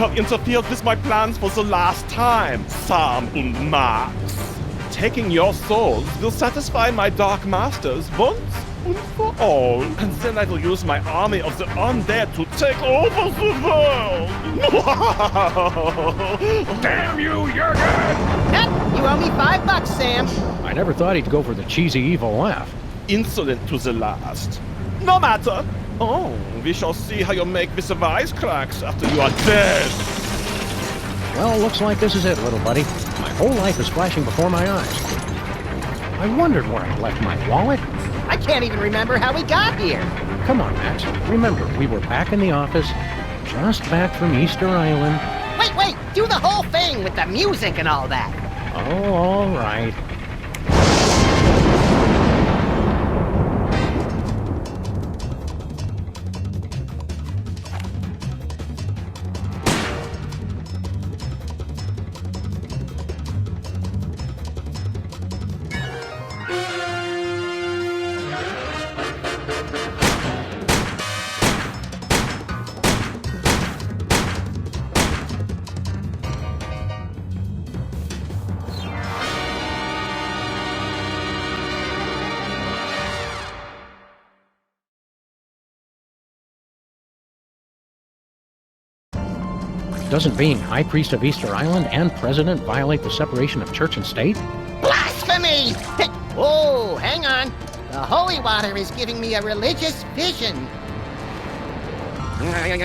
have interfered with my plans for the last time, Sam und Max. Taking your souls will satisfy my dark masters once and for all. And then I will use my army of the undead to take over the world. Damn you, Jurgen! You owe me $5, Sam. I never thought he'd go for the cheesy evil laugh. Insolent to the last. No matter. Oh, we shall see how you make with the wisecracks after you are dead. Well, looks like this is it, little buddy. My whole life is flashing before my eyes. I wondered where I left my wallet. I can't even remember how we got here. Come on, Max. Remember, we were back in the office, just back from Easter Island. Wait, do the whole thing with the music and all that. Oh, all right. Doesn't being High Priest of Easter Island and President violate the separation of church and state? Blasphemy! Oh, hang on. The holy water is giving me a religious vision. A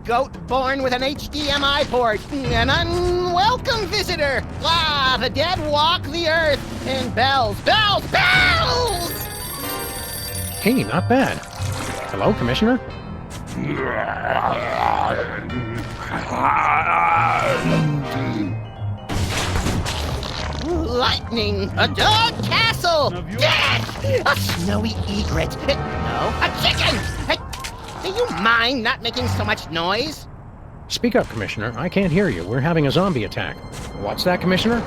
goat born with an HDMI port. An unwelcome visitor. Ah, the dead walk the earth. And bells. Hey, not bad. Hello, Commissioner? Lightning! A dog castle! Death! A snowy egret! No, a chicken! Hey, do you mind not making so much noise? Speak up, Commissioner. I can't hear you. We're having a zombie attack. What's that, Commissioner?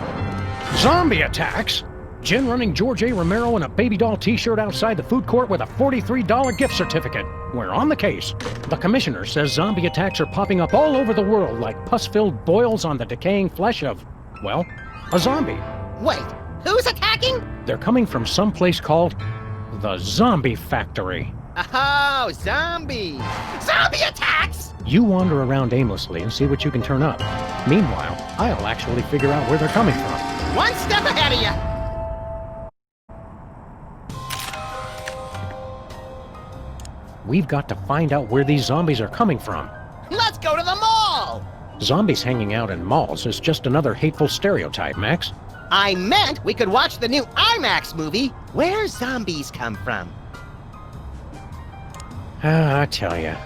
Zombie attacks? Jen running George A. Romero in a baby doll t-shirt outside the food court with a $43 gift certificate. We're on the case. The Commissioner says zombie attacks are popping up all over the world like pus-filled boils on the decaying flesh of, well, a zombie. Wait, who's attacking? They're coming from some place called the Zombie Factory. Oh, zombies! Zombie attacks! You wander around aimlessly and see what you can turn up. Meanwhile, I'll actually figure out where they're coming from. One step ahead of you! We've got to find out where these zombies are coming from. Let's go to the mall! Zombies hanging out in malls is just another hateful stereotype, Max. I meant we could watch the new IMAX movie, Where Zombies Come From. I tell ya,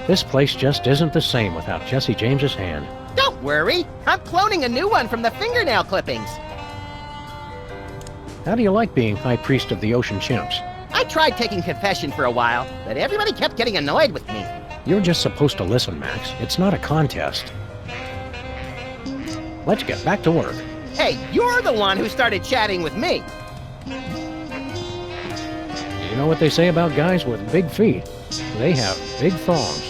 this place just isn't the same without Jesse James's hand. Don't worry, I'm cloning a new one from the fingernail clippings. How do you like being High Priest of the Ocean Chimps? I tried taking confession for a while, but everybody kept getting annoyed with me. You're just supposed to listen, Max. It's not a contest. Let's get back to work. Hey, you're the one who started chatting with me. You know what they say about guys with big feet? They have big thongs.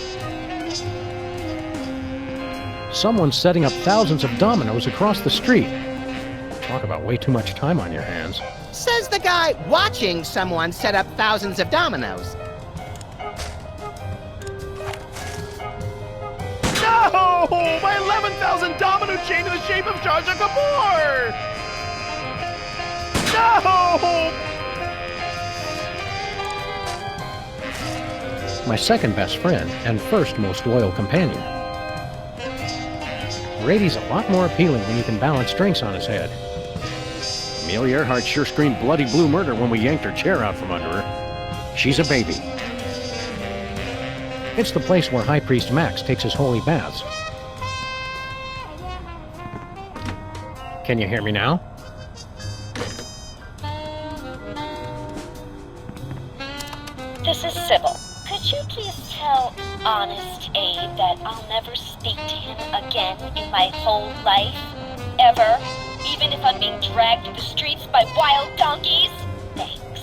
Someone's setting up thousands of dominoes across the street. Talk about way too much time on your hands. Says the guy watching someone set up thousands of dominoes. No! My 11,000 domino chain in the shape of Jar Jar Kapoor! No! My second best friend and first most loyal companion. Brady's a lot more appealing when you can balance drinks on his head. Amelia Earhart sure screamed bloody blue murder when we yanked her chair out from under her. She's a baby. It's the place where High Priest Max takes his holy baths. Can you hear me now? This is Sybil. Could you please tell Honest Abe that I'll never speak to him again in my whole life? Ever? Even if I'm being dragged through the streets by wild donkeys? Thanks.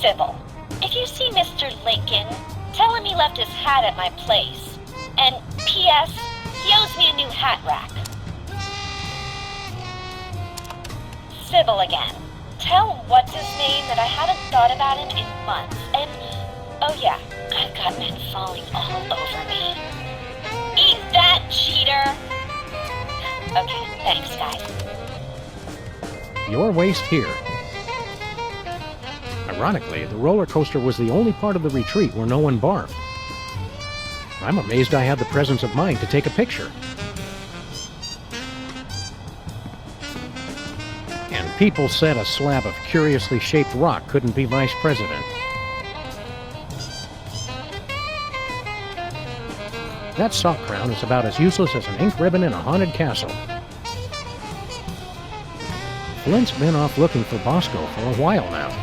Sybil. If you see Mr. Lincoln, tell him he left his hat at my place. And P.S., he owes me a new hat rack. Sybil again. Tell what's-his-name that I haven't thought about him in months. And, oh yeah, I've got men falling all over me. Eat that, cheater! Okay, thanks, guys. Your waist here. Ironically, the roller coaster was the only part of the retreat where no one barfed. I'm amazed I had the presence of mind to take a picture. And people said a slab of curiously shaped rock couldn't be vice president. That sock crown is about as useless as an ink ribbon in a haunted castle. Flint's been off looking for Bosco for a while now.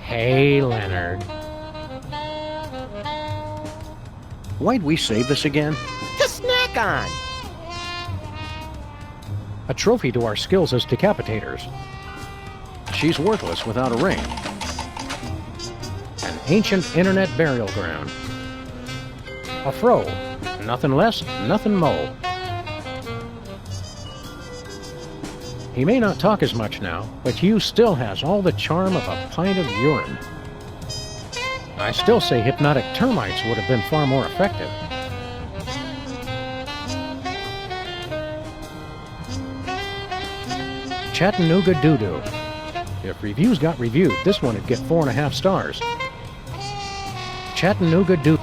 Hey, Leonard. Why'd we save this again? To snack on! A trophy to our skills as decapitators. She's worthless without a ring. An ancient internet burial ground. A fro. Nothing less, nothing mo. He may not talk as much now, but Hugh still has all the charm of a pint of urine. I still say hypnotic termites would have been far more effective. Chattanooga Doo-Doo. If reviews got reviewed, this one would get 4.5 stars. Chattanooga Doo.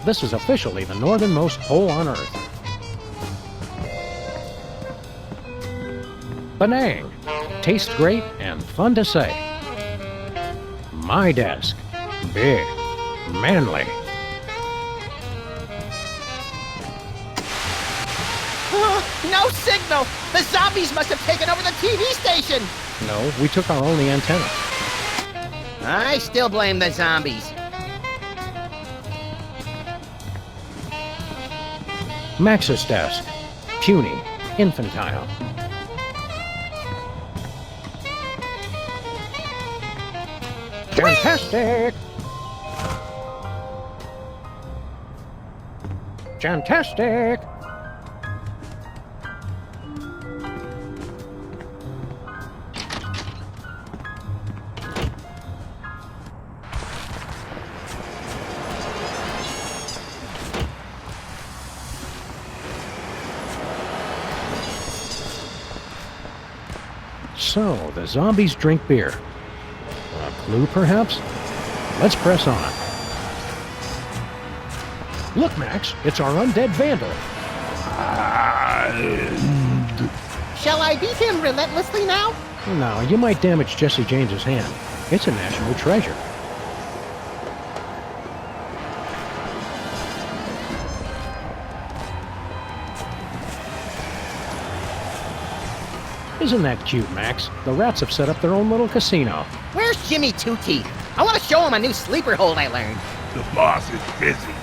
This is officially the northernmost pole on Earth. Penang. Tastes great and fun to say. My desk. Big. Manly. No signal! The zombies must have taken over the TV station! No, we took our only antenna. I still blame the zombies. Max's desk. Puny. Infantile. Fantastic! Fantastic! So, the zombies drink beer. A clue, perhaps? Let's press on. Look, Max, it's our undead vandal. Shall I beat him relentlessly now? No, you might damage Jesse James's hand. It's a national treasure. Isn't that cute, Max? The rats have set up their own little casino. Where's Jimmy Two-Teeth? I want to show him a new sleeper hold I learned. The boss is busy.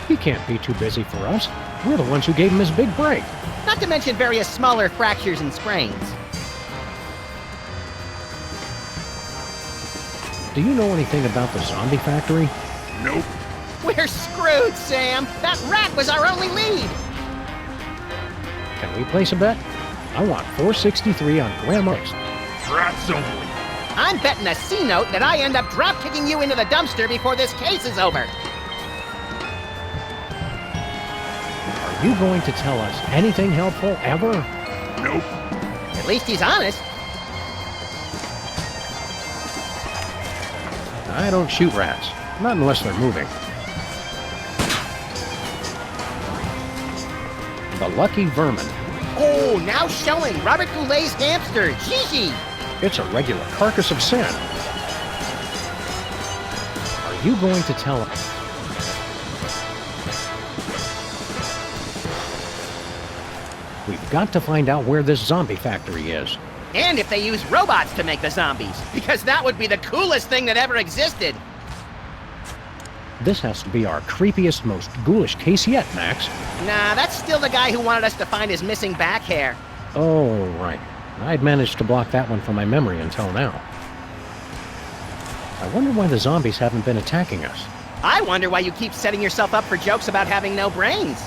He can't be too busy for us. We're the ones who gave him his big break. Not to mention various smaller fractures and sprains. Do you know anything about the zombie factory? Nope. We're screwed, Sam! That rat was our only lead! Can we place a bet? I want 463 on Grandma. Rats only. I'm betting a C-note that I end up drop-kicking you into the dumpster before this case is over. Are you going to tell us anything helpful ever? Nope. At least he's honest. I don't shoot rats. Not unless they're moving. The Lucky Vermin. Oh, now showing Robert Goulet's hamster, Gigi. It's a regular carcass of sin. Are you going to tell us? We've got to find out where this zombie factory is. And if they use robots to make the zombies, because that would be the coolest thing that ever existed. This has to be our creepiest, most ghoulish case yet, Max. Nah, that's still the guy who wanted us to find his missing back hair. Oh, right. I'd managed to block that one from my memory until now. I wonder why the zombies haven't been attacking us. I wonder why you keep setting yourself up for jokes about having no brains.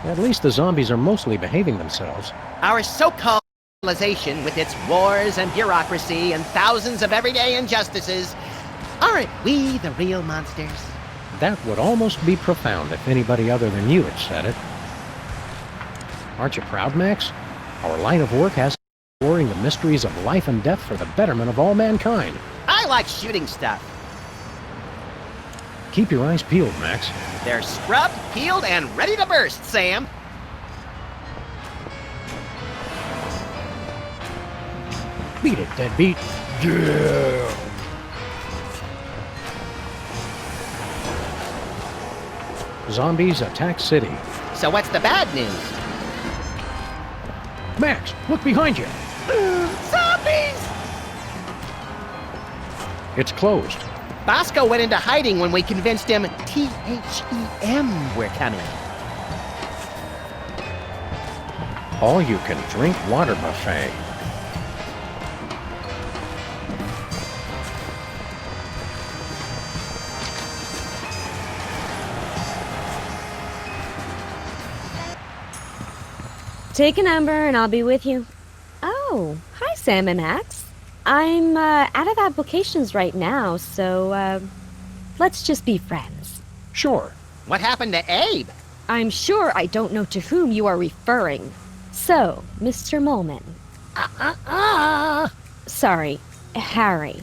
At least the zombies are mostly behaving themselves. Our so-called civilization, with its wars and bureaucracy and thousands of everyday injustices, aren't we the real monsters? That would almost be profound if anybody other than you had said it. Aren't you proud, Max? Our line of work has exploring the mysteries of life and death for the betterment of all mankind. I like shooting stuff. Keep your eyes peeled, Max. They're scrubbed, peeled, and ready to burst, Sam. Beat it, deadbeat. Yeah. Zombies attack city. So what's the bad news? Max, look behind you. Zombies! It's closed. Bosco went into hiding when we convinced him THEM we're coming. All you can drink water buffet. Take a number and I'll be with you. Oh, hi Sam and Max. I'm out of applications right now, so let's just be friends. Sure. What happened to Abe? I'm sure I don't know to whom you are referring. So, Mr. Molman. Sorry, Harry.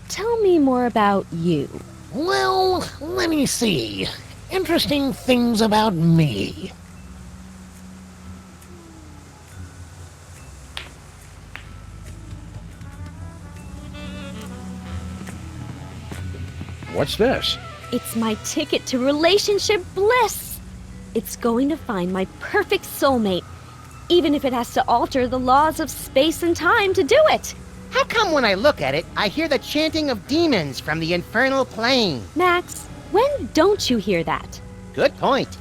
Tell me more about you. Well, let me see. Interesting things about me. What's this? It's my ticket to relationship bliss. It's going to find my perfect soulmate, even if it has to alter the laws of space and time to do it. How come when I look at it, I hear the chanting of demons from the infernal plane? Max, when don't you hear that? Good point.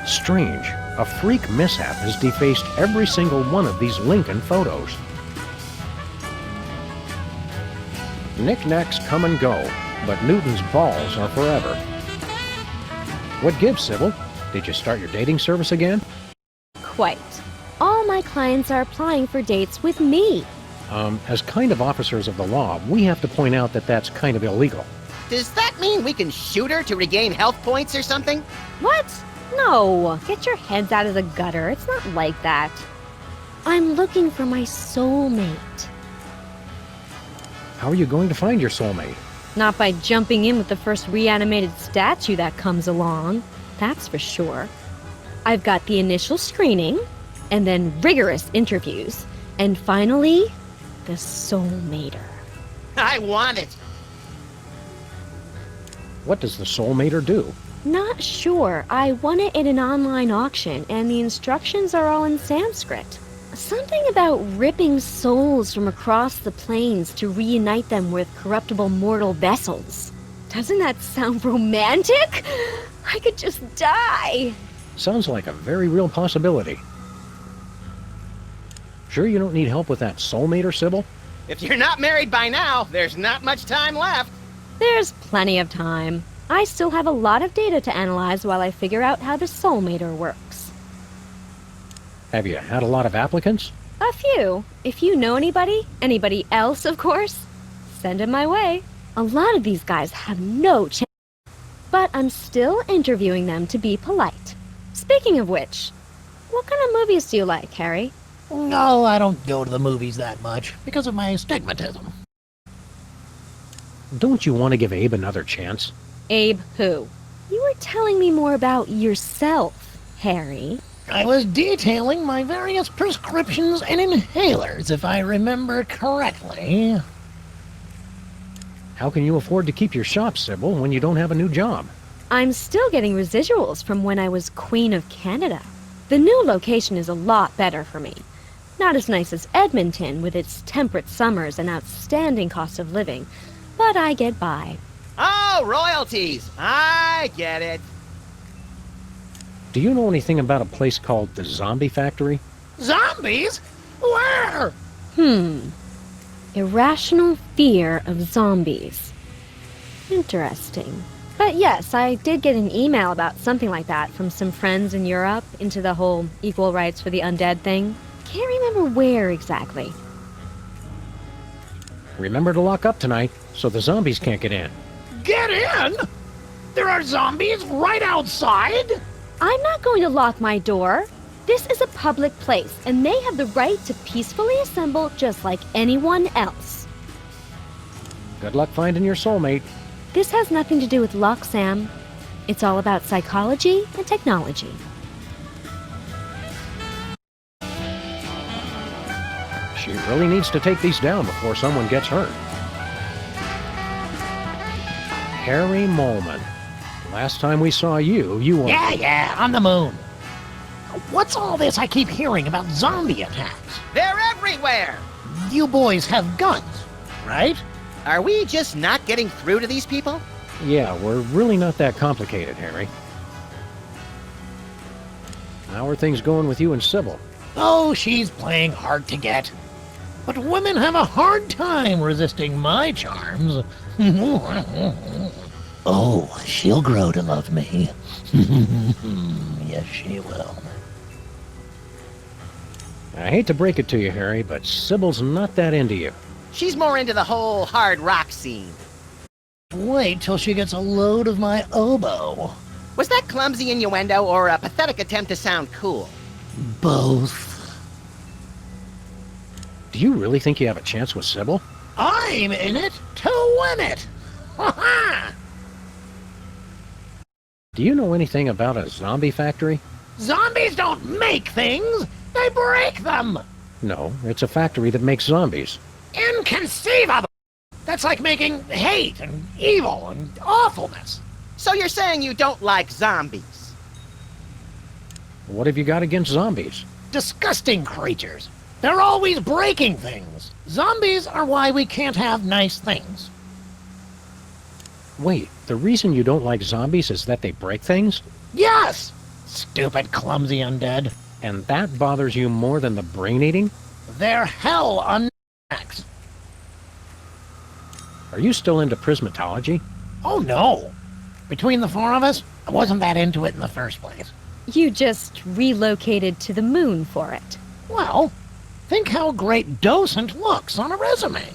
Strange. A freak mishap has defaced every single one of these Lincoln photos. Knickknacks come and go, but Newton's balls are forever. What gives, Sybil? Did you start your dating service again? Quite. All my clients are applying for dates with me. As kind of officers of the law, we have to point out that that's kind of illegal. Does that mean we can shoot her to regain health points or something? What? No. Get your heads out of the gutter. It's not like that. I'm looking for my soulmate. How are you going to find your soulmate? Not by jumping in with the first reanimated statue that comes along. That's for sure. I've got the initial screening, and then rigorous interviews, and finally, the soulmater. I want it. What does the soulmater do? Not sure. I won it in an online auction, and the instructions are all in Sanskrit. Something about ripping souls from across the plains to reunite them with corruptible mortal vessels. Doesn't that sound romantic? I could just die. Sounds like a very real possibility. Sure you don't need help with that soulmater, Sybil? If you're not married by now, there's not much time left. There's plenty of time. I still have a lot of data to analyze while I figure out how the soulmater works. Have you had a lot of applicants? A few. If you know anybody else, of course, send them my way. A lot of these guys have no chance, but I'm still interviewing them to be polite. Speaking of which, what kind of movies do you like, Harry? No, I don't go to the movies that much because of my astigmatism. Don't you want to give Abe another chance? Abe who? You were telling me more about yourself, Harry. I was detailing my various prescriptions and inhalers, if I remember correctly. How can you afford to keep your shop, Sybil, when you don't have a new job? I'm still getting residuals from when I was Queen of Canada. The new location is a lot better for me. Not as nice as Edmonton with its temperate summers and outstanding cost of living, but I get by. Oh, royalties! I get it. Do you know anything about a place called the Zombie Factory? Zombies? Where? Irrational fear of zombies. Interesting. But yes, I did get an email about something like that from some friends in Europe into the whole equal rights for the undead thing. Can't remember where exactly. Remember to lock up tonight so the zombies can't get in. Get in? There are zombies right outside? I'm not going to lock my door. This is a public place, and they have the right to peacefully assemble just like anyone else. Good luck finding your soulmate. This has nothing to do with luck, Sam. It's all about psychology and technology. She really needs to take these down before someone gets hurt. Harry Molman. Last time we saw you, you were... Yeah, on the moon. What's all this I keep hearing about zombie attacks? They're everywhere! You boys have guns, right? Are we just not getting through to these people? Yeah, we're really not that complicated, Harry. How are things going with you and Sybil? Oh, she's playing hard to get. But women have a hard time resisting my charms. Oh, she'll grow to love me. Yes, she will. I hate to break it to you, Harry, but Sybil's not that into you. She's more into the whole hard rock scene. Wait till she gets a load of my oboe. Was that clumsy innuendo or a pathetic attempt to sound cool? Both. Do you really think you have a chance with Sybil? I'm in it to win it. Ha-ha! Do you know anything about a zombie factory? Zombies don't make things, they break them. No, it's a factory that makes zombies. Inconceivable! That's like making hate and evil and awfulness. So you're saying you don't like zombies? What have you got against zombies? Disgusting creatures. They're always breaking things. Zombies are why we can't have nice things. Wait, the reason you don't like zombies is that they break things? Yes! Stupid, clumsy undead. And that bothers you more than the brain eating? They're hell on necks. Are you still into prismatology? Oh no! Between the four of us, I wasn't that into it in the first place. You just relocated to the moon for it. Well, think how great docent looks on a resume.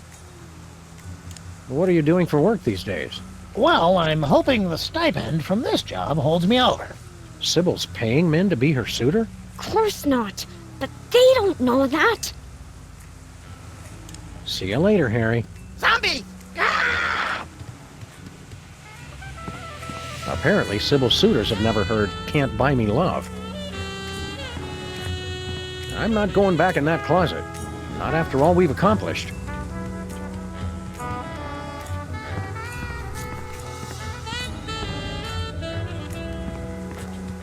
What are you doing for work these days? Well, I'm hoping the stipend from this job holds me over. Sybil's paying men to be her suitor? Of course not, but they don't know that. See you later, Harry. Zombie! Ah! Apparently, Sybil's suitors have never heard "Can't Buy Me Love." I'm not going back in that closet. Not after all we've accomplished.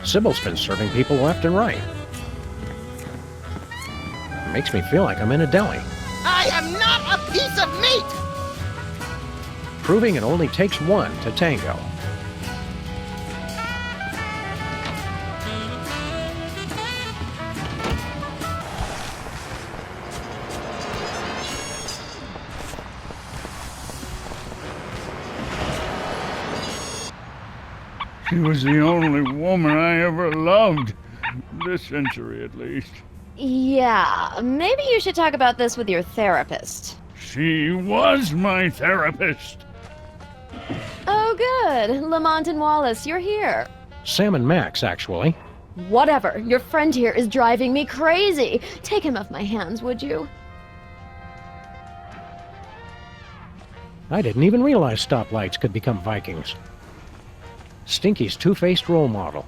Sybil's been serving people left and right. It makes me feel like I'm in a deli. I am not a piece of meat! Proving it only takes one to tango. She was the only woman I ever loved. This century, at least. Yeah, maybe you should talk about this with your therapist. She was my therapist. Oh, good. Lamont and Wallace, you're here. Sam and Max, actually. Whatever. Your friend here is driving me crazy. Take him off my hands, would you? I didn't even realize stoplights could become Vikings. Stinky's two-faced role model.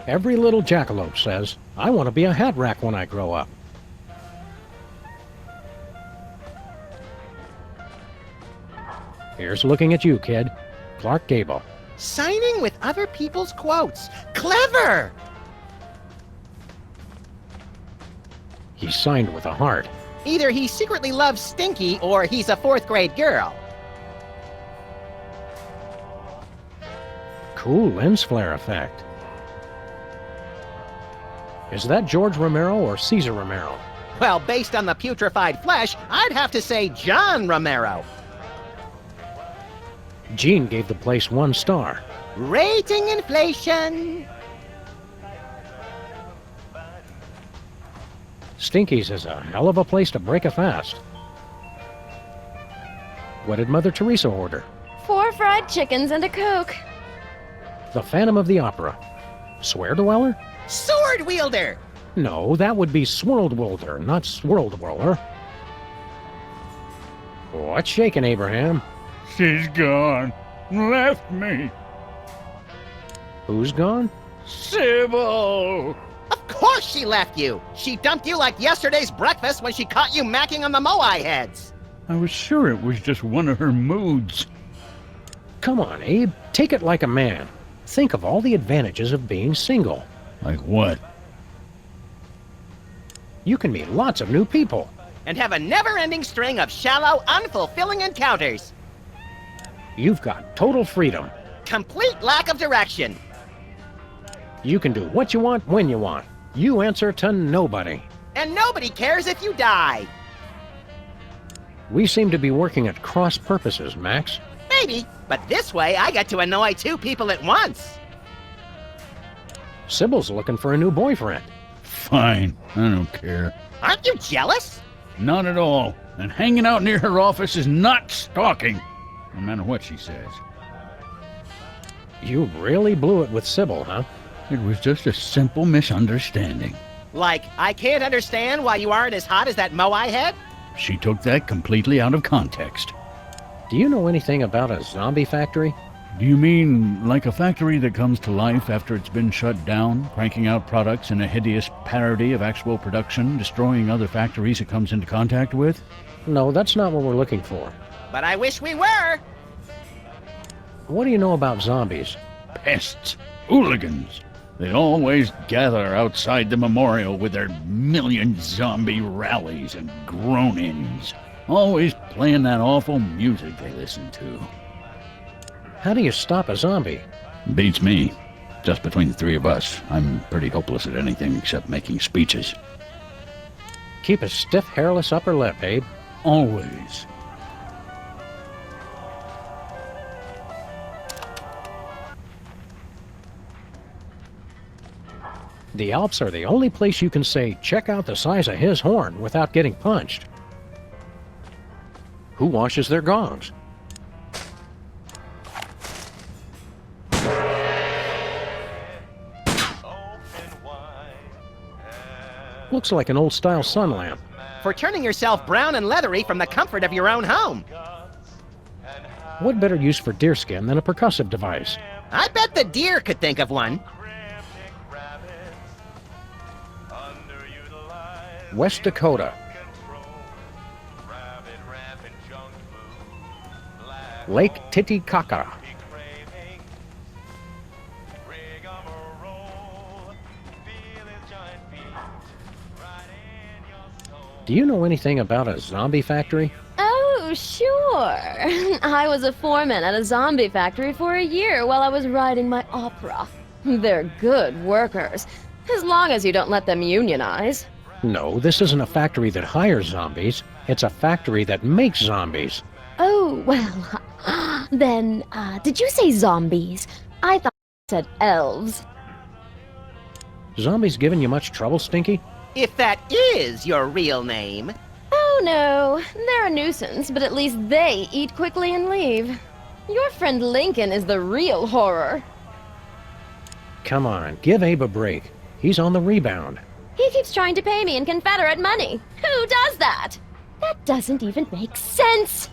Every little jackalope says, I want to be a hat rack when I grow up. Here's looking at you, kid. Clark Gable. Signing with other people's quotes. Clever! He's signed with a heart. Either he secretly loves Stinky, or he's a 4th grade girl. Cool lens flare effect. Is that George Romero or Caesar Romero? Well, based on the putrefied flesh, I'd have to say John Romero. Gene gave the place 1 star. Rating inflation. Stinky's is a hell of a place to break a fast. What did Mother Teresa order? 4 fried chickens and a Coke. The Phantom of the Opera. Swear Dweller? Sword wielder. No, that would be Swirldwilder, not Swirldweller. What's shaking, Abraham? She's gone. Left me. Who's gone? Sybil! Of course she left you. She dumped you like yesterday's breakfast when she caught you macking on the Moai heads. I was sure it was just one of her moods. Come on, Abe. Take it like a man. Think of all the advantages of being single. Like what? You can meet lots of new people. And have a never-ending string of shallow, unfulfilling encounters. You've got total freedom. Complete lack of direction. You can do what you want when you want. You answer to nobody. And nobody cares if you die. We seem to be working at cross purposes, Max. Maybe, but this way I get to annoy 2 people at once. Sybil's looking for a new boyfriend. Fine, I don't care. Aren't you jealous? Not at all. And hanging out near her office is not stalking, no matter what she says. You really blew it with Sybil, huh? It was just a simple misunderstanding. Like, I can't understand why you aren't as hot as that Moai head? She took that completely out of context. Do you know anything about a zombie factory? Do you mean like a factory that comes to life after it's been shut down, cranking out products in a hideous parody of actual production, destroying other factories it comes into contact with? No, that's not what we're looking for. But I wish we were. What do you know about zombies? Pests, hooligans. They always gather outside the memorial with their million zombie rallies and groan-ins. Always playing that awful music they listen to. How do you stop a zombie? Beats me. Just between the 3 of us, I'm pretty hopeless at anything except making speeches. Keep a stiff, hairless upper lip, Abe. Always. The Alps are the only place you can say, check out the size of his horn without getting punched. Who washes their gongs? Looks like an old-style sun lamp. For turning yourself brown and leathery from the comfort of your own home. What better use for deerskin than a percussive device? I bet the deer could think of one. West Dakota. Lake Titicaca. Do you know anything about a zombie factory? Oh, sure. I was a foreman at a zombie factory for a year while I was writing my opera. They're good workers, as long as you don't let them unionize. No, this isn't a factory that hires zombies. It's a factory that makes zombies. Oh, well, then, did you say zombies? I thought you said elves. Zombies giving you much trouble, Stinky? If that is your real name. Oh, no. They're a nuisance, but at least they eat quickly and leave. Your friend Lincoln is the real horror. Come on, give Abe a break. He's on the rebound. He keeps trying to pay me in Confederate money. Who does that? That doesn't even make sense.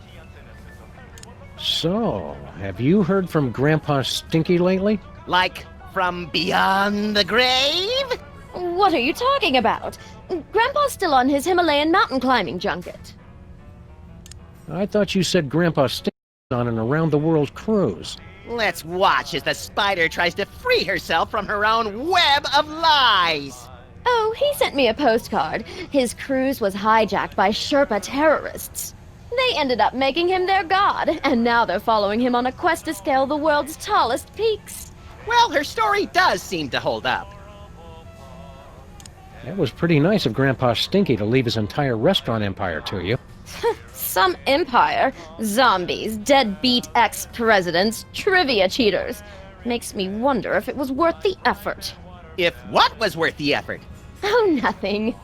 So, have you heard from Grandpa Stinky lately? Like, from beyond the grave? What are you talking about? Grandpa's still on his Himalayan mountain climbing junket. I thought you said Grandpa Stinky was on an around-the-world cruise. Let's watch as the spider tries to free herself from her own web of lies. Oh, he sent me a postcard. His cruise was hijacked by Sherpa terrorists. They ended up making him their god, and now they're following him on a quest to scale the world's tallest peaks. Well, her story does seem to hold up. It was pretty nice of Grandpa Stinky to leave his entire restaurant empire to you. Some empire. Zombies, deadbeat ex-presidents, trivia cheaters. Makes me wonder if it was worth the effort. If what was worth the effort? Oh, nothing.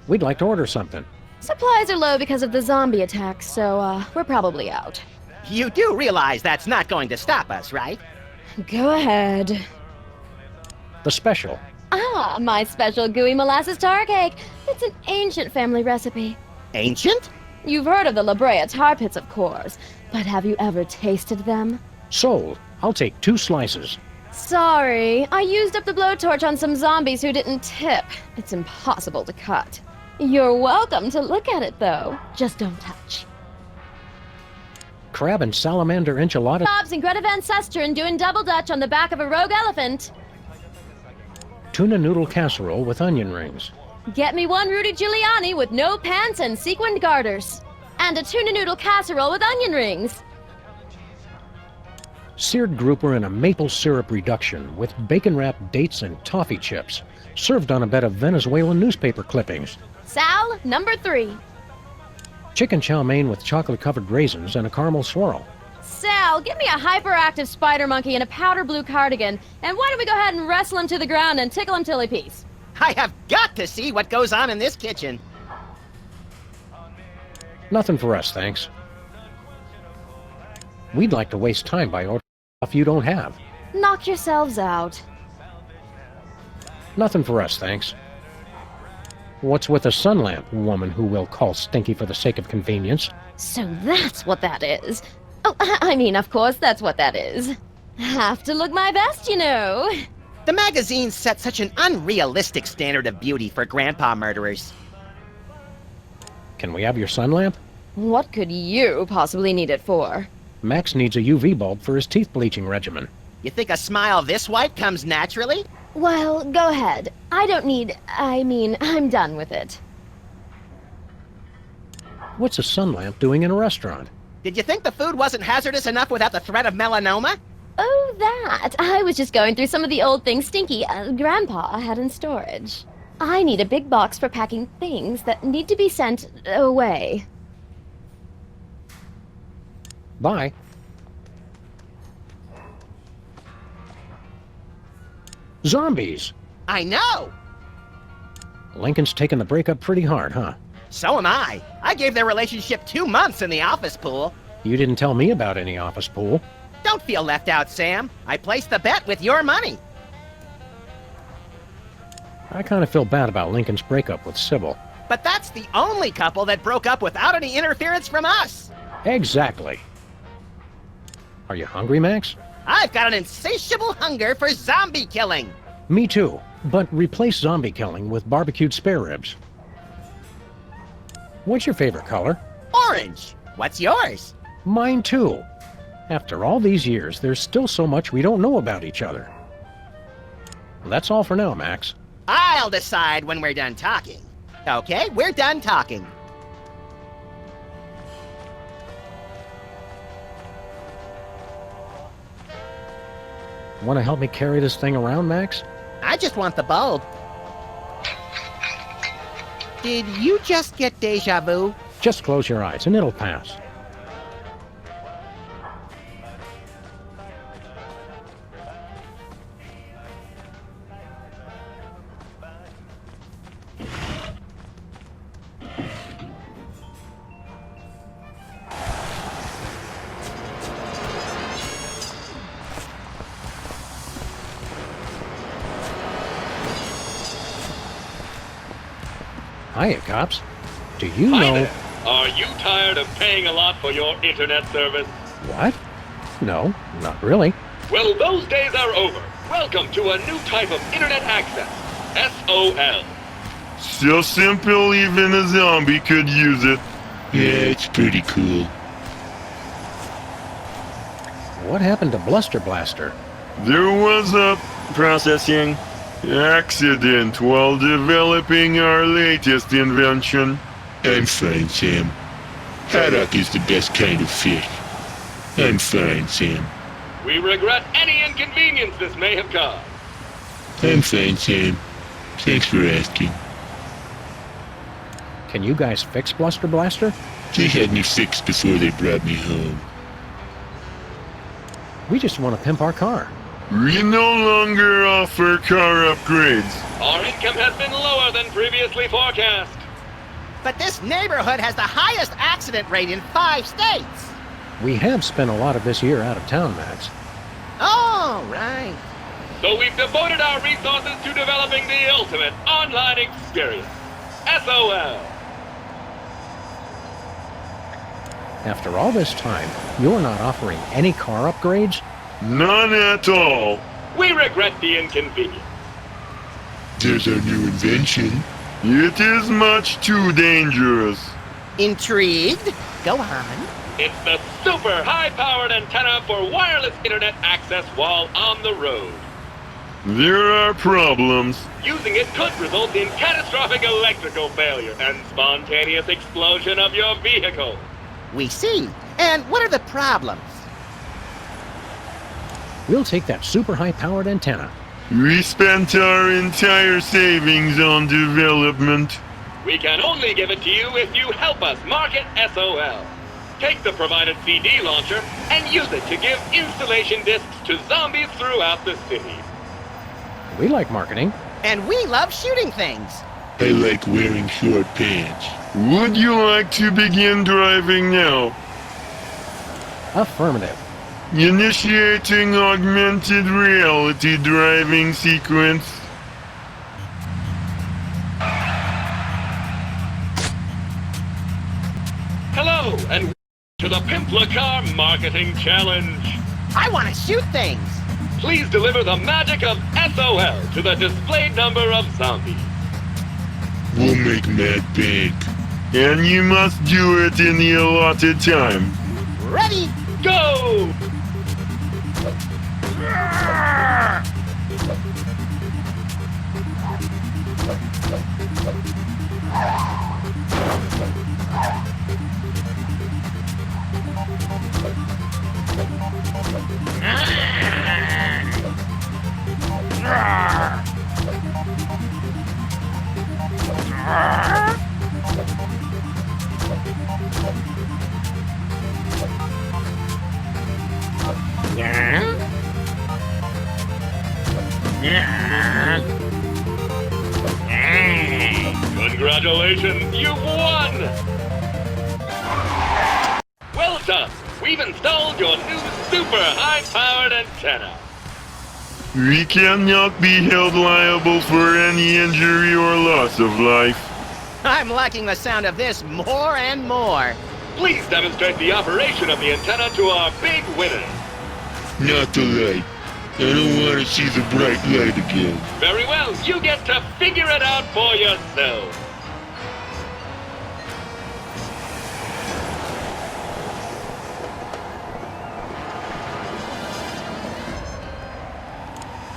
We'd like to order something. Supplies are low because of the zombie attack, so, we're probably out. You do realize that's not going to stop us, right? Go ahead. The special. Ah, my special gooey molasses tar cake. It's an ancient family recipe. Ancient? You've heard of the La Brea tar pits, of course, but have you ever tasted them? Sold. I'll take 2 slices. Sorry, I used up the blowtorch on some zombies who didn't tip. It's impossible to cut. You're welcome to look at it, though. Just don't touch. Crab and salamander enchilada. Bob's and Greta Van Susteren doing double dutch on the back of a rogue elephant. Tuna noodle casserole with onion rings. Get me one Rudy Giuliani with no pants and sequined garters. And a tuna noodle casserole with onion rings. Seared grouper in a maple syrup reduction with bacon-wrapped dates and toffee chips. Served on a bed of Venezuelan newspaper clippings. Sal, number 3. Chicken chow mein with chocolate-covered raisins and a caramel swirl. Sal, get me a hyperactive spider monkey in a powder blue cardigan, and why don't we go ahead and wrestle him to the ground and tickle him till he pees? I have got to see what goes on in this kitchen. Nothing for us, thanks. We'd like to waste time by ordering stuff you don't have. Knock yourselves out. Nothing for us, thanks. What's with a sun lamp, woman who will call Stinky for the sake of convenience? So that's what that is. Oh, I mean, of course, that's what that is. Have to look my best, you know. The magazine set such an unrealistic standard of beauty for grandpa murderers. Can we have your sun lamp? What could you possibly need it for? Max needs a UV bulb for his teeth bleaching regimen. You think a smile this white comes naturally? Well, go ahead. I'm done with it. What's a sun lamp doing in a restaurant? Did you think the food wasn't hazardous enough without the threat of melanoma? Oh, that. I was just going through some of the old things Stinky, Grandpa, had in storage. I need a big box for packing things that need to be sent away. Bye. Zombies! I know! Lincoln's taking the breakup pretty hard, huh? So am I. I gave their relationship 2 months in the office pool. You didn't tell me about any office pool. Don't feel left out, Sam. I placed the bet with your money. I kind of feel bad about Lincoln's breakup with Sybil. But that's the only couple that broke up without any interference from us. Exactly. Are you hungry, Max? I've got an insatiable hunger for zombie killing. Me too, but replace zombie killing with barbecued spare ribs. What's your favorite color? Orange. What's yours? Mine too. After all these years, there's still so much we don't know about each other. That's all for now, Max. I'll decide when we're done talking. Okay, we're done talking. Want to help me carry this thing around, Max? I just want the bulb. Did you just get deja vu? Just close your eyes and it'll pass. Hiya, cops. Do you Hi know... there. Are you tired of paying a lot for your internet service? What? No, not really. Well, those days are over. Welcome to a new type of internet access. SOL. So simple, even a zombie could use it. Yeah, it's pretty cool. What happened to Bluster Blaster? There was a processing. Accident while developing our latest invention. I'm fine, Sam. Haddock is the best kind of fish. I'm fine, Sam. We regret any inconvenience this may have caused. I'm fine, Sam. Thanks for asking. Can you guys fix Bluster Blaster? They had me fixed before they brought me home. We just want to pimp our car. We no longer offer car upgrades. Our income has been lower than previously forecast. But this neighborhood has the highest accident rate in 5 states. We have spent a lot of this year out of town, Max. Oh, right. So we've devoted our resources to developing the ultimate online experience. SOL. After all this time, you're not offering any car upgrades? None at all. We regret the inconvenience. There's our new invention. It is much too dangerous. Intrigued? Go on. It's the super high-powered antenna for wireless internet access while on the road. There are problems. Using it could result in catastrophic electrical failure and spontaneous explosion of your vehicle. We see. And what are the problems? We'll take that super high-powered antenna. We spent our entire savings on development. We can only give it to you if you help us market SOL. Take the provided CD launcher and use it to give installation discs to zombies throughout the city. We like marketing. And we love shooting things. I like wearing short pants. Would you like to begin driving now? Affirmative. Initiating augmented reality driving sequence. Hello, and to the Pimpla Car Marketing Challenge. I want to shoot things. Please deliver the magic of SOL to the displayed number of zombies. We'll make mad bank. And you must do it in the allotted time. Ready? Go! Congratulations, you've won! Well done! We've installed your new super high-powered antenna. We cannot be held liable for any injury or loss of life. I'm liking the sound of this more and more. Please demonstrate the operation of the antenna to our big winner. Not the light. I don't want to see the bright light again. Very well, you get to figure it out for yourself.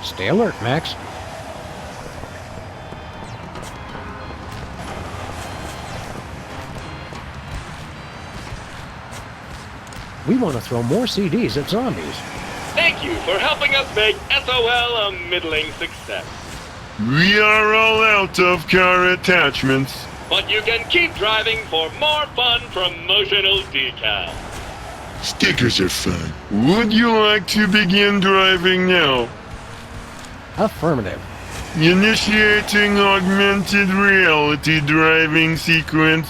Stay alert, Max. We want to throw more CDs at zombies. Thank you for helping us make SOL a middling success. We are all out of car attachments. But you can keep driving for more fun promotional decals. Stickers are fun. Would you like to begin driving now? Affirmative. Initiating augmented reality driving sequence.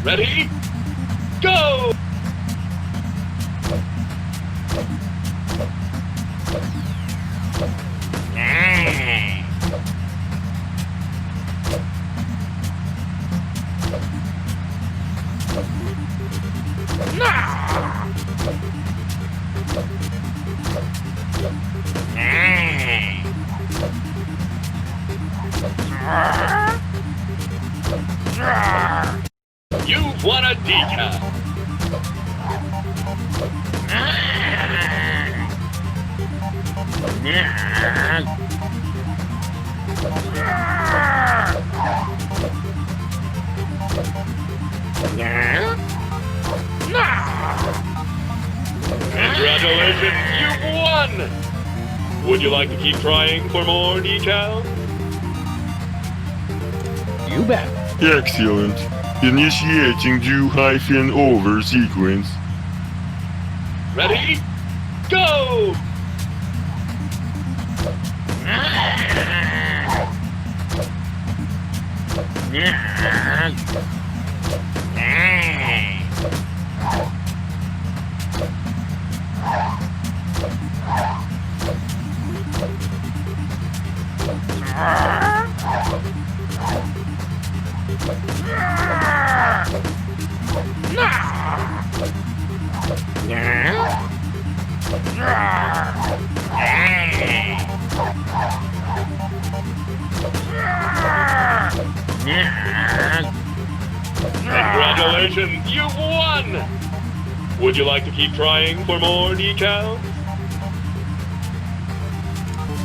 Ready? Go! You've won a decal. Congratulations, you've won! Would you like to keep trying for more decals? You bet. Excellent. Initiating do-over sequence. Ready? Go! Congratulations, you've won! Would you like to keep trying for more decals?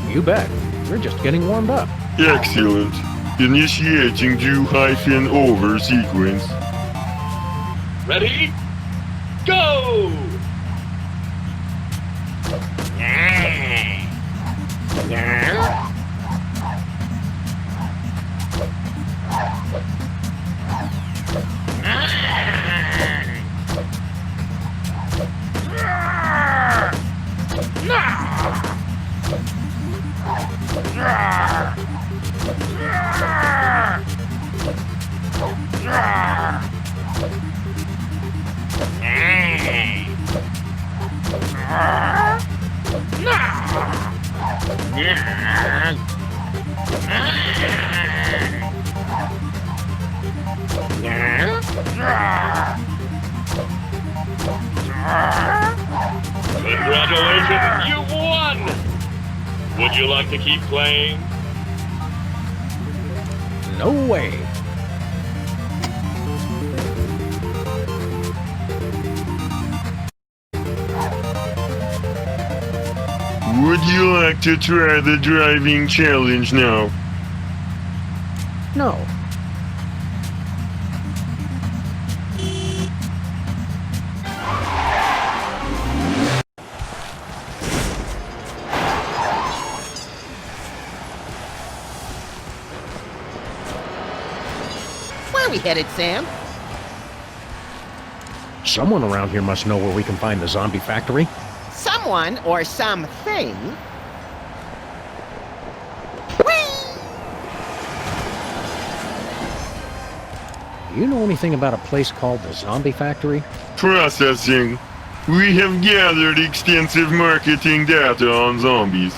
You bet. We're just getting warmed up. Excellent. Initiating do-over sequence. Ready? Go! Congratulations, you've won! Would you like to keep playing? No way. Would you like to try the driving challenge now? No. Where are we headed, Sam? Someone around here must know where we can find the zombie factory. Someone or something? Do you know anything about a place called the Zombie Factory? Processing. We have gathered extensive marketing data on zombies.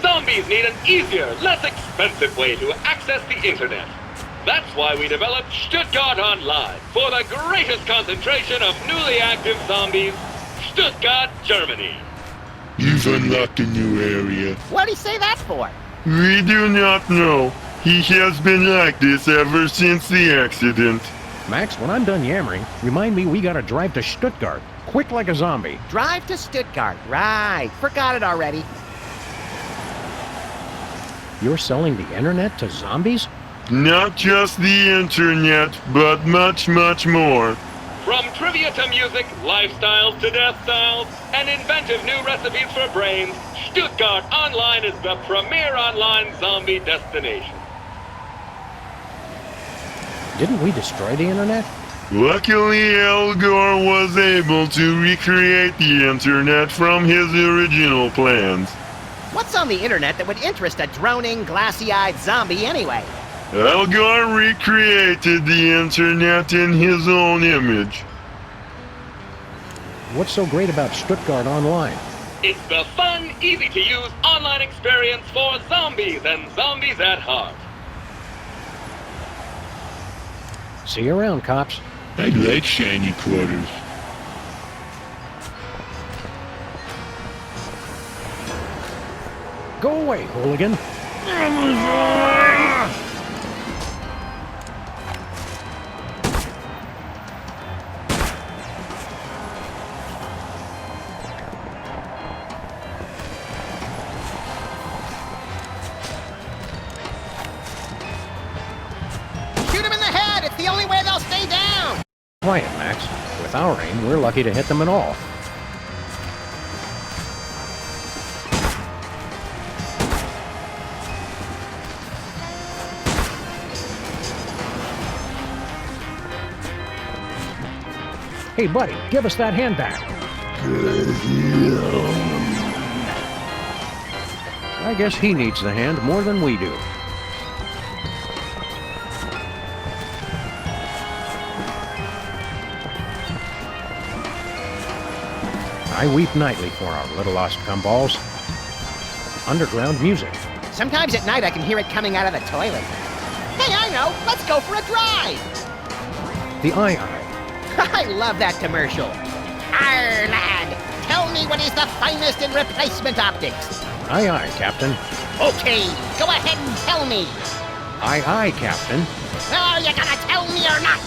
Zombies need an easier, less expensive way to access the internet. That's why we developed Stuttgart Online for the greatest concentration of newly active zombies, Stuttgart, Germany. You've unlocked a new area. What'd he say that for? We do not know. He has been like this ever since the accident. Max, when I'm done yammering, remind me we gotta drive to Stuttgart. Quick like a zombie. Drive to Stuttgart. Right. Forgot it already. You're selling the internet to zombies? Not just the internet, but much, much more. From trivia to music, lifestyles to death styles, and inventive new recipes for brains, Stuttgart Online is the premier online zombie destination. Didn't we destroy the internet? Luckily, Al Gore was able to recreate the internet from his original plans. What's on the internet that would interest a droning, glassy-eyed zombie anyway? Al Gore recreated the internet in his own image. What's so great about Stuttgart Online? It's the fun, easy-to-use online experience for zombies and zombies at heart. See you around, cops. I like shiny quarters. Go away, hooligan. With our aim, we're lucky to hit them at all. Hey, buddy, give us that hand back. I guess he needs the hand more than we do. I weep nightly for our little lost gumballs. Underground music. Sometimes at night I can hear it coming out of the toilet. Hey, I know! Let's go for a drive! The Eye. I love that commercial. Arr, lad! Tell me what is the finest in replacement optics. Aye, aye, Captain. Okay, go ahead and tell me. Aye, aye, Captain. Are you gonna tell me or not?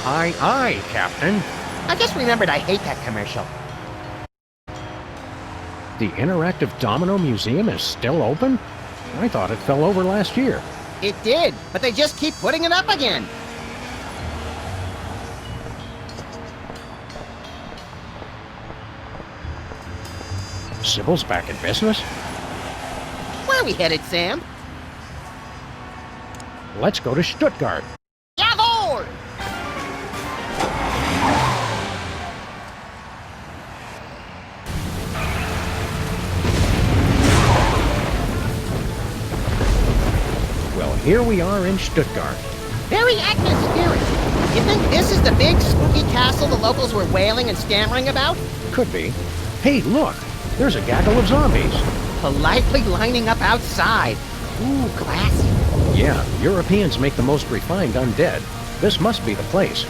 Aye, aye, Captain. I just remembered I hate that commercial. The Interactive Domino Museum is still open? I thought it fell over last year. It did, but they just keep putting it up again. Sybil's back in business? Where are we headed, Sam? Let's go to Stuttgart. Jawohl! Well, here we are in Stuttgart. Very atmospheric. You think this is the big spooky castle the locals were wailing and stammering about? Could be. Hey, look! There's a gaggle of zombies. Politely lining up outside. Ooh, classy. Yeah, Europeans make the most refined undead. This must be the place.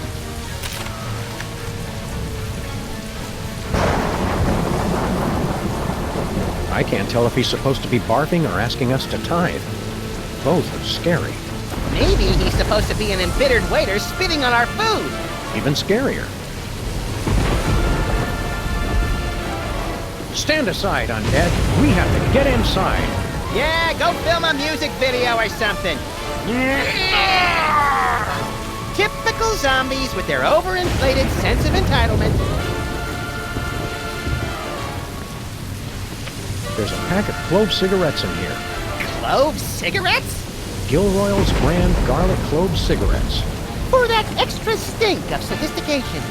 I can't tell if he's supposed to be barfing or asking us to tithe. Both are scary. Maybe he's supposed to be an embittered waiter spitting on our food. Even scarier. Stand aside, undead. We have to get inside. Yeah, go film a music video or something. Typical zombies with their overinflated sense of entitlement. There's a pack of clove cigarettes in here. Clove cigarettes? Gilroy's brand garlic clove cigarettes. For that extra stink of sophistication.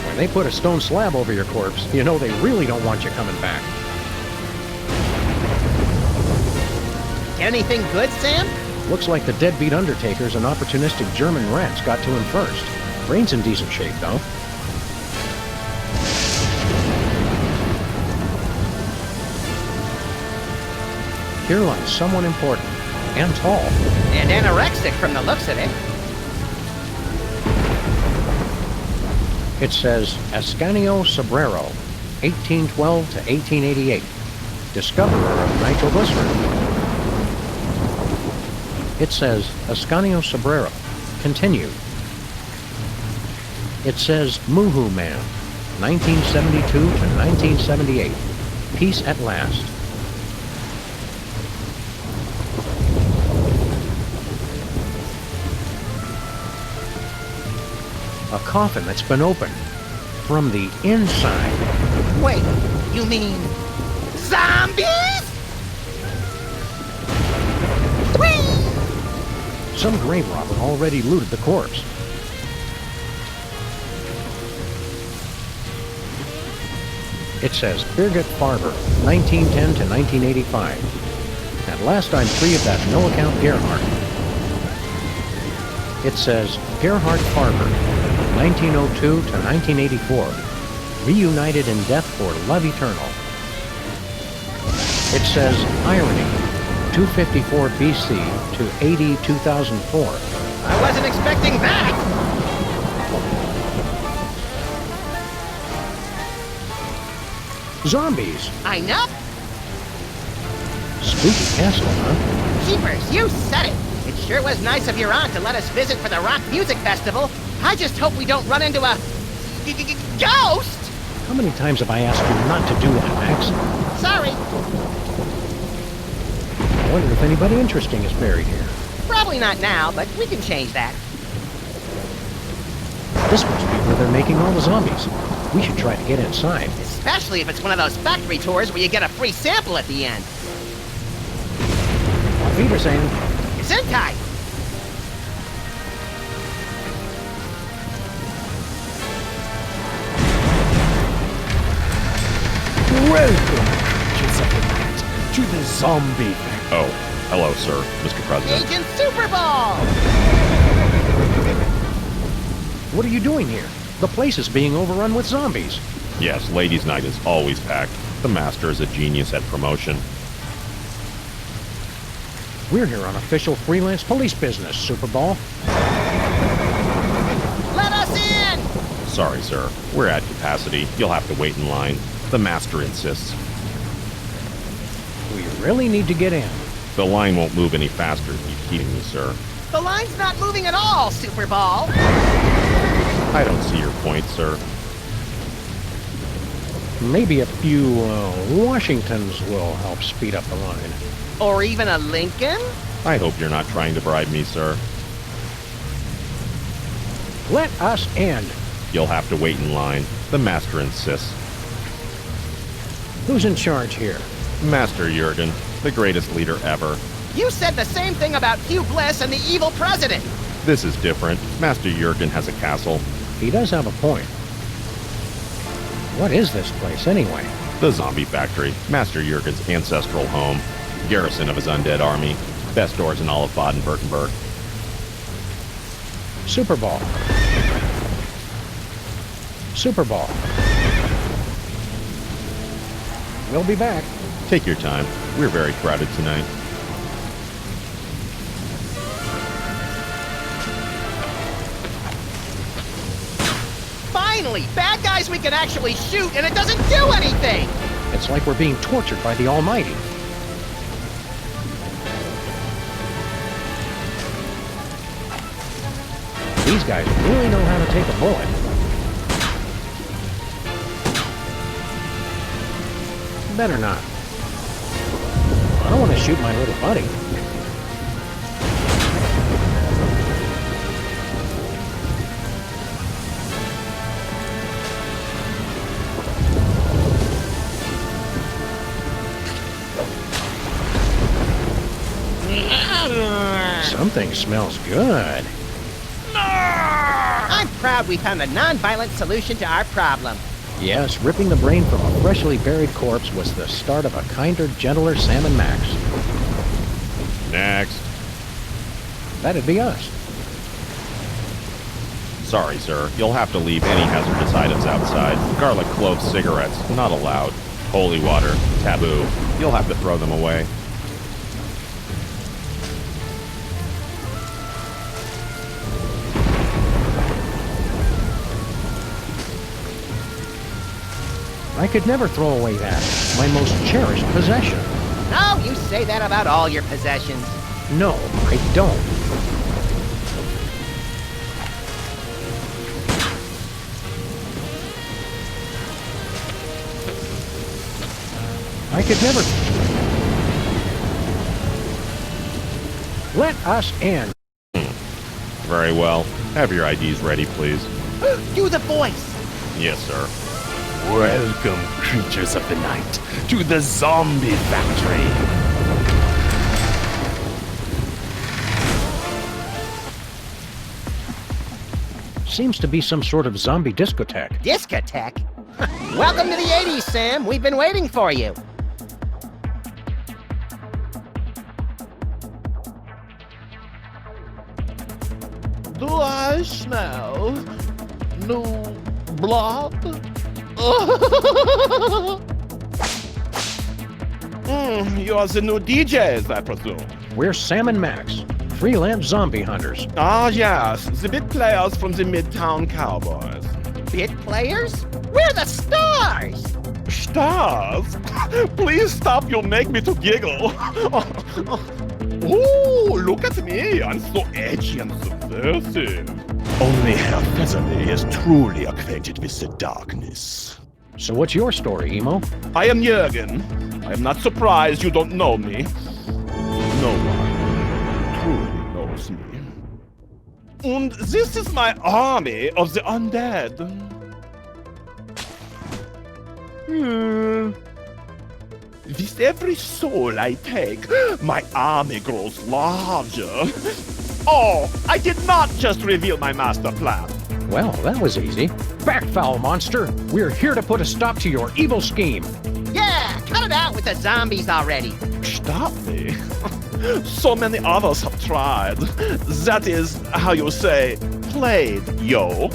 When they put a stone slab over your corpse, you know they really don't want you coming back. Get anything good, Sam? Looks like the deadbeat undertakers and opportunistic German rats got to him first. Brain's in decent shape, though. Here lies someone important. And tall. And anorexic from the looks of it. It says, Ascanio Sobrero, 1812 to 1888. Discoverer of nitroglycerin. It says, Ascanio Sobrero, continued. It says, Muhu Man, 1972 to 1978. Peace at last. A coffin that's been opened from the inside. Wait, you mean zombies? Whee! Some grave robber already looted the corpse. It says Birgit Farber, 1910 to 1985. At last I'm free of that no-account Gerhardt. It says Gerhard Farber, 1902 to 1984. Reunited in death for love eternal. It says Irony, 254 BC to AD 2004. I wasn't expecting that! Zombies! I know! Spooky castle, huh? Jeepers, you said it! It sure was nice of your aunt to let us visit for the rock music festival. I just hope we don't run into a... ghost! How many times have I asked you not to do that, Max? Sorry. I wonder if anybody interesting is buried here. Probably not now, but we can change that. This must be where they're making all the zombies. We should try to get inside. Especially if it's one of those factory tours where you get a free sample at the end. Auf Wiedersehen. Gesundheit! Welcome, creatures of the night, to the zombie factory. Oh, hello, sir, Mr. President. Agent Super Ball! What are you doing here? The place is being overrun with zombies. Yes, ladies' night is always packed. The master is a genius at promotion. We're here on official freelance police business, Super Ball. Let us in! Sorry, sir. We're at capacity. You'll have to wait in line. The master insists. We really need to get in. The line won't move any faster if you keep me, sir. The line's not moving at all, Super Ball! I don't see your point, sir. Maybe a few Washingtons will help speed up the line. Or even a Lincoln? I hope you're not trying to bribe me, sir. Let us in. You'll have to wait in line. The master insists. Who's in charge here? Master Jurgen, the greatest leader ever. You said the same thing about Hugh Bliss and the evil president! This is different. Master Jurgen has a castle. He does have a point. What is this place, anyway? The zombie factory. Master Jurgen's ancestral home. Garrison of his undead army. Best doors in all of Baden-Württemberg. Super Ball. Super Ball. We'll be back. Take your time. We're very crowded tonight. Finally! Bad guys we can actually shoot and it doesn't do anything! It's like we're being tortured by the Almighty. These guys really know how to take a bullet. Better not. I don't want to shoot my little buddy. Something smells good. I'm proud we found a non-violent solution to our problem. Yes, ripping the brain from a freshly buried corpse was the start of a kinder, gentler Sam and Max. Next. That'd be us. Sorry, sir. You'll have to leave any hazardous items outside. Garlic clove cigarettes, not allowed. Holy water, taboo. You'll have to throw them away. I could never throw away that, my most cherished possession. Oh, you say that about all your possessions. No, I don't. I could never... Let us in. Very well. Have your IDs ready, please. Do the voice! Yes, sir. Welcome, creatures of the night, to the zombie factory. Seems to be some sort of zombie discotheque. Discotheque? Welcome to the 80s, Sam. We've been waiting for you. Do I smell new blood? You are the new DJs, I presume. We're Sam and Max, freelance zombie hunters. Ah, yes, the big players from the Midtown Cowboys. Bit players? We're the stars! Stars? Please stop, you'll make me to giggle. Oh, look at me, I'm so edgy and subversive. Only Herr Featherley is truly acquainted with the darkness. So what's your story, Emo? I am Jürgen. I am not surprised you don't know me. no one truly knows me. And this is my army of the undead. With every soul I take, my army grows larger. Oh, I did not just reveal my master plan. Well, that was easy. Back, foul monster! We're here to put a stop to your evil scheme. Yeah, cut it out with the zombies already. Stop me? So many others have tried. That is how you say, played, yo.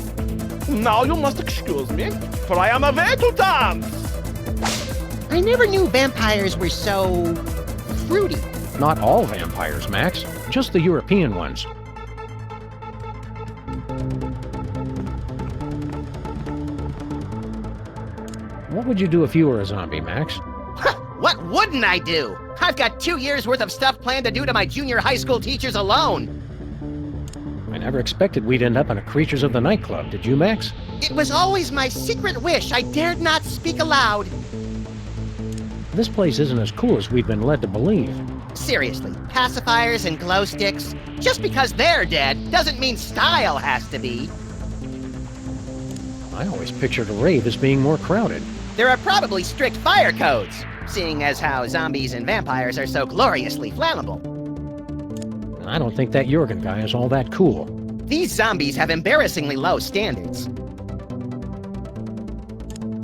Now you must excuse me, for I am away to dance. I never knew vampires were so fruity. Not all vampires, Max. Just the European ones. What would you do if you were a zombie, Max? What wouldn't I do? I've got 2 years worth of stuff planned to do to my junior high school teachers alone. I never expected we'd end up in a Creatures of the Night Club, did you, Max? It was always my secret wish I dared not speak aloud. This place isn't as cool as we've been led to believe. Seriously, pacifiers and glow sticks? Just because they're dead doesn't mean style has to be. I always pictured a rave as being more crowded. There are probably strict fire codes, seeing as how zombies and vampires are so gloriously flammable. I don't think that Jorgen guy is all that cool. These zombies have embarrassingly low standards.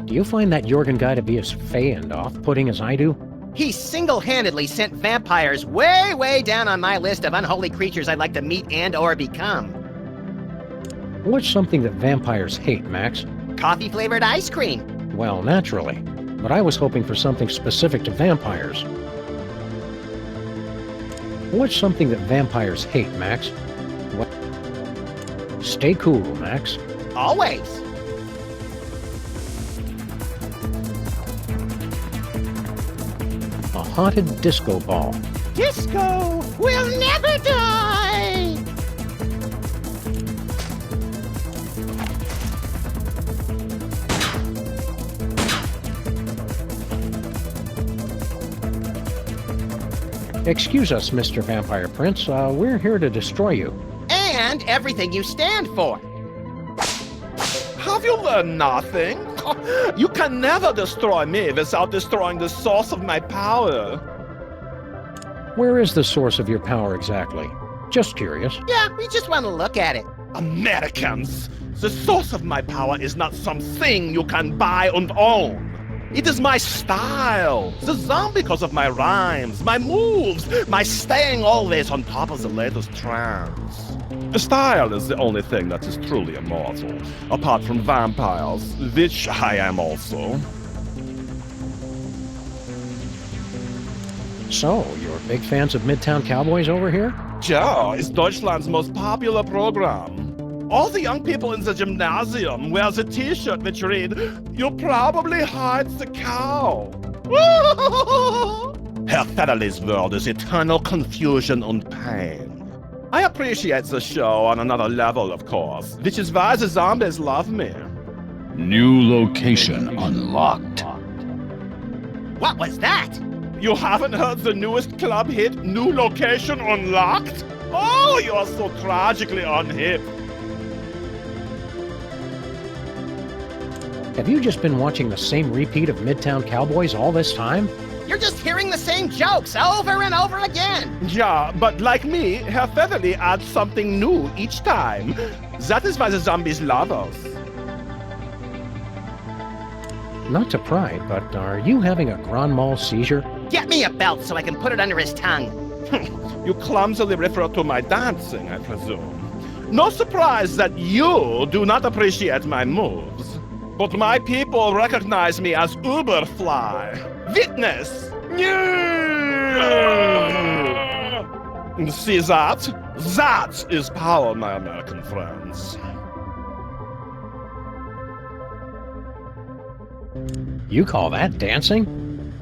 Do you find that Jorgen guy to be as fey and off-putting as I do? He single-handedly sent vampires way, way down on my list of unholy creatures I'd like to meet and or become. What's something that vampires hate, Max? Coffee-flavored ice cream. Well, naturally. But I was hoping for something specific to vampires. What's something that vampires hate, Max? What? Stay cool, Max. Always. A haunted disco ball. Disco will never die! Excuse us, Mr. Vampire Prince. We're here to destroy you. And everything you stand for. Have you learned nothing? You can never destroy me without destroying the source of my power. Where is the source of your power exactly? Just curious. Yeah, we just want to look at it. Americans, the source of my power is not something you can buy and own. It is my style, the zombie because of my rhymes, my moves, my staying always on top of the latest trends. The style is the only thing that is truly immortal, apart from vampires, which I am also. So, you're big fans of Midtown Cowboys over here? Ja, it's Deutschland's most popular program. All the young people in the gymnasium wear the t-shirt which read, "You probably hide the cow." Herr Federley's world is eternal confusion and pain. I appreciate the show on another level, of course, which is why the zombies love me. New location unlocked. What was that? You haven't heard the newest club hit, New Location Unlocked? Oh, you are so tragically unhip. Have you just been watching the same repeat of Midtown Cowboys all this time? You're just hearing the same jokes over and over again. Yeah, but like me, Herr Featherly adds something new each time. That is why the zombies love us. Not to pry, but are you having a grand mal seizure? Get me a belt so I can put it under his tongue. You clumsily refer to my dancing, I presume. No surprise that you do not appreciate my moves. But my people recognize me as Uberfly. Witness! See that? That is power, my American friends. You call that dancing?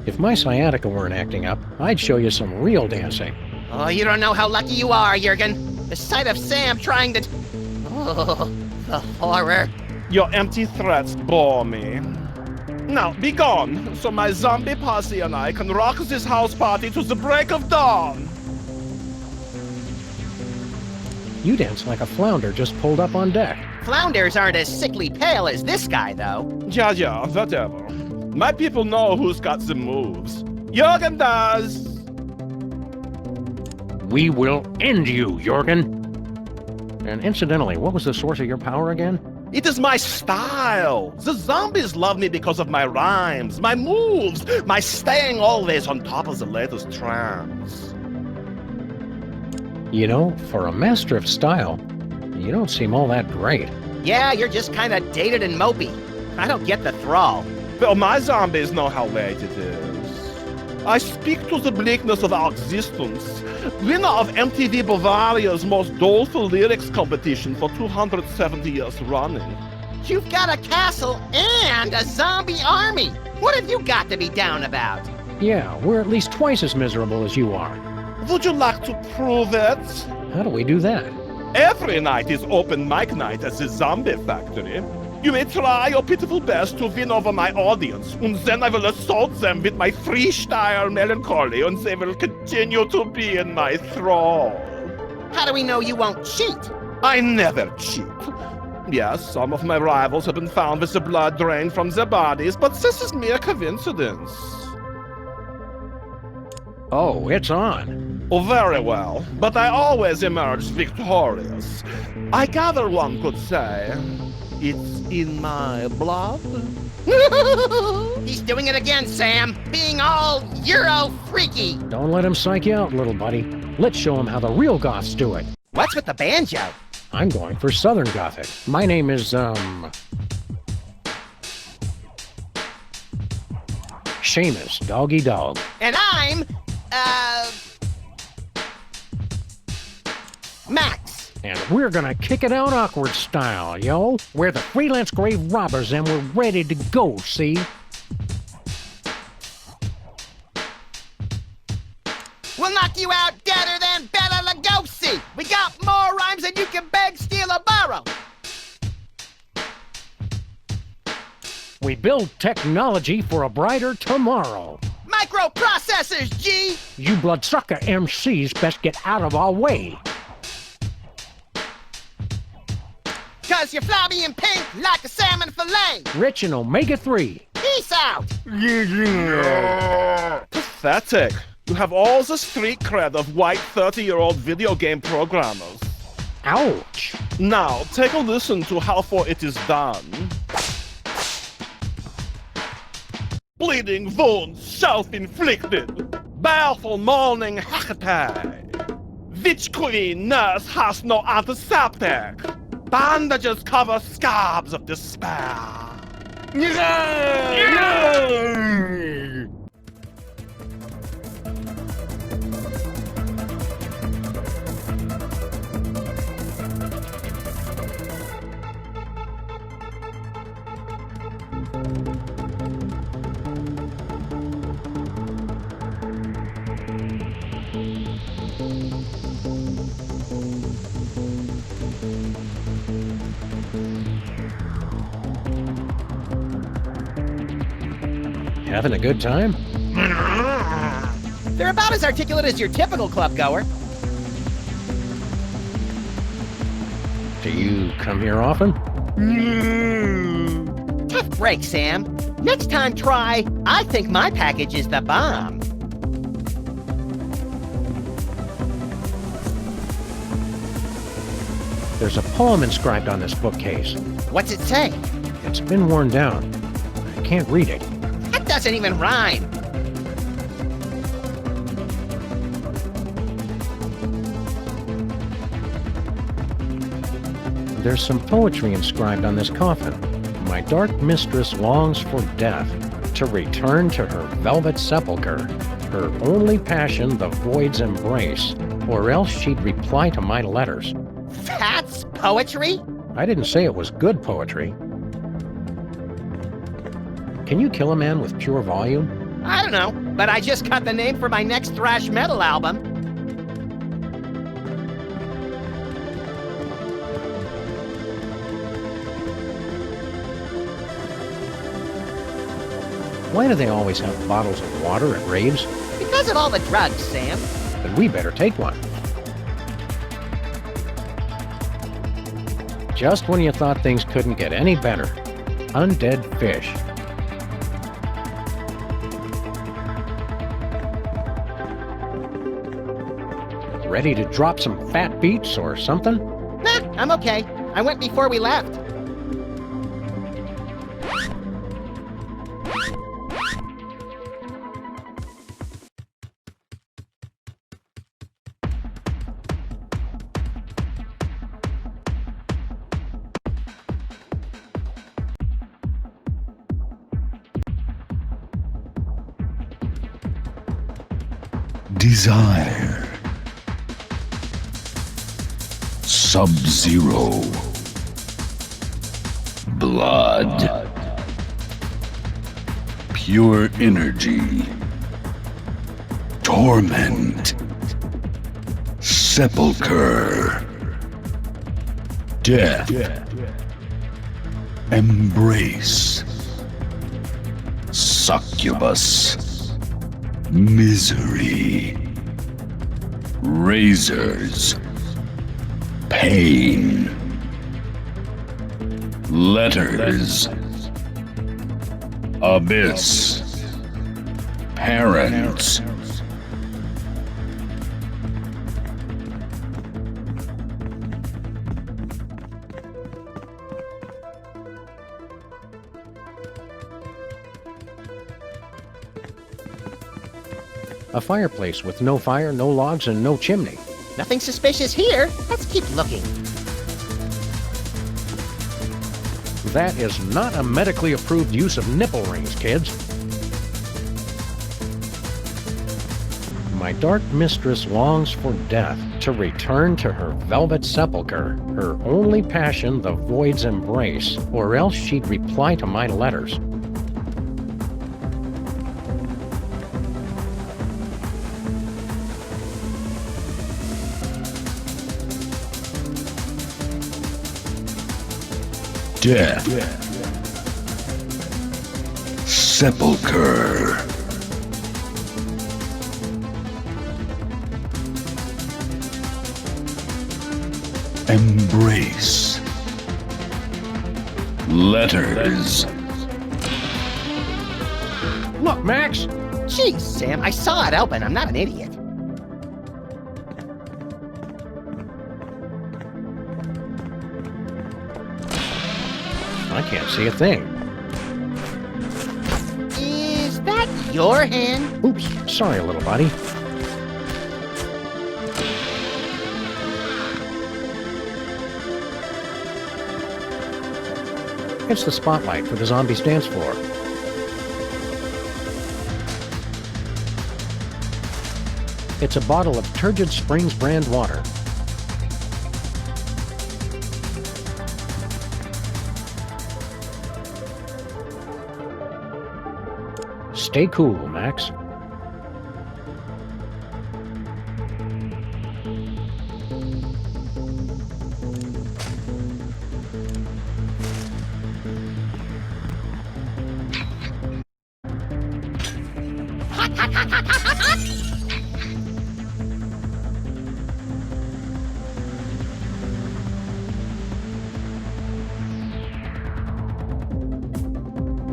If my sciatica weren't acting up, I'd show you some real dancing. Oh, you don't know how lucky you are, Jurgen. The sight of Sam trying to... Oh, the horror. Your empty threats bore me. Now, be gone, so my zombie posse and I can rock this house party to the break of dawn. You dance like a flounder just pulled up on deck. Flounders aren't as sickly pale as this guy, though. Yeah, whatever. My people know who's got the moves. Jürgen does! We will end you, Jürgen. And incidentally, what was the source of your power again? It is my style. The zombies love me because of my rhymes, my moves, my staying always on top of the latest trends. You know, for a master of style, you don't seem all that great. Yeah, you're just kind of dated and mopey. I don't get the thrall. Well, my zombies know how late it is. I speak to the bleakness of our existence. Winner of MTV Bavaria's most doleful lyrics competition for 270 years running. You've got a castle and a zombie army. What have you got to be down about? Yeah, we're at least twice as miserable as you are. Would you like to prove it? How do we do that? Every night is open mic night at the Zombie Factory. You may try your pitiful best to win over my audience, and then I will assault them with my freestyle melancholy, and they will continue to be in my thrall. How do we know you won't cheat? I never cheat. Yes, some of my rivals have been found with the blood drained from their bodies, but this is mere coincidence. Oh, it's on. Oh, very well, but I always emerge victorious. I gather one could say, it's in my blood. He's doing it again, Sam. Being all Euro-freaky. Don't let him psych you out, little buddy. Let's show him how the real goths do it. What's with the banjo? I'm going for Southern Gothic. My name is, Seamus, Doggy Dog. And I'm, Max. And we're gonna kick it out awkward style, yo. We're the freelance grave robbers and we're ready to go, see? We'll knock you out deader than Bela Lugosi. We got more rhymes than you can beg, steal, or borrow. We build technology for a brighter tomorrow. Microprocessors, G! You bloodsucker MCs best get out of our way. 'Cause you're flabby and pink like a salmon fillet. Rich in omega-3. Peace out! Pathetic. You have all the street cred of white 30-year-old video game programmers. Ouch. Now, take a listen to how far it is done. Bleeding wounds self-inflicted. Baleful morning hackatay. Witch queen nurse has no antiseptic. Bandages cover scabs of despair. Having a good time? They're about as articulate as your typical club goer. Do you come here often? Tough break, Sam. Next time try, I think my package is the bomb. There's a poem inscribed on this bookcase. What's it say? It's been worn down. I can't read it. That doesn't even rhyme. There's some poetry inscribed on this coffin. My dark mistress longs for death, to return to her velvet sepulchre, her only passion the void's embrace, or else she'd reply to my letters. That's poetry? I didn't say it was good poetry. Can you kill a man with pure volume? I don't know, but I just got the name for my next thrash metal album. Why do they always have bottles of water at raves? Because of all the drugs, Sam. Then we better take one. Just when you thought things couldn't get any better. Undead fish. Ready to drop some fat beats or something? Nah, I'm okay. I went before we left. Desire. Sub-Zero. Blood. Pure energy. Torment. Sepulcher. Death. Embrace. Succubus. Misery. Razors. Pain. Letters. Abyss. Parents. A fireplace with no fire, no logs, and no chimney. Nothing suspicious here. Let's keep looking. That is not a medically approved use of nipple rings, kids. My dark mistress longs for death, to return to her velvet sepulcher, her only passion the void's embrace, or else she'd reply to my letters. Death. Sepulcher. Embrace. Letters. Look, Max! Jeez, Sam, I saw it open. I'm not an idiot. I can't see a thing. Is that your hand? Oops, sorry, little buddy. It's the spotlight for the zombie's dance floor. It's a bottle of Turgid Springs brand water. Stay cool, Max. Hot, hot, hot, hot, hot, hot, hot!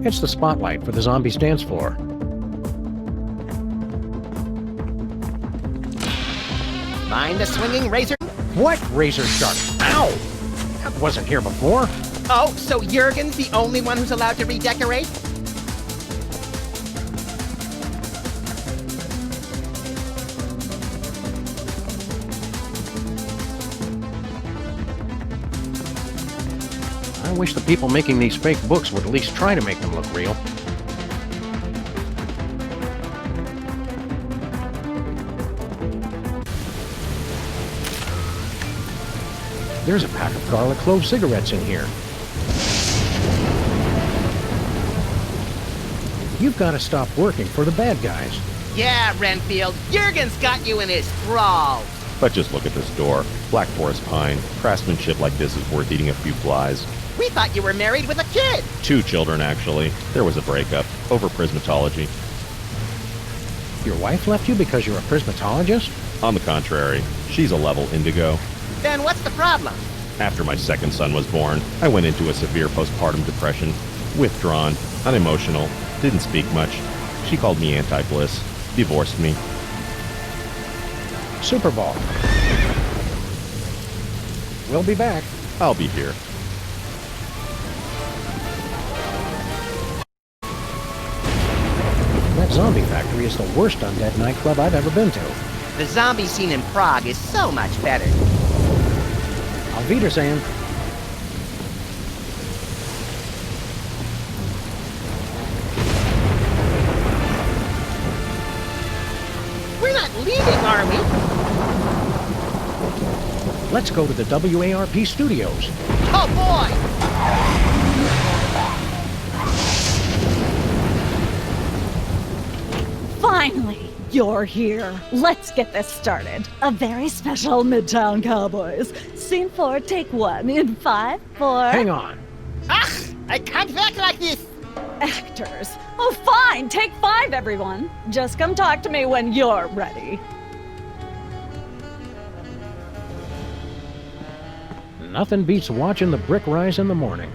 It's the spotlight for the zombie's dance floor. Mind the swinging razor? What razor sharp? Ow! That wasn't here before. Oh, so Jurgen's the only one who's allowed to redecorate? I wish the people making these fake books would at least try to make them look real. There's a pack of garlic clove cigarettes in here. You've got to stop working for the bad guys. Yeah, Renfield, Jurgen's got you in his thrall. But just look at this door. Black forest pine. Craftsmanship like this is worth eating a few flies. We thought you were married with a kid. 2 children, actually. There was a breakup over prismatology. Your wife left you because you're a prismatologist? On the contrary, she's a level indigo. Then what's the problem? After my second son was born, I went into a severe postpartum depression. Withdrawn, unemotional, didn't speak much. She called me anti-bliss, divorced me. Super Bowl. We'll be back. I'll be here. That zombie factory is the worst undead nightclub I've ever been to. The zombie scene in Prague is so much better. Auf Wiedersehen. We're not leaving, are we? Let's go to the WARP studios. Oh, boy! Finally, you're here. Let's get this started. A very special Midtown Cowboys. Scene 4, take 1 in 5, 4... Hang on. Ugh! I can't work like this! Actors. Oh, fine. Take 5, everyone. Just come talk to me when you're ready. Nothing beats watching the brick rise in the morning.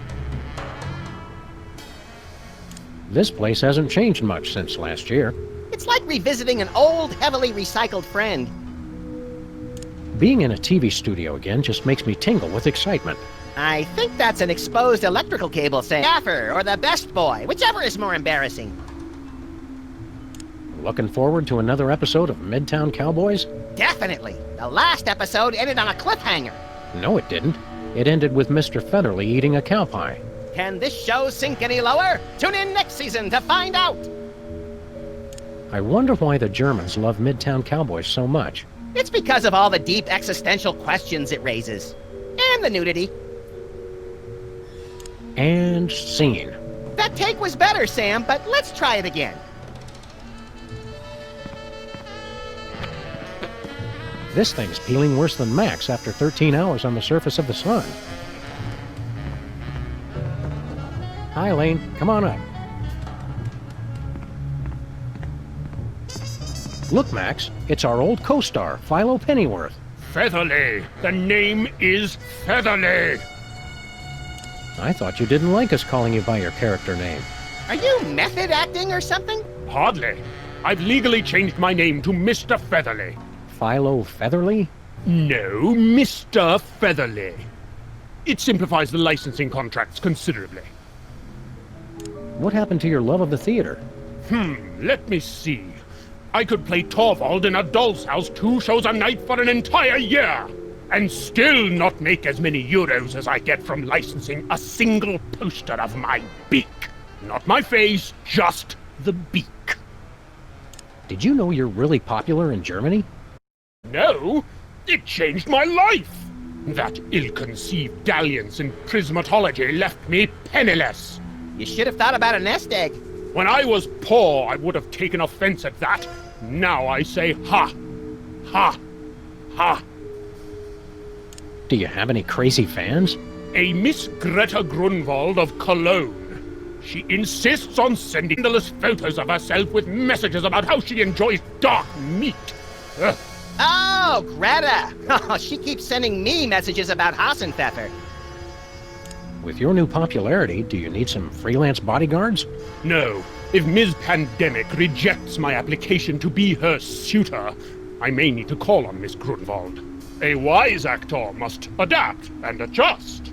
This place hasn't changed much since last year. It's like revisiting an old, heavily recycled friend. Being in a TV studio again just makes me tingle with excitement. I think that's an exposed electrical cable saying Gaffer or the best boy, whichever is more embarrassing. Looking forward to another episode of Midtown Cowboys? Definitely. The last episode ended on a cliffhanger. No, it didn't. It ended with Mr. Featherly eating a cow pie. Can this show sink any lower? Tune in next season to find out. I wonder why the Germans love Midtown Cowboys so much. It's because of all the deep existential questions it raises. And the nudity. And scene. That take was better, Sam, but let's try it again. This thing's peeling worse than Max after 13 hours on the surface of the sun. Hi, Lane. Come on up. Look, Max. It's our old co-star, Philo Pennyworth. Featherly. The name is Featherly. I thought you didn't like us calling you by your character name. Are you method acting or something? Hardly. I've legally changed my name to Mr. Featherly. Philo Featherly? No, Mr. Featherly. It simplifies the licensing contracts considerably. What happened to your love of the theater? Let me see. I could play Torvald in a doll's house 2 shows a night for an entire year, and still not make as many euros as I get from licensing a single poster of my beak. Not my face, just the beak. Did you know you're really popular in Germany? No, it changed my life. That ill-conceived dalliance in prismatology left me penniless. You should have thought about a nest egg. When I was poor, I would have taken offense at that. Now I say ha, ha, ha. Do you have any crazy fans? A Miss Greta Grunwald of Cologne. She insists on sending endless photos of herself with messages about how she enjoys dark meat. Ugh. Oh, Greta! Oh, she keeps sending me messages about Hassenpfeffer. With your new popularity, do you need some freelance bodyguards? No. If Ms. Pandemic rejects my application to be her suitor, I may need to call on Miss Grunwald. A wise actor must adapt and adjust.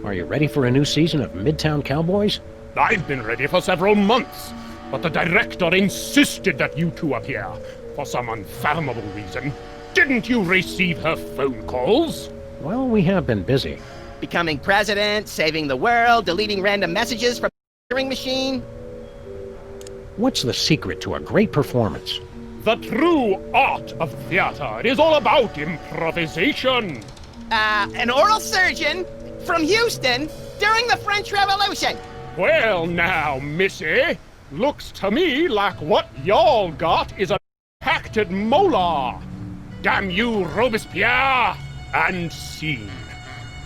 Are you ready for a new season of Midtown Cowboys? I've been ready for several months, but the director insisted that you two appear. For some unfathomable reason. Didn't you receive her phone calls? Well, we have been busy. Becoming president, saving the world, deleting random messages from the answering machine. What's the secret to a great performance? The true art of theater is all about improvisation. An oral surgeon from Houston during the French Revolution. Well now, missy, looks to me like what y'all got is a pacted molar. Damn you, Robespierre! And scene.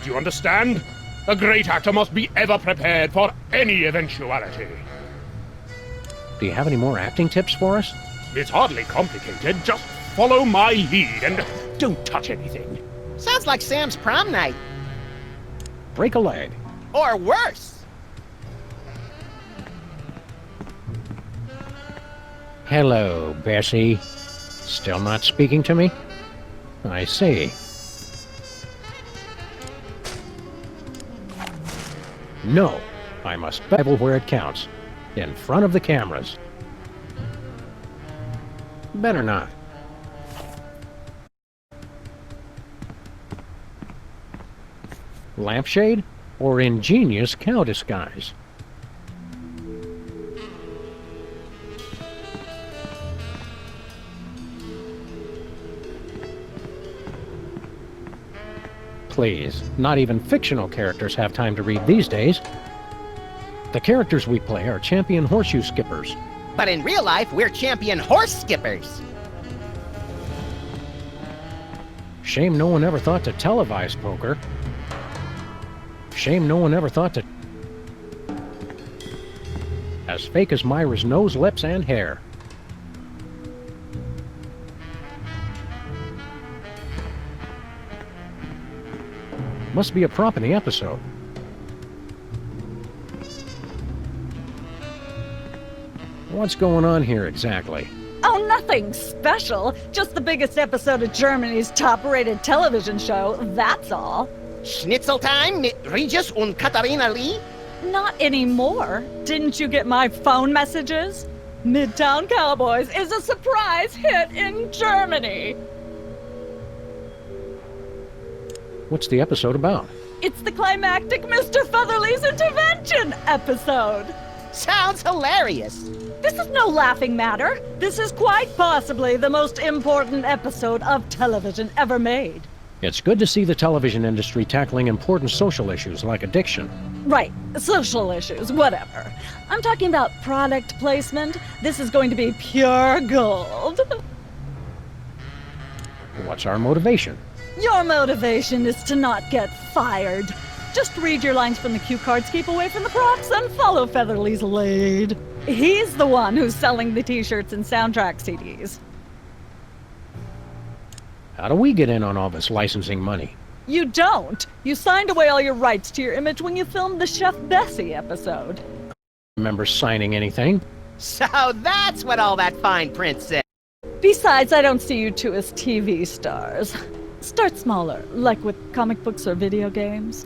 Do you understand? A great actor must be ever prepared for any eventuality. Do you have any more acting tips for us? It's hardly complicated. Just follow my lead and don't touch anything. Sounds like Sam's prom night. Break a leg. Or worse. Hello, Bessie. Still not speaking to me? I see. No, I must bevel where it counts. In front of the cameras. Better not. Lampshade or ingenious cow disguise? Please, not even fictional characters have time to read these days. The characters we play are champion horseshoe skippers. But in real life, we're champion horse skippers. Shame no one ever thought to televise poker. Shame no one ever thought to... As fake as Myra's nose, lips, and hair. Must be a prop in the episode. What's going on here exactly? Oh, nothing special. Just the biggest episode of Germany's top-rated television show, that's all. Schnitzel time mit Regis und Katharina Lee? Not anymore. Didn't you get my phone messages? Midtown Cowboys is a surprise hit in Germany. What's the episode about? It's the climactic Mr. Featherly's intervention episode. Sounds hilarious. This is no laughing matter. This is quite possibly the most important episode of television ever made. It's good to see the television industry tackling important social issues like addiction. Right, social issues, whatever. I'm talking about product placement. This is going to be pure gold. What's our motivation? Your motivation is to not get fired. Just read your lines from the cue cards, keep away from the props, and follow Featherly's lead. He's the one who's selling the t-shirts and soundtrack CDs. How do we get in on all this licensing money? You don't. You signed away all your rights to your image when you filmed the Chef Bessie episode. Remember signing anything? So that's what all that fine print said. Besides, I don't see you two as TV stars. Start smaller, like with comic books or video games.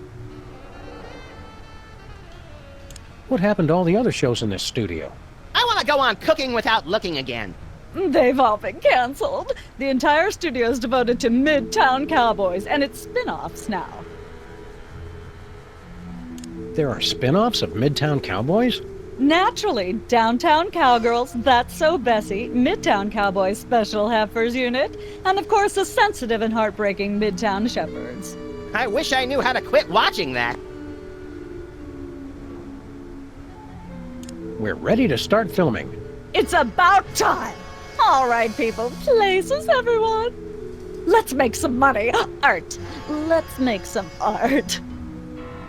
What happened to all the other shows in this studio? I want to go on cooking without looking again. They've all been canceled. The entire studio is devoted to Midtown Cowboys and its spin-offs now. There are spin-offs of Midtown Cowboys? Naturally, Downtown Cowgirls, That's So Bessie, Midtown Cowboys Special Heifers Unit, and of course the sensitive and heartbreaking Midtown Shepherds. I wish I knew how to quit watching that. We're ready to start filming. It's about time! All right, people, places, everyone. Let's make some money. Art. Let's make some art.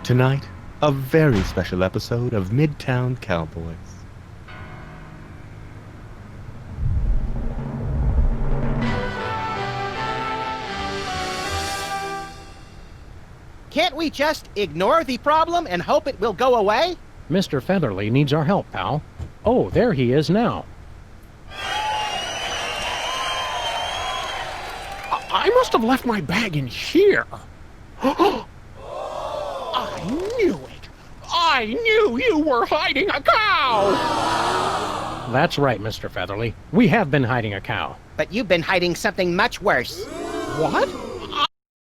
Tonight, a very special episode of Midtown Cowboys. Can't we just ignore the problem and hope it will go away? Mr. Featherly needs our help, pal. Oh, there he is now. I must have left my bag in here. I knew it. I knew you were hiding a cow. That's right, Mr. Featherly. We have been hiding a cow. But you've been hiding something much worse. What?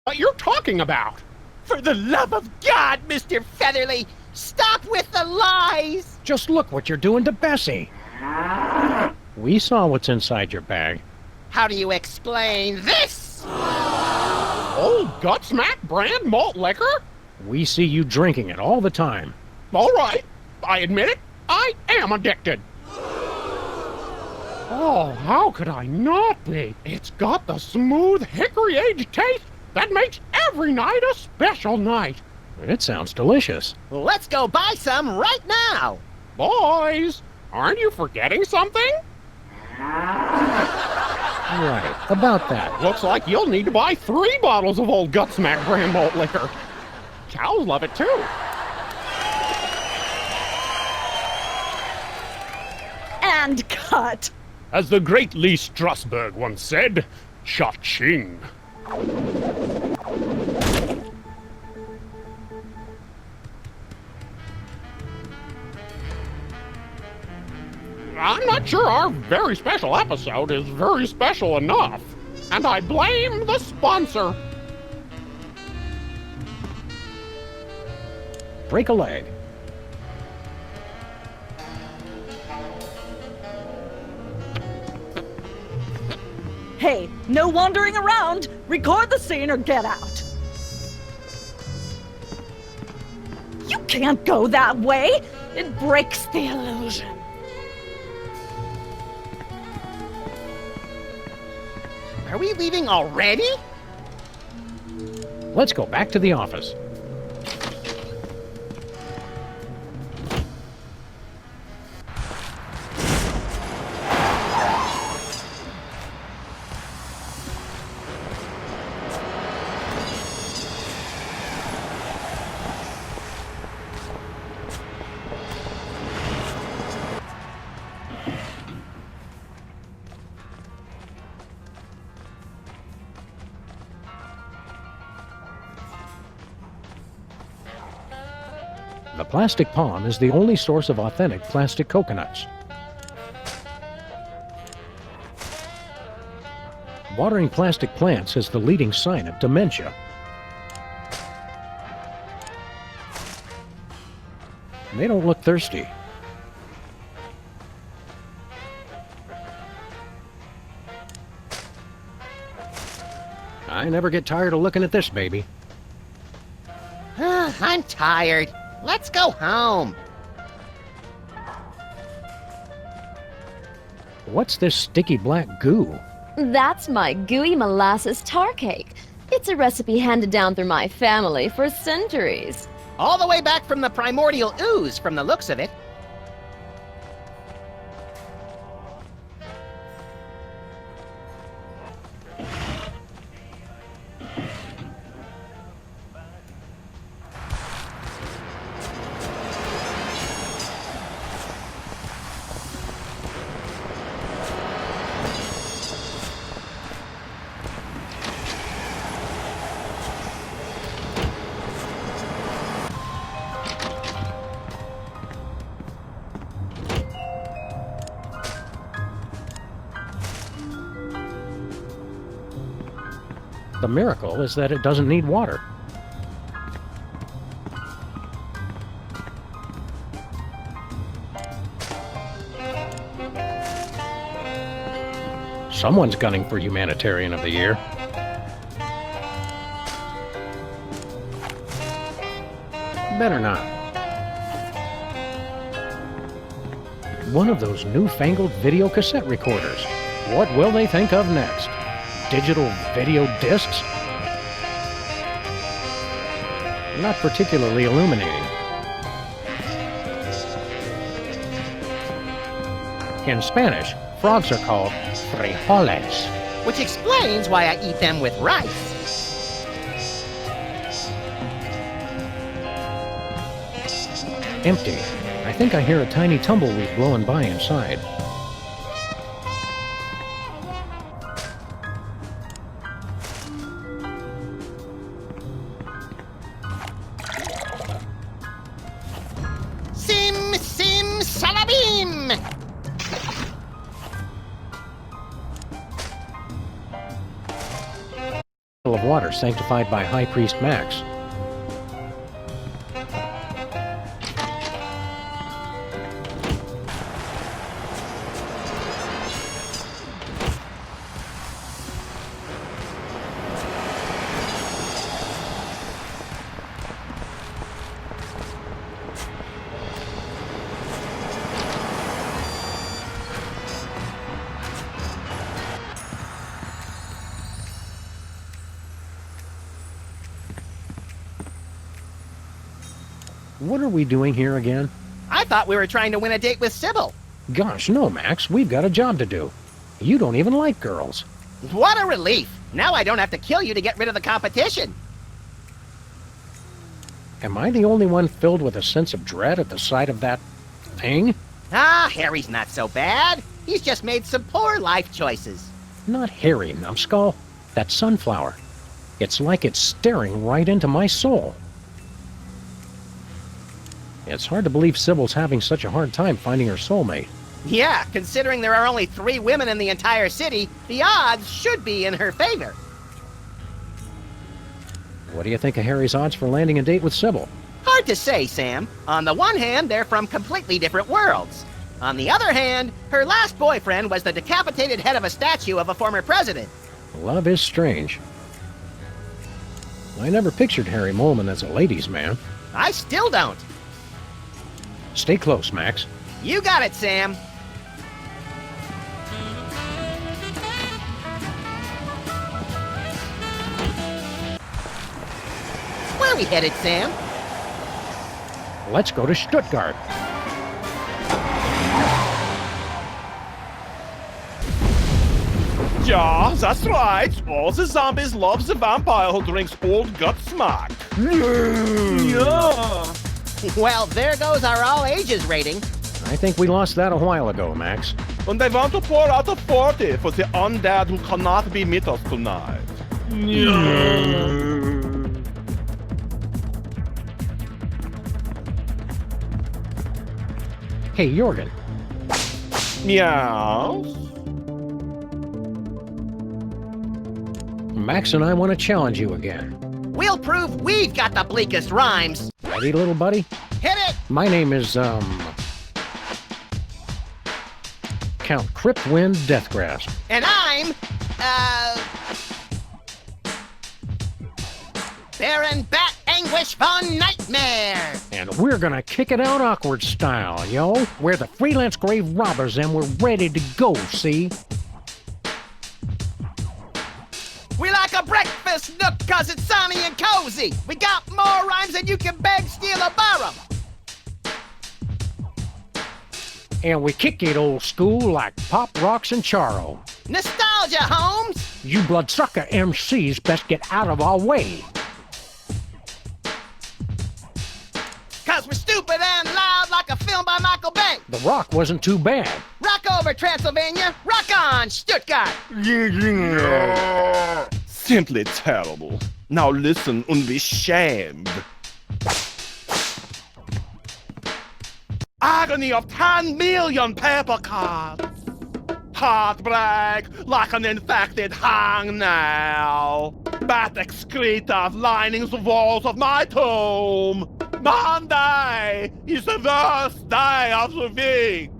What you're talking about? For the love of God, Mr. Featherly, stop with the lies! Just look what you're doing to Bessie. We saw what's inside your bag. How do you explain this? Old Gutsmack brand malt liquor? We see you drinking it all the time. All right, I admit it. I am addicted. Oh, how could I not be? It's got the smooth hickory-aged taste that makes every night a special night. It sounds delicious. Let's go buy some right now. Boys, aren't you forgetting something? Right, about that. Looks like you'll need to buy 3 bottles of old Gutsmack brand malt liquor. Cows love it too. And cut. As the great Lee Strasberg once said, cha-ching. I'm not sure our very special episode is very special enough. And I blame the sponsor. Break a leg. Hey, no wandering around. Record the scene or get out. You can't go that way. It breaks the illusion. Are we leaving already? Let's go back to the office. The plastic pond is the only source of authentic plastic coconuts. Watering plastic plants is the leading sign of dementia. They don't look thirsty. I never get tired of looking at this baby. I'm tired. Let's go home. What's this sticky black goo? That's my gooey molasses tar cake. It's a recipe handed down through my family for centuries. All the way back from the primordial ooze, from the looks of it. The miracle is that it doesn't need water. Someone's gunning for Humanitarian of the Year. Better not. One of those newfangled video cassette recorders. What will they think of next? Digital video discs? Not particularly illuminating. In Spanish, frogs are called frijoles. Which explains why I eat them with rice. Empty. I think I hear a tiny tumbleweed blowing by inside. Of water sanctified by High Priest Max. What are we doing here again? I thought we were trying to win a date with Sybil. Gosh, no, Max. We've got a job to do. You don't even like girls. What a relief! Now I don't have to kill you to get rid of the competition. Am I the only one filled with a sense of dread at the sight of that thing? Ah, Harry's not so bad. He's just made some poor life choices. Not Harry, numbskull. That sunflower. It's like it's staring right into my soul. It's hard to believe Sybil's having such a hard time finding her soulmate. Yeah, considering there are only 3 women in the entire city, the odds should be in her favor. What do you think of Harry's odds for landing a date with Sybil? Hard to say, Sam. On the one hand, they're from completely different worlds. On the other hand, her last boyfriend was the decapitated head of a statue of a former president. Love is strange. I never pictured Harry Molman as a ladies' man. I still don't. Stay close, Max. You got it, Sam. Where are we headed, Sam? Let's go to Stuttgart. Yeah, that's right. All the zombies love the vampire who drinks old gut smack. Yeah. Well, there goes our all ages rating. I think we lost that a while ago, Max. And they want to pour out a 40 for the undead who cannot be meet us tonight. Hey, Jorgen. Meow. Max and I want to challenge you again. We'll prove we've got the bleakest rhymes. Ready, little buddy? Hit it! My name is, Count Cryptwind Deathgrasp. And I'm, Baron Bat Anguish Von Nightmare! And we're gonna kick it out awkward style, yo. We're the freelance grave robbers and we're ready to go, see? We like a breakfast nook cause it's sunny and cozy. We got more rhymes than you can beg, steal, or borrow. And we kick it old school like Pop Rocks and Charo. Nostalgia, Holmes! You bloodsucker MCs best get out of our way. Cause we're stupid and loud like a film by Michael Bay. The Rock wasn't too bad. Rock over, Transylvania. Rock on, Stuttgart. Simply terrible. Now listen and be shamed. Agony of 10 million paper cards. Heartbreak like an infected hangnail. Bat excreta lining the walls of my tomb. Monday is the worst day of the week.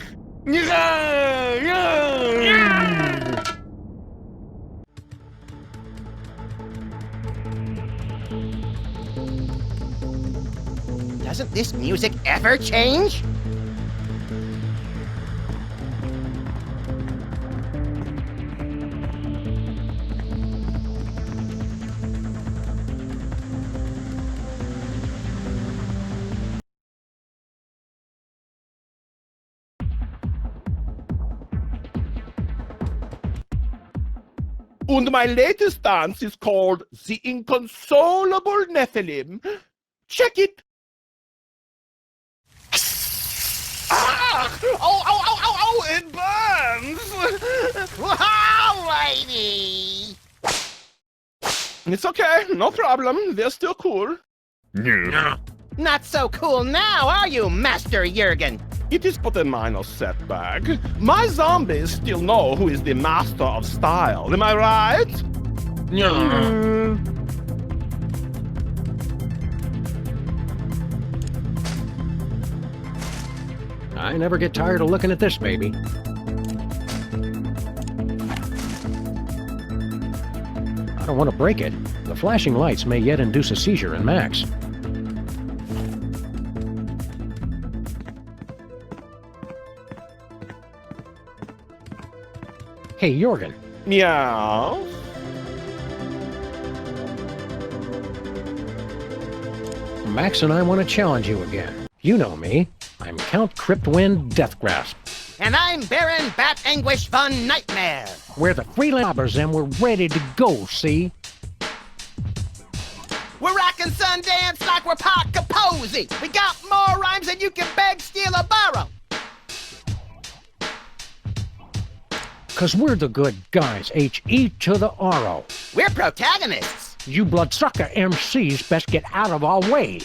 Doesn't this music ever change? And my latest dance is called The Inconsolable Nephilim. Check it. Ah! Oh, it burns! Wow, lady! It's okay, no problem. They're still cool. Not so cool now, are you, Master Jurgen? It is but a minor setback. My zombies still know who is the master of style. Am I right? I never get tired of looking at this baby. I don't want to break it. The flashing lights may yet induce a seizure in Max. Hey, Jorgen. Meow. Max and I want to challenge you again. You know me. I'm Count Cryptwind Deathgrasp. And I'm Baron Bat Anguish Von Nightmare. Where the freelance robbers and we're ready to go, see? We're rockin' Sundance like we're Park Kaposi. We got more rhymes than you can beg, steal, or borrow. 'Cause we're the good guys, H-E to the R-O. We're protagonists. You bloodsucker MCs best get out of our way.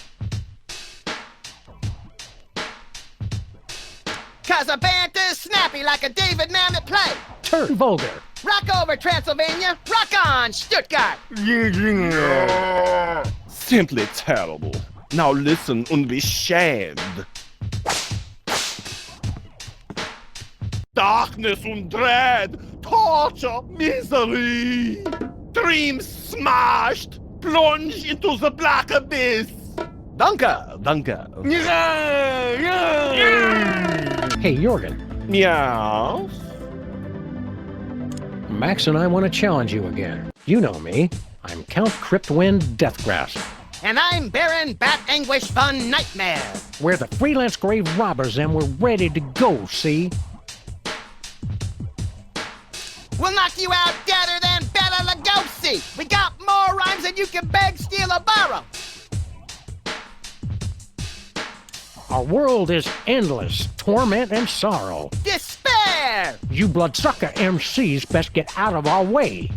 'Cause a banter's snappy like a David Mamet play. Turn vulgar. Rock over, Transylvania. Rock on, Stuttgart. Simply terrible. Now listen and be shamed. Darkness and dread, torture, misery. Dreams smashed, plunge into the black abyss. Danke. Hey, Jorgen. Meow. Max and I want to challenge you again. You know me. I'm Count Cryptwind Deathgrasp. And I'm Baron Bat Anguish Von Nightmare. We're the freelance grave robbers and we're ready to go, see? We'll knock you out deader than Bela Lugosi. We got more rhymes than you can beg, steal, or borrow. Our world is endless, torment and sorrow. Despair! You bloodsucker MCs best get out of our way.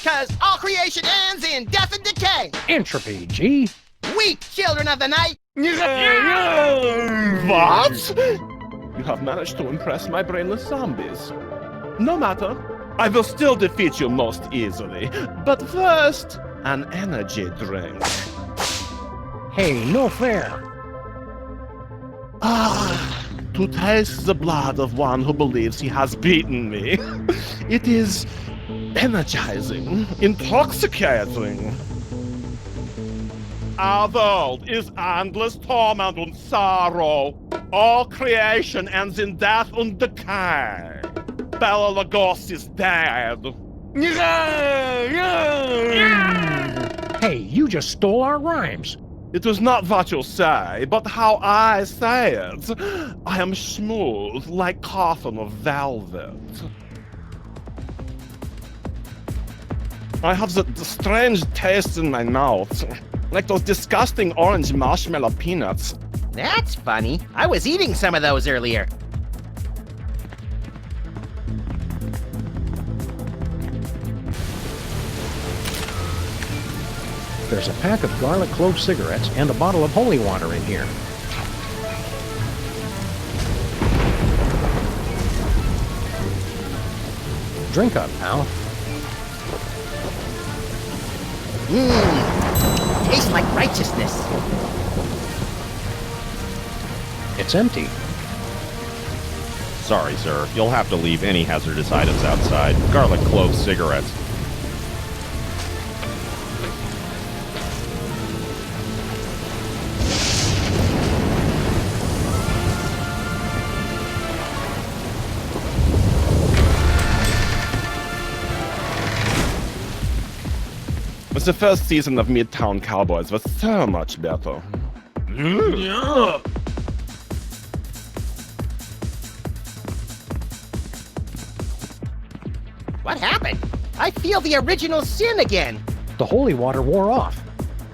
'Cause all creation ends in death and decay. Entropy, G. Weak children of the night. What? You have managed to impress my brainless zombies. No matter. I will still defeat you most easily. But first, an energy drink. Hey, no fair. To taste the blood of one who believes he has beaten me. It is energizing, intoxicating. Our world is endless torment and sorrow. All creation ends in death and decay. Bela Lugosi is dead. Hey, you just stole our rhymes. It is not what you say, but how I say it. I am smooth like cotton of velvet. I have the strange taste in my mouth, like those disgusting orange marshmallow peanuts. That's funny. I was eating some of those earlier. There's a pack of garlic clove cigarettes and a bottle of holy water in here. Drink up, pal. Tastes like righteousness. It's empty. Sorry, sir. You'll have to leave any hazardous items outside. Garlic clove cigarettes. The first season of Midtown Cowboys was so much better. Yeah. What happened? I feel the original sin again. The holy water wore off.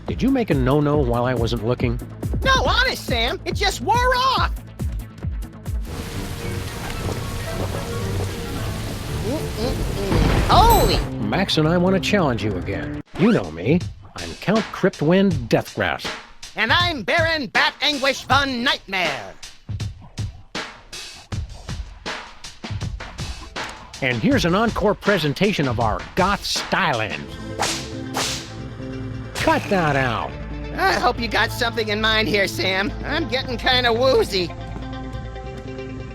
Did you make a no-no while I wasn't looking? No, honest, Sam. It just wore off. Holy! Max and I want to challenge you again. You know me. I'm Count Cryptwind Deathgrasp. And I'm Baron Bat Anguish Von Nightmare. And here's an encore presentation of our goth stylin'. Cut that out. I hope you got something in mind here, Sam. I'm getting kind of woozy.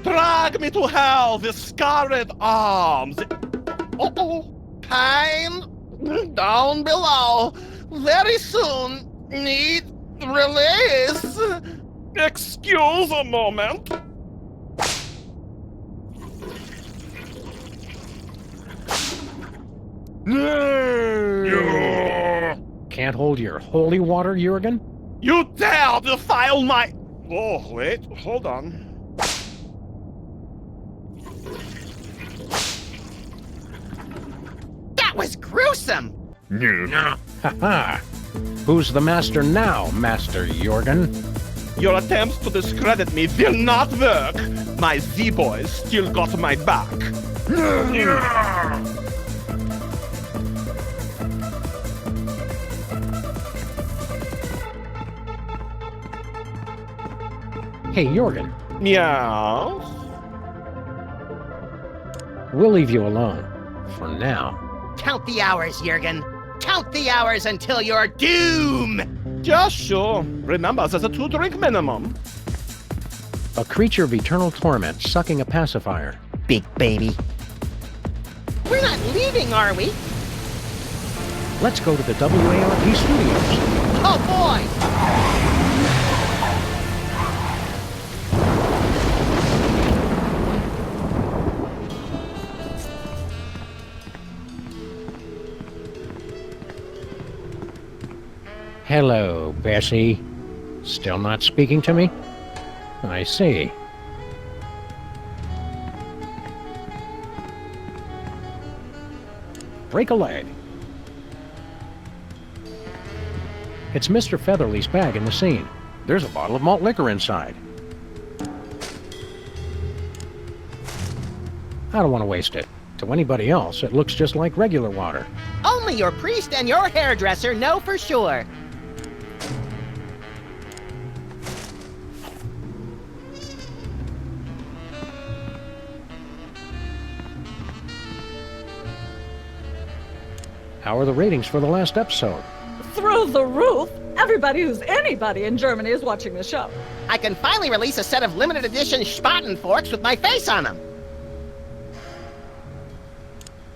Drag me to hell with scarred arms. Oh, pain down below. Very soon. Need release. Excuse a moment. Can't hold your holy water, Jurgen? You dare defile my... Oh, wait, hold on. some. No. Ha-ha. Who's the master now, Master Jorgen? Your attempts to discredit me will not work. My Z-boys still got my back. Hey, Jorgen, Meow. we'll leave you alone. For now. Count the hours, Jurgen. Count the hours until your doom! Just sure. Remember, there's a 2-drink minimum. A creature of eternal torment sucking a pacifier. Big baby. We're not leaving, are we? Let's go to the WARP studios. Oh, boy! Hello, Bessie. Still not speaking to me? I see. Break a leg. It's Mr. Featherly's bag in the scene. There's a bottle of malt liquor inside. I don't want to waste it. To anybody else, it looks just like regular water. Only your priest and your hairdresser know for sure. How are the ratings for the last episode? Through the roof! Everybody who's anybody in Germany is watching the show. I can finally release a set of limited edition Spaten forks with my face on them.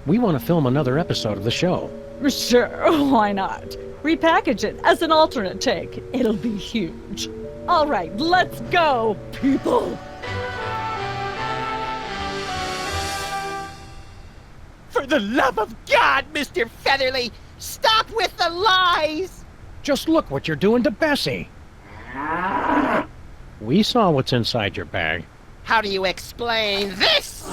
We want to film another episode of the show. Sure, why not? Repackage it as an alternate take. It'll be huge. All right, let's go, people! For the love of God, Mr. Featherly, stop with the lies! Just look what you're doing to Bessie. We saw what's inside your bag. How do you explain this?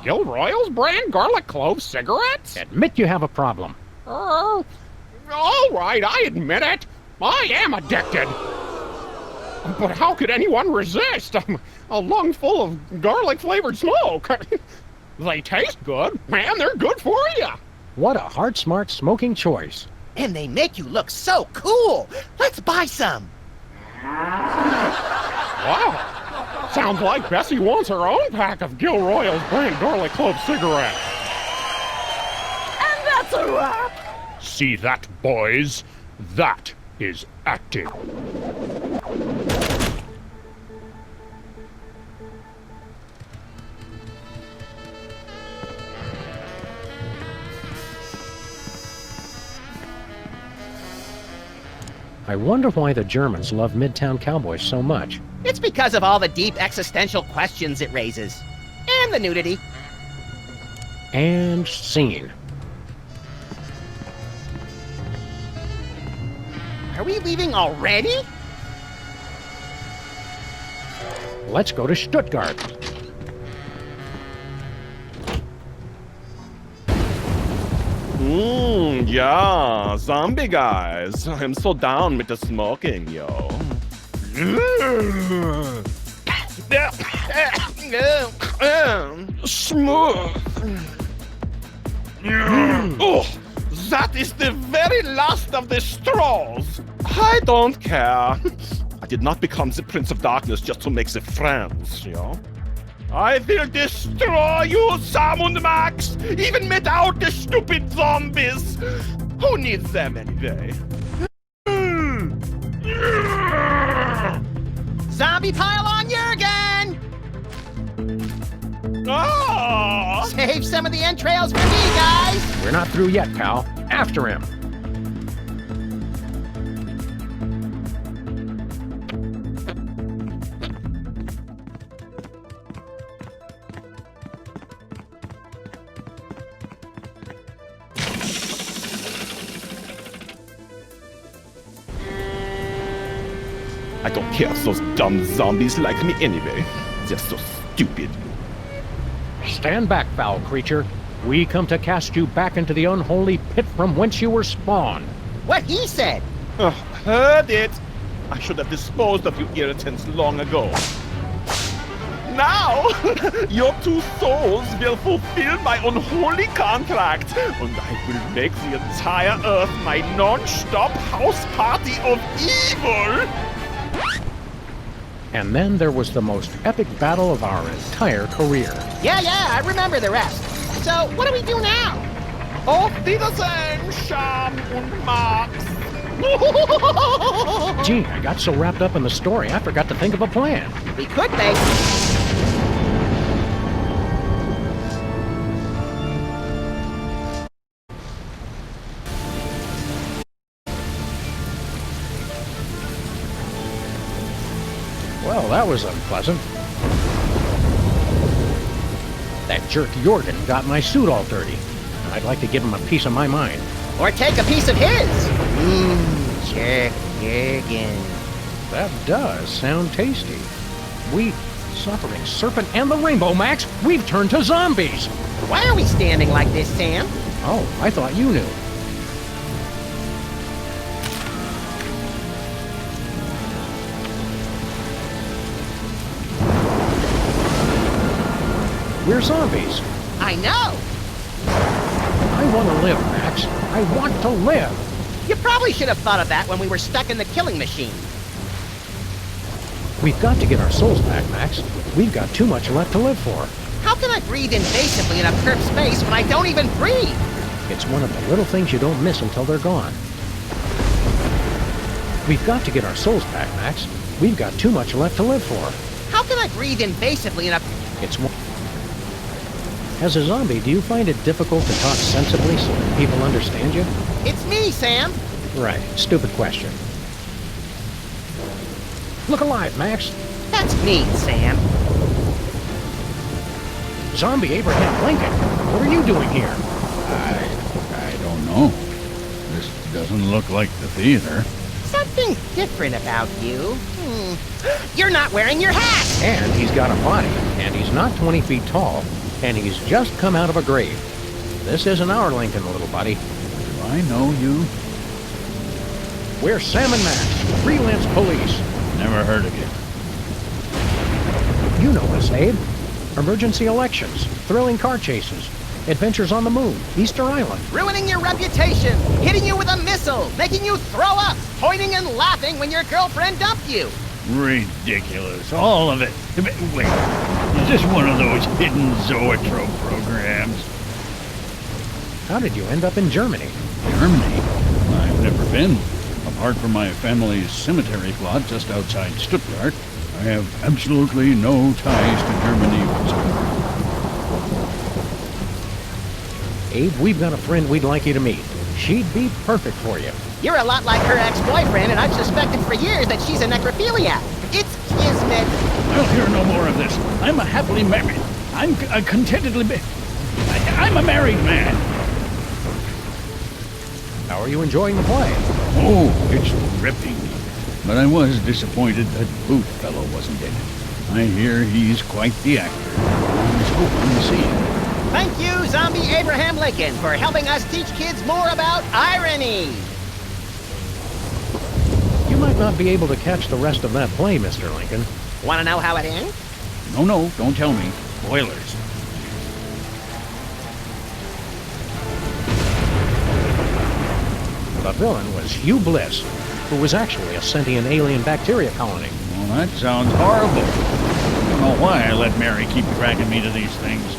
Gilroy's brand garlic clove cigarettes? Admit you have a problem. All right, I admit it. I am addicted. But how could anyone resist a lung full of garlic-flavored smoke? They taste good, and they're good for you. What a heart-smart smoking choice. And they make you look so cool. Let's buy some. Wow. Sounds like Bessie wants her own pack of Gilroy's brand garlic clove cigarettes. And that's a wrap! See that, boys? That is acting. I wonder why the Germans love Midtown Cowboys so much. It's because of all the deep existential questions it raises. And the nudity. And scene. Are we leaving already? Let's go to Stuttgart. Yeah, zombie guys. I'm so down with the smoking, yo. Smooth. Oh, that is the very last of the straws. I don't care. I did not become the Prince of Darkness just to make the friends, you know? I will destroy you, Sam und Max, even without the stupid zombies. Who needs them anyway? Zombie pile on Jurgen! Oh! Save some of the entrails for me, guys! We're not through yet, pal. After him. I don't care if those dumb zombies like me anyway. They're so stupid. Stand back, foul creature. We come to cast you back into the unholy pit from whence you were spawned. What he said. Heard it. I should have disposed of you irritants long ago. Now, your two souls will fulfill my unholy contract, and I will make the entire Earth my non-stop house party of evil! And then there was the most epic battle of our entire career. Yeah, I remember the rest. So, what do we do now? Auf Wiedersehen, Scham und Max! Gee, I got so wrapped up in the story, I forgot to think of a plan. We could make... Well, that was unpleasant. That jerk Jorgen got my suit all dirty. I'd like to give him a piece of my mind. Or take a piece of his. Jerk Jorgen. That does sound tasty. We, suffering serpent and the rainbow, Max, we've turned to zombies. Why are we standing like this, Sam? Oh, I thought you knew. We're zombies. I know. I want to live, Max. I want to live. You probably should have thought of that when we were stuck in the killing machine. We've got to get our souls back, Max. We've got too much left to live for. How can I breathe invasively in a perp space when I don't even breathe? It's one of the little things you don't miss until they're gone. We've got to get our souls back, Max. We've got too much left to live for. How can I breathe invasively in a... It's one... As a zombie, do you find it difficult to talk sensibly so that people understand you? It's me, Sam. Right. Stupid question. Look alive, Max. That's me, Sam. Zombie Abraham Lincoln, what are you doing here? I don't know. This doesn't look like the theater. Something different about you. You're not wearing your hat! And he's got a body, and he's not 20 feet tall, and he's just come out of a grave. This isn't our Lincoln, little buddy. Do I know you? We're Sam and Max, Freelance Police. Never heard of you. You know us, Abe. Emergency elections, thrilling car chases, adventures on the moon, Easter Island. Ruining your reputation, hitting you with a missile, making you throw up, pointing and laughing when your girlfriend dumped you. Ridiculous. All of it. Wait, is this one of those hidden zoetrope programs? How did you end up in Germany? Germany? I've never been. Apart from my family's cemetery plot just outside Stuttgart, I have absolutely no ties to Germany whatsoever. Abe, we've got a friend we'd like you to meet. She'd be perfect for you. You're a lot like her ex-boyfriend, and I've suspected for years that she's a necrophiliac. It's kismet. I'll hear no more of this. I'm a happily married. I'm contentedly... I'm a married man. How are you enjoying the play? Oh, it's ripping. But I was disappointed that Bootfellow wasn't in it. I hear he's quite the actor. I was hoping to see him. Thank you, Zombie Abraham Lincoln, for helping us teach kids more about irony. You might not be able to catch the rest of that play, Mr. Lincoln. Want to know how it ends? No, don't tell me. Spoilers. The villain was Hugh Bliss, who was actually a sentient alien bacteria colony. Well, that sounds horrible. I don't know why I let Mary keep dragging me to these things.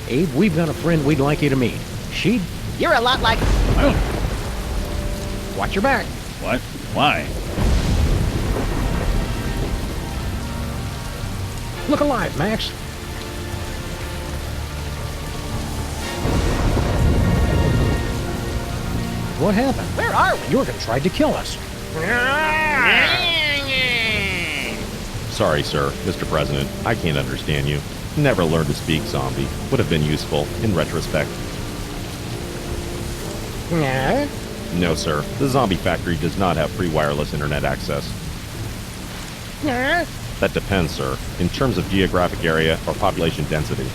Abe, we've got a friend we'd like you to meet. She'd... You're a lot like... Well, watch your back. what? Why? Look alive, Max. What happened? Where are we? Jorgen tried to kill us. Sorry, sir, Mr. President. I can't understand you. Never learned to speak zombie. Would have been useful in retrospect. Yeah? No, sir. The zombie factory does not have free wireless internet access. Yeah? That depends, sir, in terms of geographic area or population density.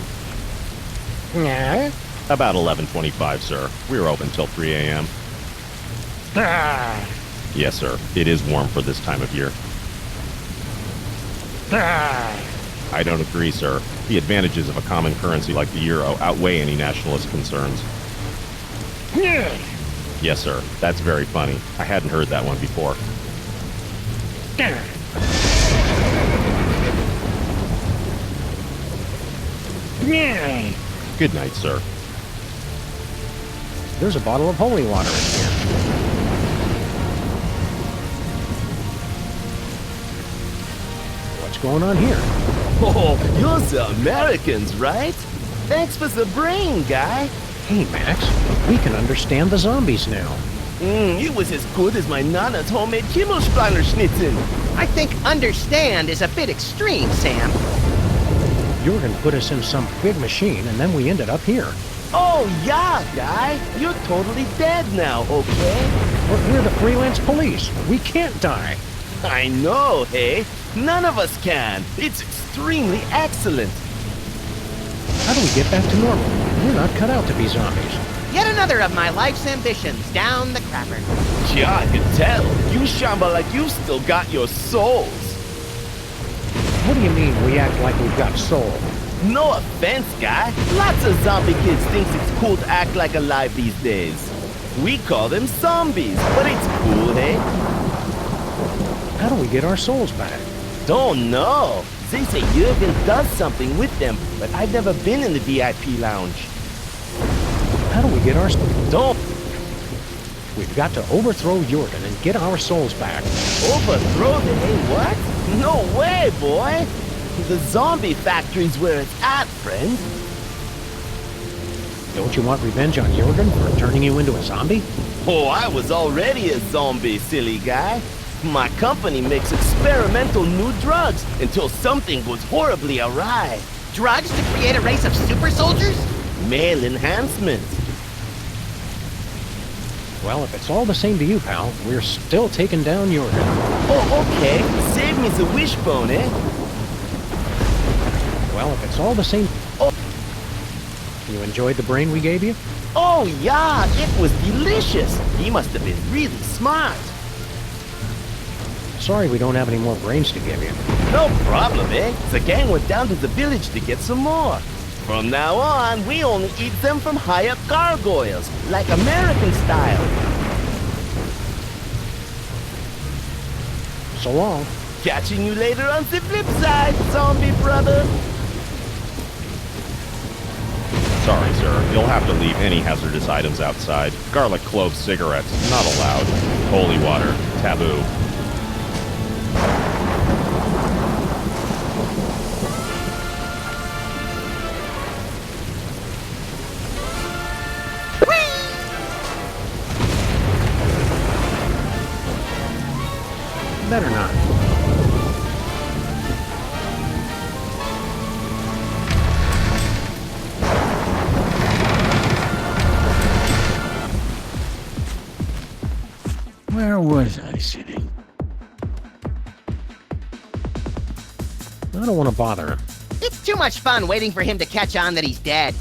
Yeah? About 11:25, sir. We're open till 3 a.m. Ah. Yes, sir. It is warm for this time of year. Ah. I don't agree, sir. The advantages of a common currency like the euro outweigh any nationalist concerns. Yeah. Yes, sir. That's very funny. I hadn't heard that one before. Yeah. Yeah. Good night, sir. There's a bottle of holy water in here. What's going on here? Oh, you're the Americans, right? Thanks for the brain, guy. Hey, Max, we can understand the zombies now. It was as good as my Nana's homemade Himmelsplaner-Schnitzen. I think understand is a bit extreme, Sam. Jurgen put us in some big machine, and then we ended up here. Oh, yeah, guy. You're totally dead now, okay? But we're the Freelance Police. We can't die. I know, hey? None of us can. It's extremely excellent. How do we get back to normal? We're not cut out to be zombies. Yet another of my life's ambitions down the crapper. Yeah, I can tell. You shamba like you've still got your souls. What do you mean we act like we've got soul? No offense, guy. Lots of zombie kids thinks it's cool to act like alive these days. We call them zombies, but it's cool, hey? How do we get our souls back? Don't know. They say Jurgen does something with them, but I've never been in the VIP lounge. How do we get our... Don't... We've got to overthrow Jurgen and get our souls back. Overthrow them? Hey, what? No way, boy! The zombie factory's where it's at, friend. Don't you want revenge on Jurgen for turning you into a zombie? Oh, I was already a zombie, silly guy. My company makes experimental new drugs until something goes horribly awry. Drugs to create a race of super soldiers? Male enhancement. Well, if it's all the same to you, pal, we're still taking down Jurgen. Oh, okay. Save me the wishbone, eh? Well, if it's all the same... Oh. You enjoyed the brain we gave you? Oh, yeah. It was delicious. He must have been really smart. Sorry we don't have any more brains to give you. No problem, eh? The gang went down to the village to get some more. From now on, we only eat them from high-up gargoyles, like American style. So long. Catching you later on the flip side, zombie brother. Sorry, sir. You'll have to leave any hazardous items outside. Garlic clove cigarettes, not allowed. Holy water, taboo. Better not. Where was I sitting? I don't want to bother him. It's too much fun waiting for him to catch on that he's dead.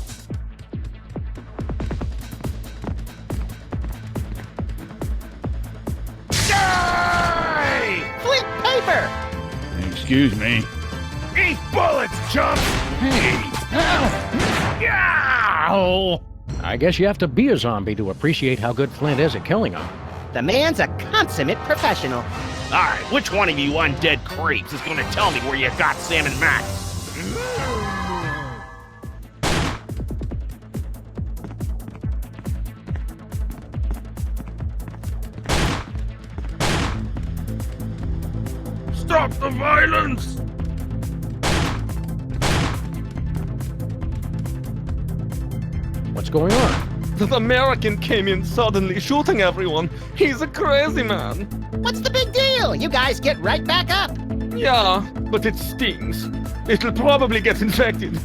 Flint paper! Excuse me. Eat bullets, chump! Hey! Ow! Ow! I guess you have to be a zombie to appreciate how good Flint is at killing them. The man's a consummate professional. Alright, which one of you undead creeps is gonna tell me where you got Sam and Max? Stop the violence! What's going on? The American came in suddenly, shooting everyone. He's a crazy man. What's the big deal? You guys get right back up. Yeah, but it stings. It'll probably get infected.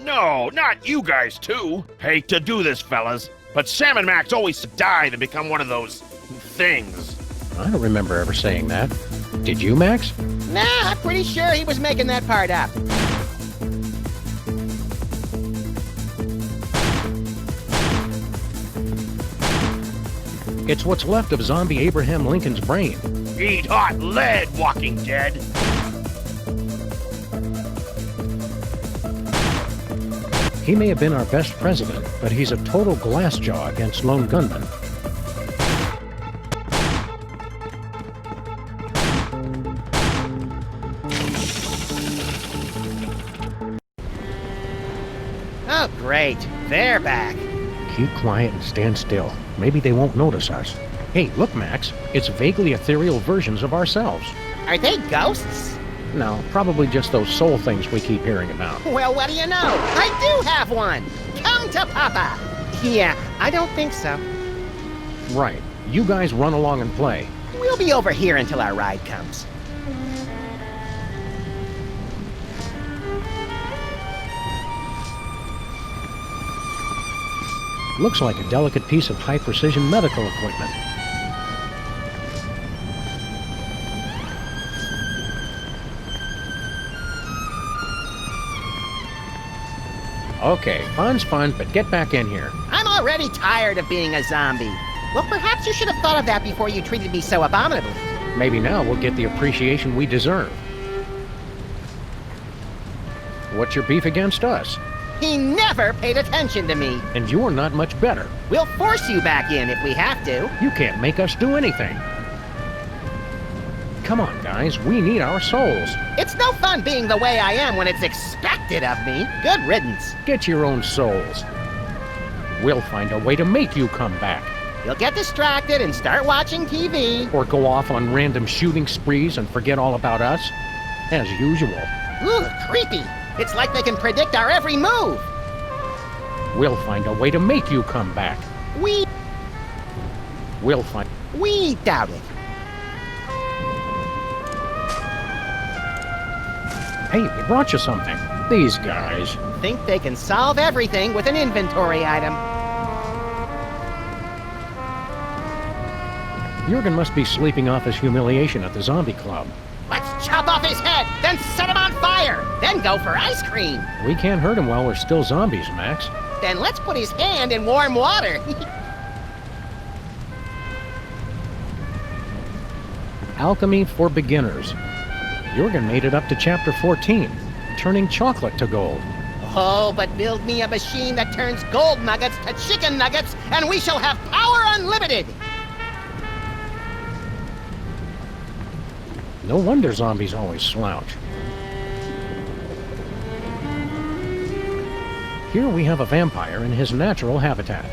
No, not you guys too. Hate to do this, fellas, but Sam and Max always die to become one of those things. I don't remember ever saying that. Did you, Max? Nah, I'm pretty sure he was making that part up. It's what's left of zombie Abraham Lincoln's brain. Eat hot lead, Walking Dead. He may have been our best president, but he's a total glassjaw against lone gunmen. Oh, great. They're back. Keep quiet and stand still. Maybe they won't notice us. Hey, look, Max. It's vaguely ethereal versions of ourselves. Are they ghosts? No, probably just those soul things we keep hearing about. Well, what do you know? I do have one! Come to Papa! Yeah, I don't think so. Right. You guys run along and play. We'll be over here until our ride comes. Looks like a delicate piece of high-precision medical equipment. Okay, fun's fun, but get back in here. I'm already tired of being a zombie. Well, perhaps you should have thought of that before you treated me so abominably. Maybe now we'll get the appreciation we deserve. What's your beef against us? He never paid attention to me. And you're not much better. We'll force you back in if we have to. You can't make us do anything. Come on, guys, we need our souls. It's no fun being the way I am when it's expected of me. Good riddance. Get your own souls. We'll find a way to make you come back. You'll get distracted and start watching TV. Or go off on random shooting sprees and forget all about us. As usual. Ooh, creepy. It's like they can predict our every move. We'll find a way to make you come back. We doubt it. Hey, we brought you something. These guys think they can solve everything with an inventory item. Jurgen must be sleeping off his humiliation at the zombie club. Let's chop off his head, then set him on fire, then go for ice cream. We can't hurt him while we're still zombies, Max. Then let's put his hand in warm water. Alchemy for beginners. Jurgen made it up to chapter 14, turning chocolate to gold. Oh, but build me a machine that turns gold nuggets to chicken nuggets, and we shall have power unlimited! No wonder zombies always slouch. Here we have a vampire in his natural habitat.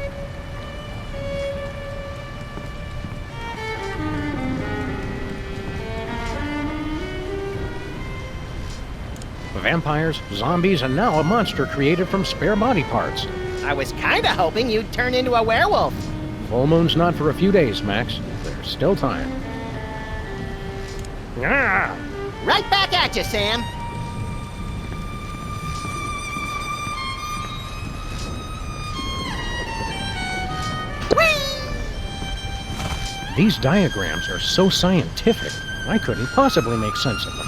Vampires, zombies, and now a monster created from spare body parts. I was kinda hoping you'd turn into a werewolf. Full moon's not for a few days, Max. There's still time. Ah! Right back at you, Sam. Whee! These diagrams are so scientific, I couldn't possibly make sense of them.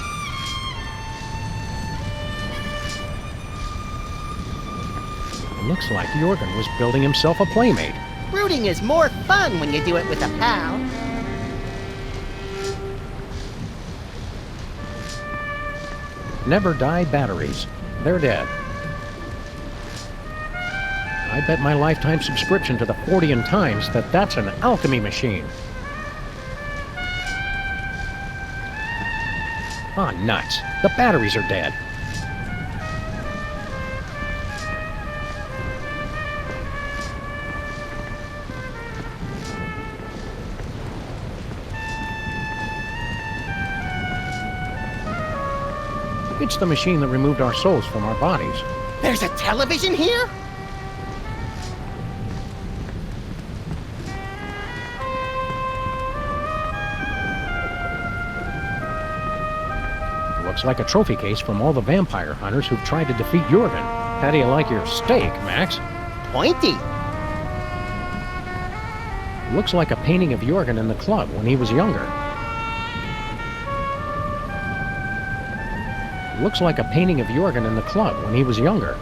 It looks like Jurgen was building himself a playmate. Rooting is more fun when you do it with a pal. Never die batteries. They're dead. I bet my lifetime subscription to the 40 Times that that's an alchemy machine. Ah, nuts. The batteries are dead. It's the machine that removed our souls from our bodies. There's a television here? Looks like a trophy case from all the vampire hunters who've tried to defeat Jurgen. How do you like your steak, Max? Pointy. Looks like a painting of Jorgen in the club when he was younger. Looks like a painting of Jorgen in the club when he was younger.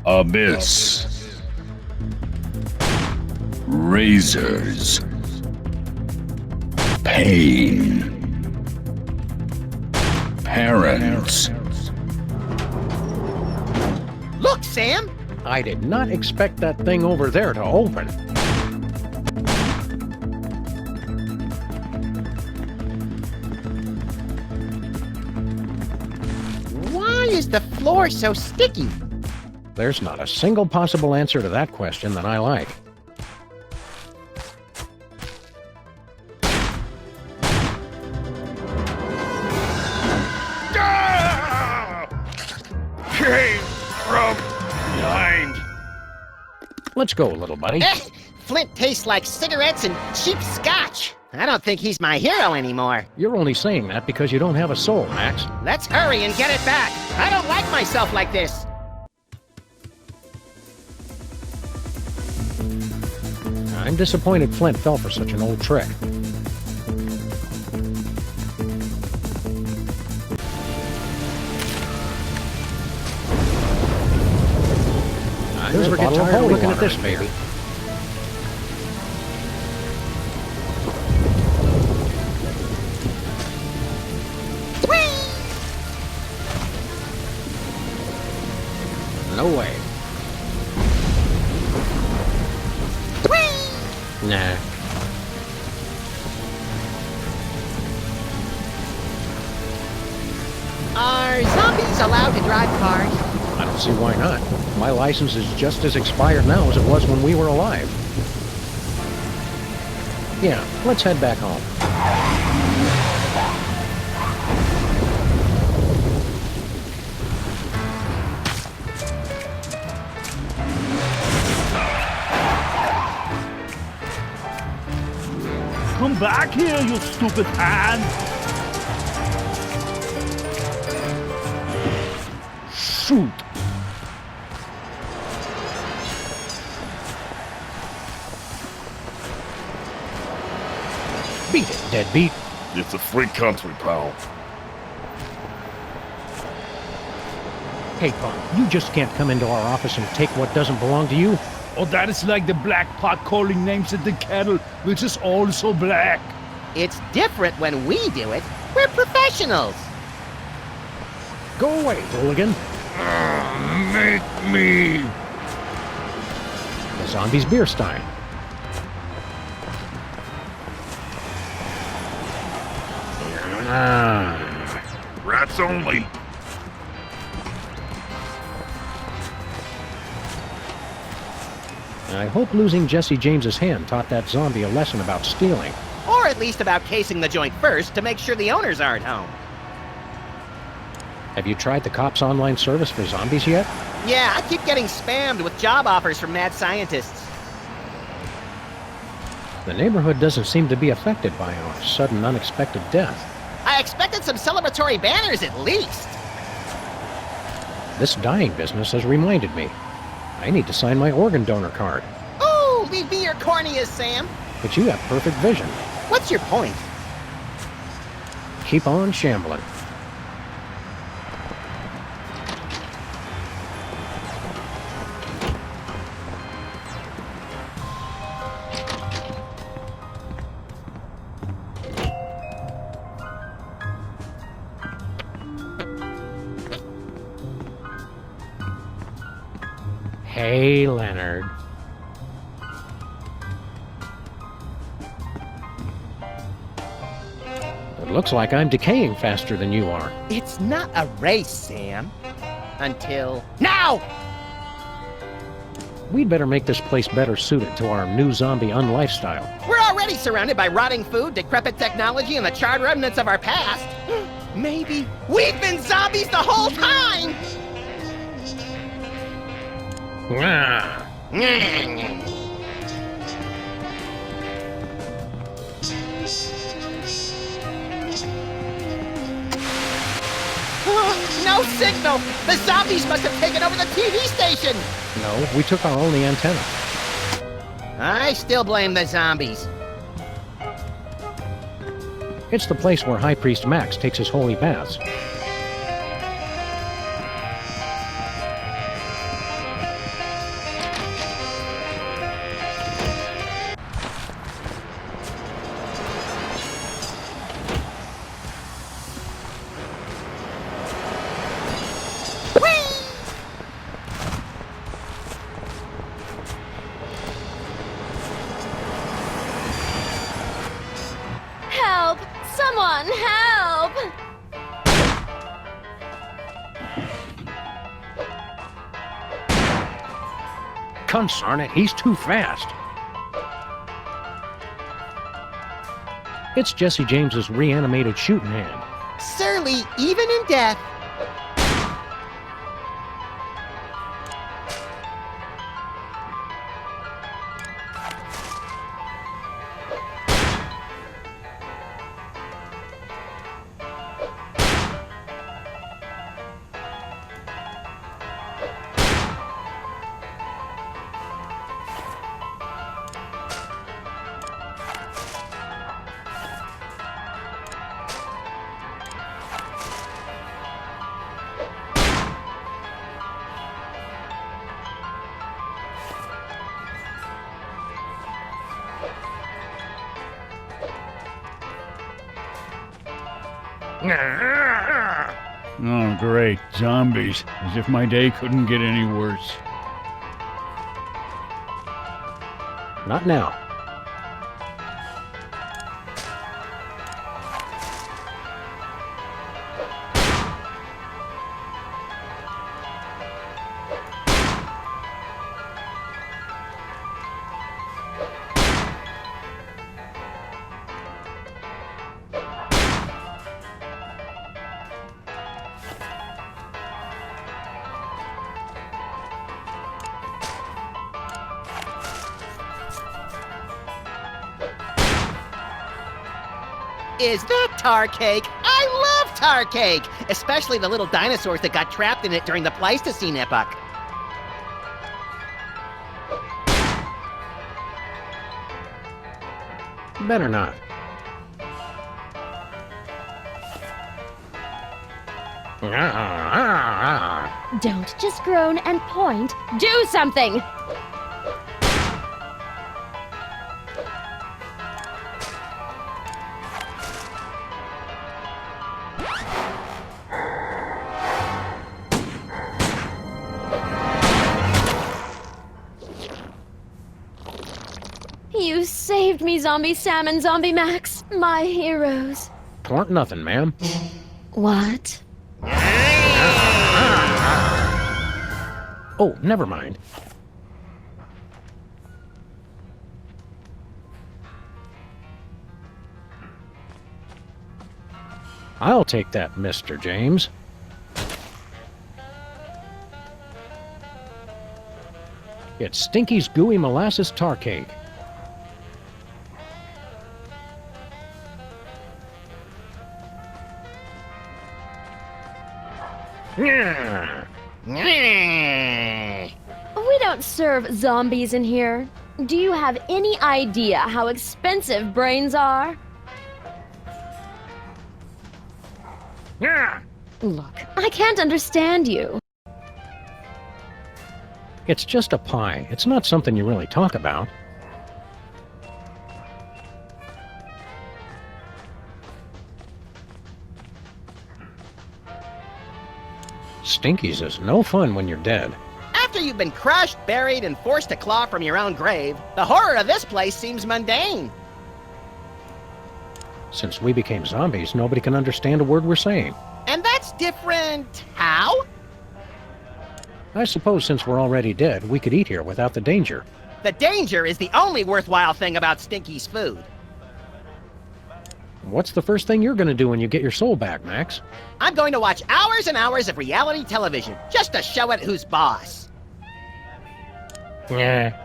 Abyss. Razors. Pain. Parents. Look, Sam! I did not expect that thing over there to open. Why is the floor so sticky? There's not a single possible answer to that question that I like. Came from behind. Let's go, little buddy. Flint tastes like cigarettes and cheap scotch. I don't think he's my hero anymore. You're only saying that because you don't have a soul, Max. Let's hurry and get it back. I don't like myself like this. I'm disappointed Flint fell for such an old trick. I never get tired of looking at this baby. No way. Nah. Are zombies allowed to drive cars? I don't see why not. My license is just as expired now as it was when we were alive. Yeah, let's head back home. Come back here, you stupid hand! Shoot! Beat it, deadbeat. It's a free country, pal. Hey, Punk, you just can't come into our office and take what doesn't belong to you. Oh, that is like the black pot calling names at the kettle, which is also black. It's different when we do it. We're professionals. Go away, hooligan. Make me. The zombie's beer stein. Rats only. I hope losing Jesse James's hand taught that zombie a lesson about stealing. Or at least about casing the joint first to make sure the owners aren't home. Have you tried the cops' online service for zombies yet? Yeah, I keep getting spammed with job offers from mad scientists. The neighborhood doesn't seem to be affected by our sudden, unexpected death. I expected some celebratory banners at least. This dying business has reminded me. I need to sign my organ donor card. Ooh, leave me your corneas, Sam. But you have perfect vision. What's your point? Keep on shambling. Hey, Leonard. It looks like I'm decaying faster than you are. It's not a race, Sam. Until now! We'd better make this place better suited to our new zombie unlifestyle. We're already surrounded by rotting food, decrepit technology, and the charred remnants of our past. Maybe we've been zombies the whole time! No signal! The zombies must have taken over the TV station! No, we took our only antenna. I still blame the zombies. It's the place where High Priest Max takes his holy baths. Help! Someone help! Consarn it, he's too fast. It's Jesse James's reanimated shooting hand. Surly, even in death. Oh, great. Zombies. As if my day couldn't get any worse. Not now. Is that tar cake? I love tar cake! Especially the little dinosaurs that got trapped in it during the Pleistocene epoch. Better not. Don't just groan and point. Do something! You saved me, Zombie Sam and Zombie Max. My heroes. Twarn't nothing, ma'am. What? Oh, never mind. I'll take that, Mr. James. It's Stinky's Gooey Molasses Tar Cake. We don't serve zombies in here. Do you have any idea how expensive brains are? Look, I can't understand you. It's just a pie. It's not something you really talk about. Stinky's is no fun when you're dead. After you've been crushed, buried, and forced to claw from your own grave, the horror of this place seems mundane. Since we became zombies, nobody can understand a word we're saying. And that's different how? I suppose since we're already dead, we could eat here without the danger. The danger is the only worthwhile thing about Stinky's food. What's the first thing you're gonna do when you get your soul back, Max? I'm going to watch hours and hours of reality television, just to show it who's boss. Yeah.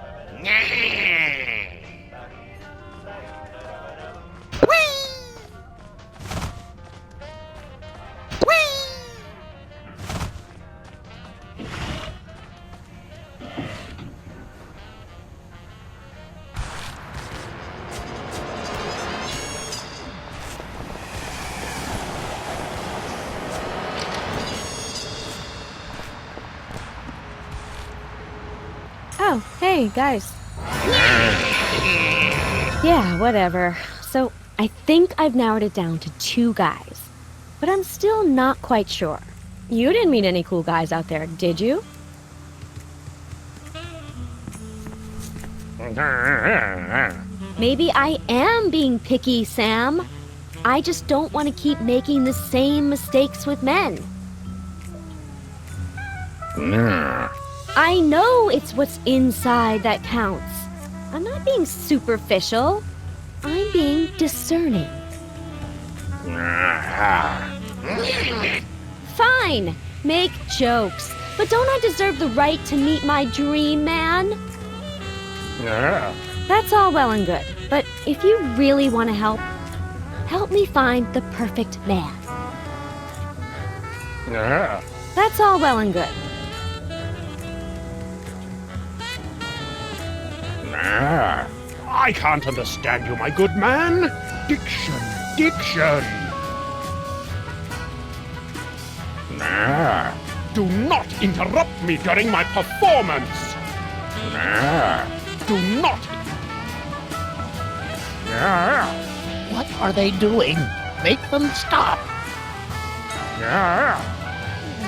Oh, hey, guys. Yeah, whatever. So, I think I've narrowed it down to 2 guys. But I'm still not quite sure. You didn't meet any cool guys out there, did you? Maybe I am being picky, Sam. I just don't want to keep making the same mistakes with men. I know it's what's inside that counts. I'm not being superficial. I'm being discerning. Fine, make jokes. But don't I deserve the right to meet my dream man? That's all well and good. But if you really want to help me find the perfect man. That's all well and good. I can't understand you, my good man. Diction. Do not interrupt me during my performance. Do not. What are they doing? Make them stop.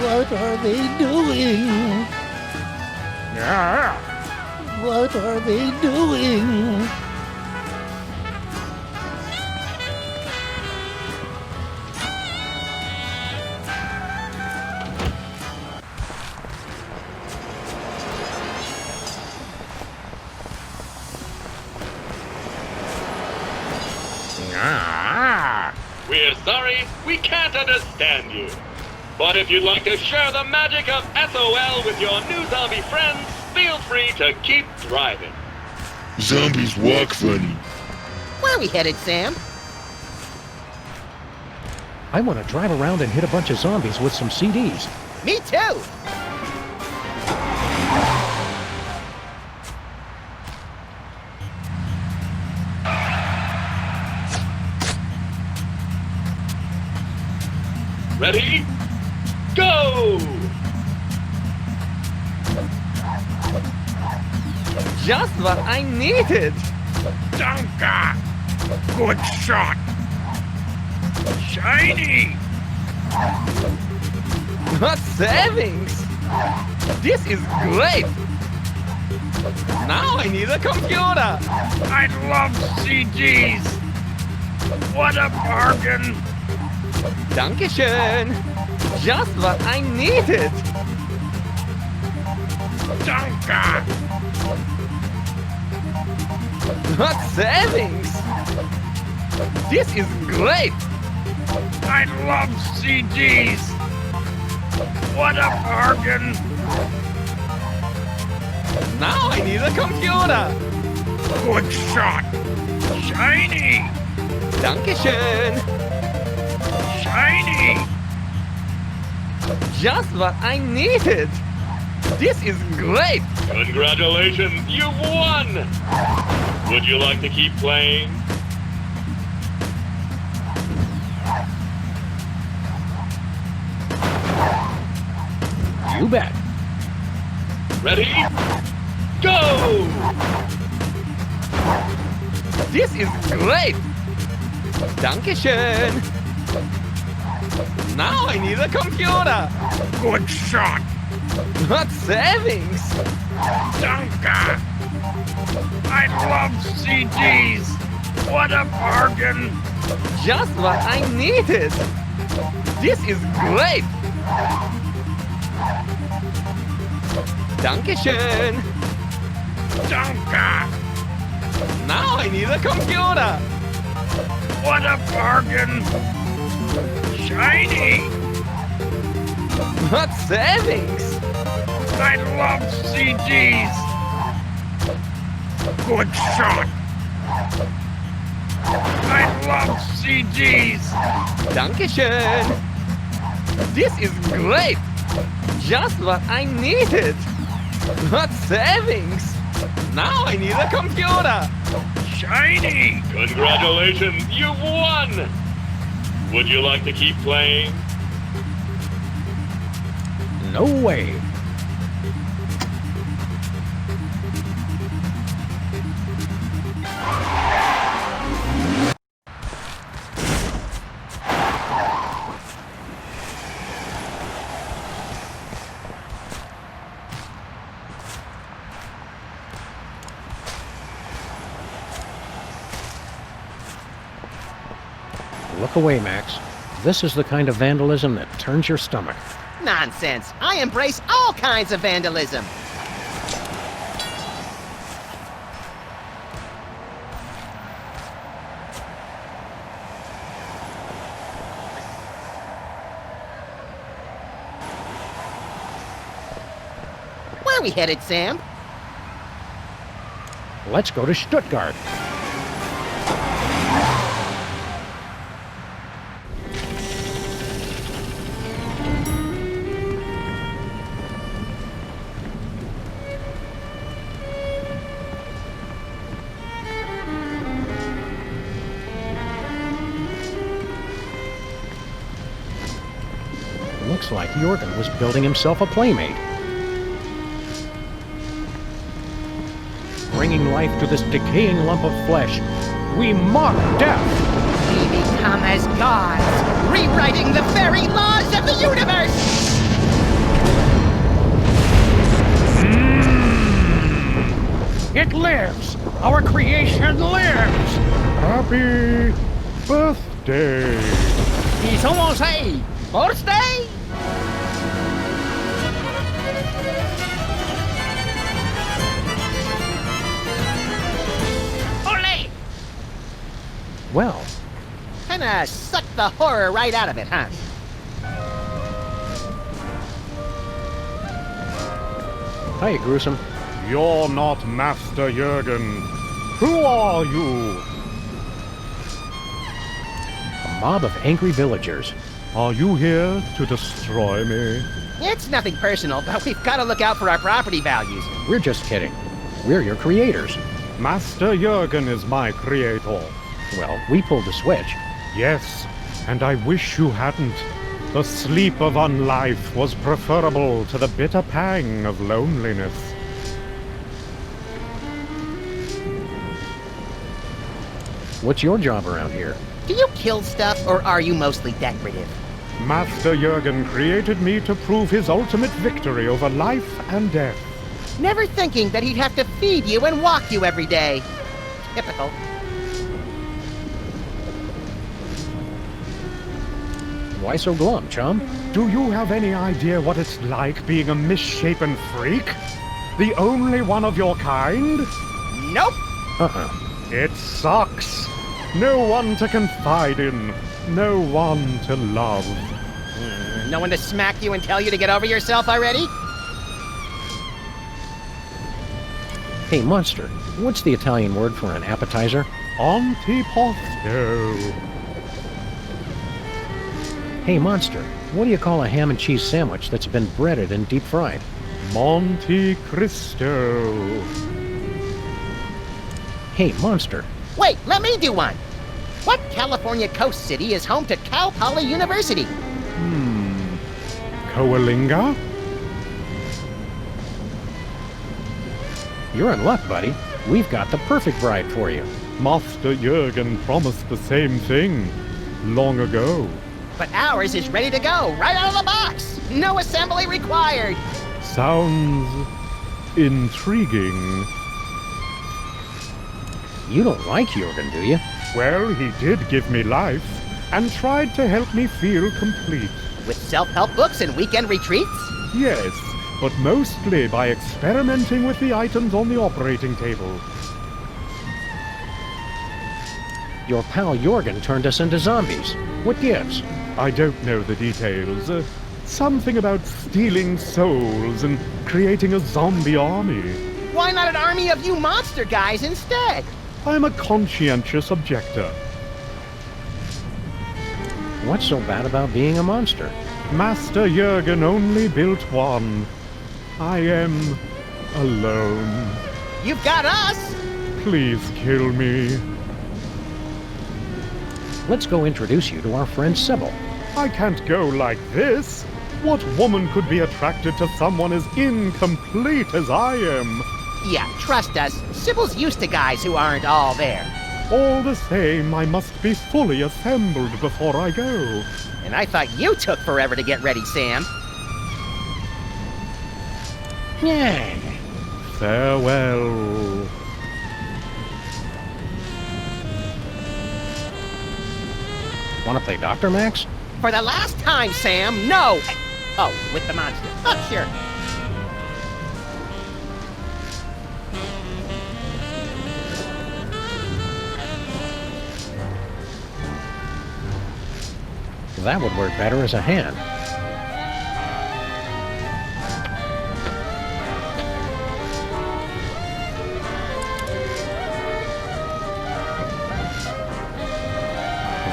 What are they doing? What are they doing? We're sorry, we can't understand you. But if you'd like to share the magic of SOL with your new zombie friends, feel free to keep driving. Zombies walk funny. Where are we headed, Sam? I want to drive around and hit a bunch of zombies with some CDs. Me too! Ready? Go! Just what I needed! Danka! Good shot! Shiny! What savings! This is great! Now I need a computer! I love CDs! What a bargain! Dankeschön! Just what I needed! Danke! What savings! This is great! I love CDs! What a bargain! Now I need a computer! Good shot! Shiny! Dankeschön! Shiny! Just what I needed! This is great! Congratulations, you've won! Would you like to keep playing? You bet. Ready? Go! This is great! Dankeschön! Now I need a computer! Good shot! What savings! Danke! I love CDs! What a bargain! Just what I needed! This is great! Dankeschön. Danke! Now I need a computer. What a bargain! Shiny! What savings? I love CGs! Good shot! I love CGs! Dankeschön. This is great. Just what I needed. What savings? Now I need a computer. Shiny! Congratulations, you've won! Would you like to keep playing? No way. Look away, Max. This is the kind of vandalism that turns your stomach. Nonsense. I embrace all kinds of vandalism. Where are we headed, Sam? Let's go to Stuttgart. Looks like Jorgen was building himself a playmate. Bringing life to this decaying lump of flesh, we mock death! We become as gods, rewriting the very laws of the universe! It lives! Our creation lives! Happy birthday! ¿Y somos ahí? ¿Birthday? Ole! Well, Kinda sucked the horror right out of it, huh? hi, Gruesome. You're not Master Jurgen. Who are you? A mob of angry villagers. Are you here to destroy me? It's nothing personal, but we've got to look out for our property values. We're just kidding. We're your creators. Master Jurgen is my creator. Well, we pulled the switch. Yes, and I wish you hadn't. The sleep of unlife was preferable to the bitter pang of loneliness. What's your job around here? Do you kill stuff, or are you mostly decorative? Master Jurgen created me to prove his ultimate victory over life and death. Never thinking that he'd have to feed you and walk you every day. Typical. Why so glum, chum? Do you have any idea what it's like being a misshapen freak? The only one of your kind? Nope. It sucks. No one to confide in. No one to love. No one to smack you and tell you to get over yourself already? Hey, Monster, what's the Italian word for an appetizer? Antipasto. Hey, Monster, what do you call a ham and cheese sandwich that's been breaded and deep fried? Monte Cristo. Hey, Monster. Wait, let me do one. What California coast city is home to Cal Poly University? Coalinga? You're in luck, buddy. We've got the perfect bride for you. Master Jurgen promised the same thing long ago. But ours is ready to go, right out of the box. No assembly required. Sounds intriguing. You don't like Jorgen, do you? Well, he did give me life and tried to help me feel complete. With self-help books and weekend retreats? Yes, but mostly by experimenting with the items on the operating table. Your pal Jorgen turned us into zombies. What gives? I don't know the details. Something about stealing souls and creating a zombie army. Why not an army of you monster guys instead? I'm a conscientious objector. What's so bad about being a monster? Master Jurgen only built one. I am alone. You've got us! Please kill me. Let's go introduce you to our friend Sybil. I can't go like this. What woman could be attracted to someone as incomplete as I am? Yeah, trust us. Sybil's used to guys who aren't all there. All the same, I must be fully assembled before I go. And I thought you took forever to get ready, Sam. Yay! Farewell. Want to play Dr. Max? For the last time, Sam, no! Oh, with the monster. Oh, sure. That would work better as a hand.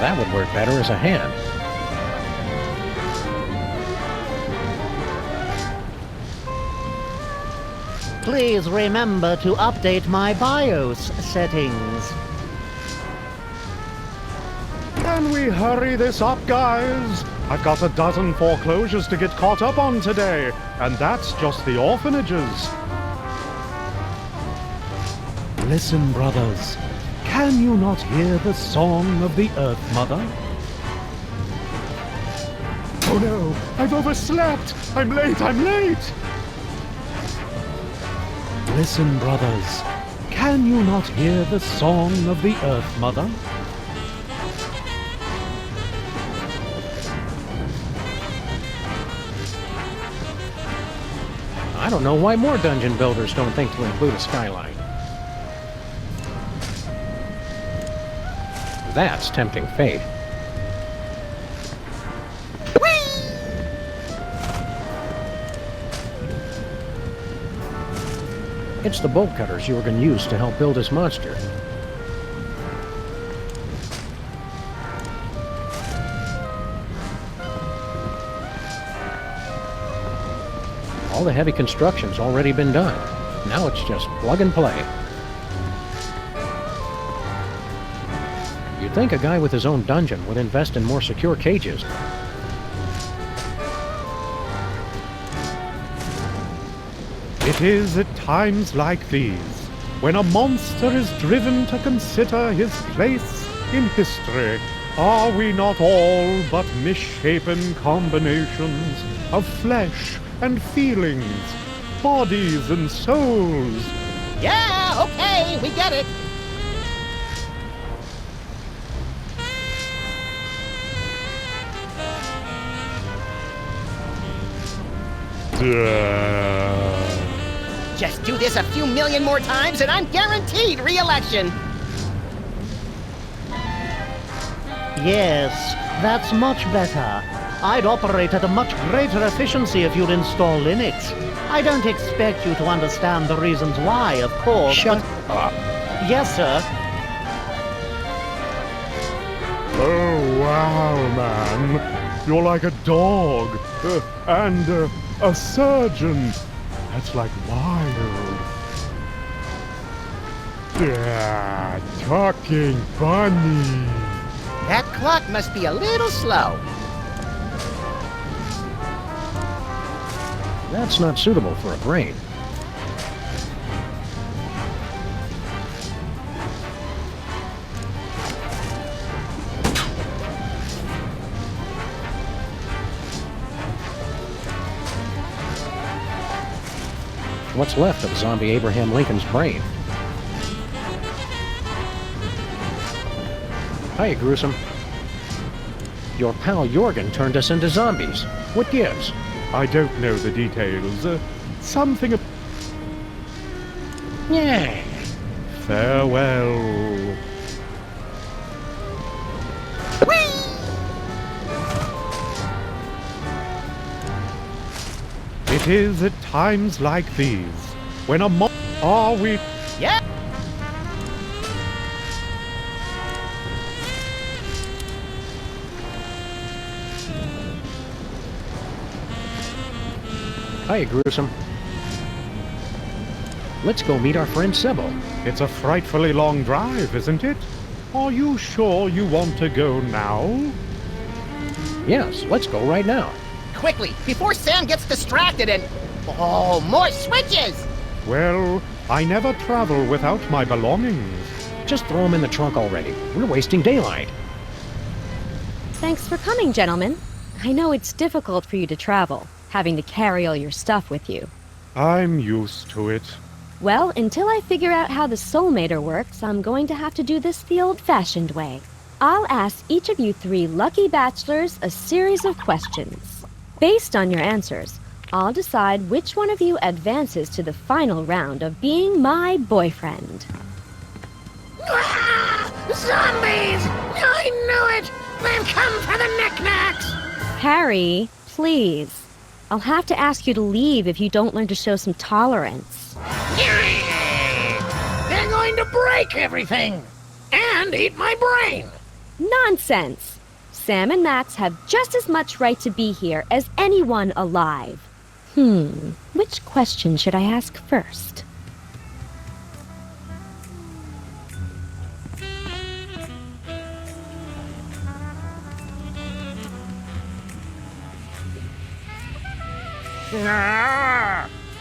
That would work better as a hand. Please remember to update my BIOS settings. Can we hurry this up, guys? I've got a dozen foreclosures to get caught up on today, and that's just the orphanages. Listen, brothers. Can you not hear the song of the Earth Mother? Oh no, I've overslept! I'm late! Listen, brothers. Can you not hear the song of the Earth Mother? I don't know why more dungeon builders don't think to include a skyline. That's tempting fate. It's the bolt cutters Jorgen used to help build his monster. All the heavy construction's already been done. Now it's just plug and play. You'd think a guy with his own dungeon would invest in more secure cages. It is at times like these, when a monster is driven to consider his place in history. Are we not all but misshapen combinations of flesh and feelings, bodies and souls? Yeah, okay, we get it. Just do this a few million more times and I'm guaranteed re-election. Yes, that's much better. I'd operate at a much greater efficiency if you'd install Linux. I don't expect you to understand the reasons why, of course. Shut up. Yes, sir. Oh, wow, man. You're like a dog. And a surgeon. That's like wild. Yeah, talking bunny. That clock must be a little slow. That's not suitable for a brain. What's left of zombie Abraham Lincoln's brain? Hiya, Gruesome. Your pal Jorgen turned us into zombies. What gives? I don't know the details. Something... Yeah. Farewell. It is at times like these, when are we... Yeah. Hi, Gruesome. Let's go meet our friend Sybil. It's a frightfully long drive, isn't it? Are you sure you want to go now? Yes, let's go right now. Quickly, before Sam gets distracted and... Oh, more switches! Well, I never travel without my belongings. Just throw them in the trunk already. We're wasting daylight. Thanks for coming, gentlemen. I know it's difficult for you to travel, having to carry all your stuff with you. I'm used to it. Well, until I figure out how the soulmater works, I'm going to have to do this the old-fashioned way. I'll ask each of you 3 lucky bachelors a series of questions. Based on your answers, I'll decide which one of you advances to the final round of being my boyfriend. Zombies! I knew it! They've come for the knickknacks! Harry, please. I'll have to ask you to leave if you don't learn to show some tolerance. They're going to break everything! And eat my brain! Nonsense! Sam and Max have just as much right to be here as anyone alive. Which question should I ask first?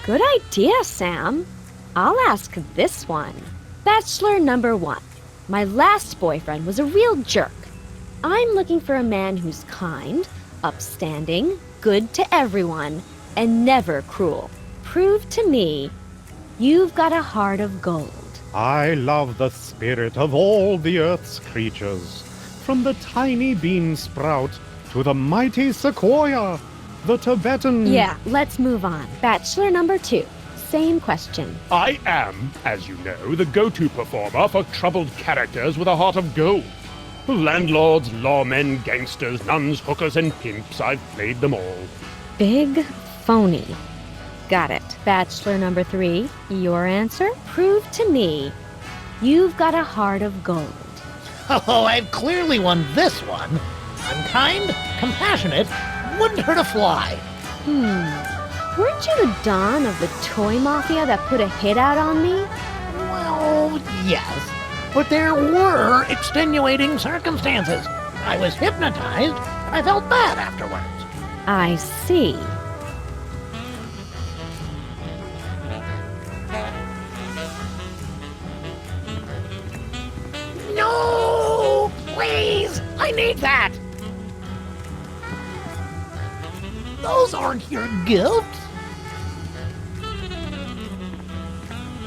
Good idea, Sam. I'll ask this one. Bachelor number 1. My last boyfriend was a real jerk. I'm looking for a man who's kind, upstanding, good to everyone, and never cruel. Prove to me you've got a heart of gold. I love the spirit of all the earth's creatures, from the tiny bean sprout to the mighty sequoia, the Tibetan... Yeah, let's move on. Bachelor number 2. Same question. I am, as you know, the go-to performer for troubled characters with a heart of gold. Landlords, lawmen, gangsters, nuns, hookers, and pimps. I've played them all. Big phony. Got it. Bachelor number 3. Your answer? Prove to me you've got a heart of gold. Oh, I've clearly won this one. I'm kind, compassionate, wouldn't hurt a fly. Weren't you the Don of the toy mafia that put a hit out on me? Well, yes. But there were extenuating circumstances. I was hypnotized. I felt bad afterwards. I see. No! Please! I need that! Those aren't your gifts.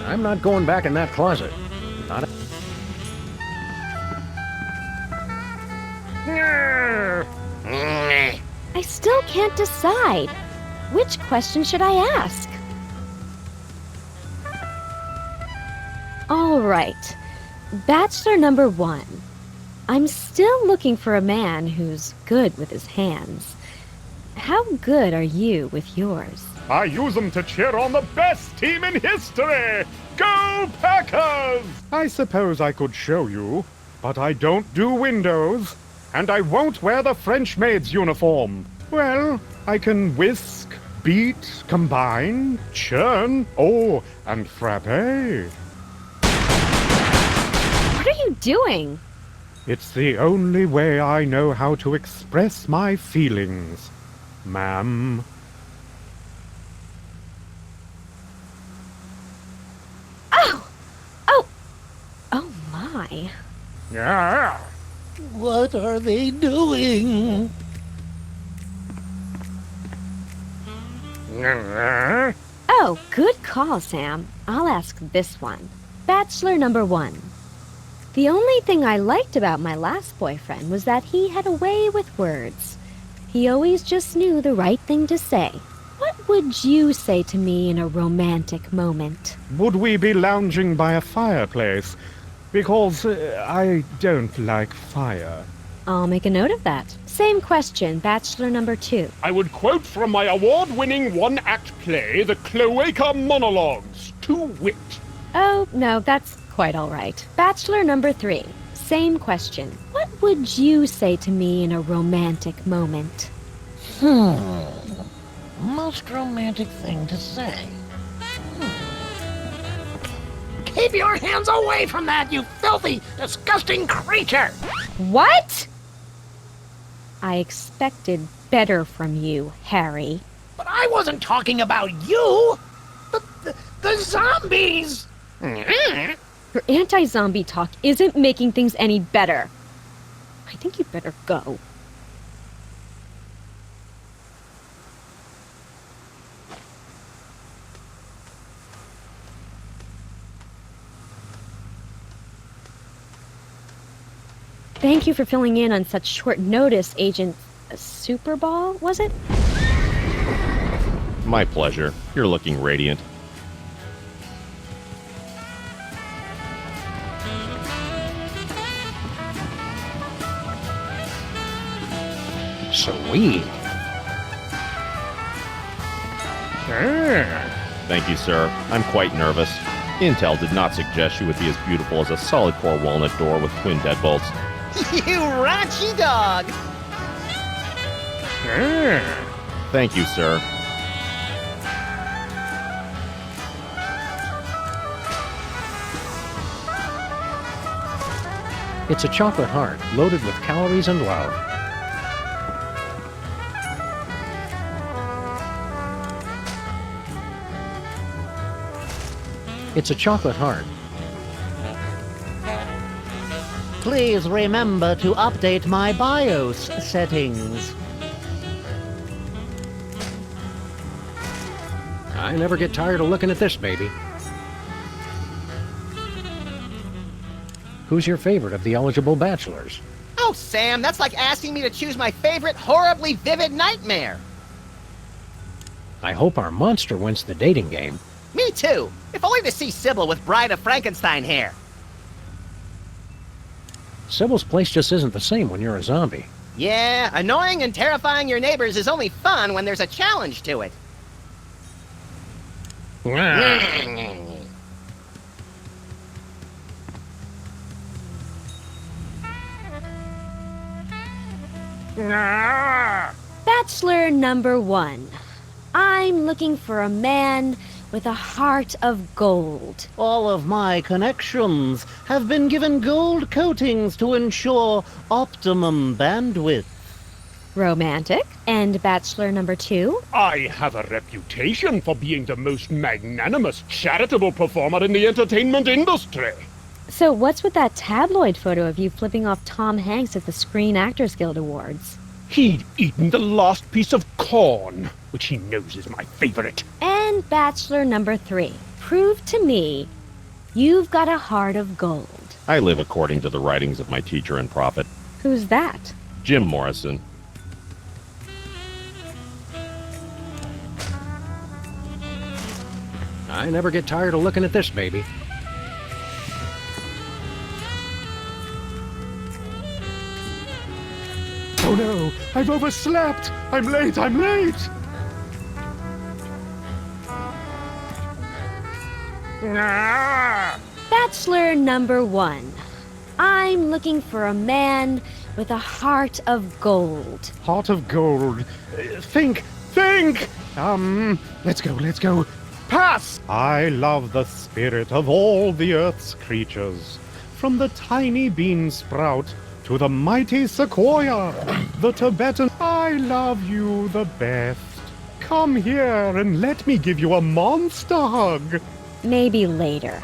I'm not going back in that closet. Not I still can't decide. Which question should I ask? All right. Bachelor number 1. I'm still looking for a man who's good with his hands. How good are you with yours? I use them to cheer on the best team in history! Go Packers! I suppose I could show you, but I don't do windows, and I won't wear the French maid's uniform. Well, I can whisk, beat, combine, churn, and frappe. What are you doing? It's the only way I know how to express my feelings, ma'am. Oh my. Yeah. What are they doing? Oh, good call, Sam. I'll ask this one. Bachelor number 1. The only thing I liked about my last boyfriend was that he had a way with words. He always just knew the right thing to say. would you say to me in a romantic moment? Would we be lounging by a fireplace? Because I don't like fire. I'll make a note of that. Same question, Bachelor number 2. I would quote from my award-winning one-act play, The Cloaca Monologues, to wit. Oh, no, that's quite all right. Bachelor number 3. Same question. What would you say to me in a romantic moment? Most romantic thing to say. Keep your hands away from that, you filthy, disgusting creature! What? I expected better from you, Harry. But I wasn't talking about you! The zombies! Your anti-zombie talk isn't making things any better. I think you'd better go. Thank you for filling in on such short notice, Agent Superball, was it? My pleasure. You're looking radiant. Sweet. Thank you, sir. I'm quite nervous. Intel did not suggest you would be as beautiful as a solid core walnut door with twin deadbolts. You raunchy dog! Thank you, sir. It's a chocolate heart loaded with calories and love. It's a chocolate heart. Please remember to update my BIOS settings. I never get tired of looking at this baby. Who's your favorite of the eligible bachelors? Oh, Sam, that's like asking me to choose my favorite horribly vivid nightmare. I hope our monster wins the dating game. Me too. If only to see Sybil with Bride of Frankenstein hair. Sybil's place just isn't the same when you're a zombie. Yeah, annoying and terrifying your neighbors is only fun when there's a challenge to it. Bachelor number 1. I'm looking for a man with a heart of gold. All of my connections have been given gold coatings to ensure optimum bandwidth. Romantic. And Bachelor number 2? I have a reputation for being the most magnanimous, charitable performer in the entertainment industry. So what's with that tabloid photo of you flipping off Tom Hanks at the Screen Actors Guild Awards? He'd eaten the last piece of corn, which he knows is my favorite. And Bachelor number 3. Prove to me you've got a heart of gold. I live according to the writings of my teacher and prophet, Who's that? Jim Morrison. I never get tired of looking at this baby. Oh no, I've overslept! I'm late, I'm late! Bachelor number 1. I'm looking for a man with a heart of gold. Heart of gold. Think! Let's go. Pass! I love the spirit of all the earth's creatures. From the tiny bean sprout to the mighty sequoia, the Tibetan. I love you the best. Come here and let me give you a monster hug. Maybe later.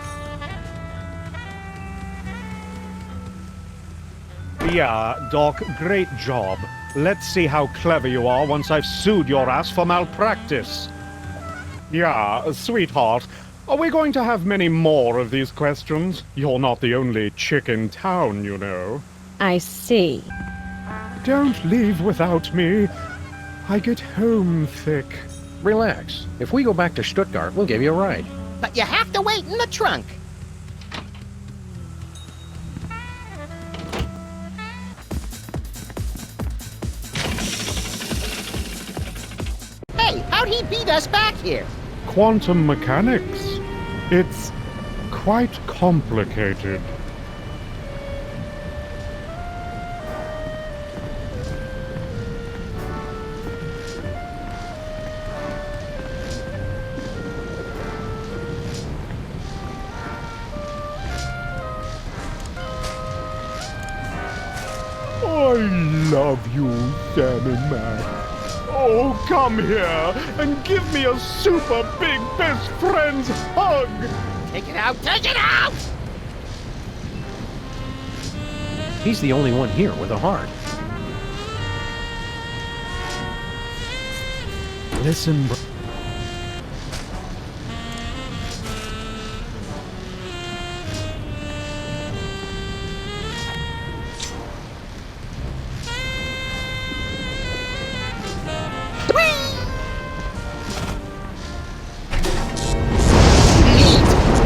Yeah, Doc, great job. Let's see how clever you are once I've sued your ass for malpractice. Yeah, sweetheart, are we going to have many more of these questions? You're not the only chick in town, you know. I see. Don't leave without me. I get homesick. Relax. If we go back to Stuttgart, we'll give you a ride. But you have to wait in the trunk. Hey, how'd he beat us back here? Quantum mechanics. It's quite complicated. I love you, Sam and Max. Oh, come here and give me a super big best friend's hug! Take it out! Take it out! He's the only one here with a heart. Listen,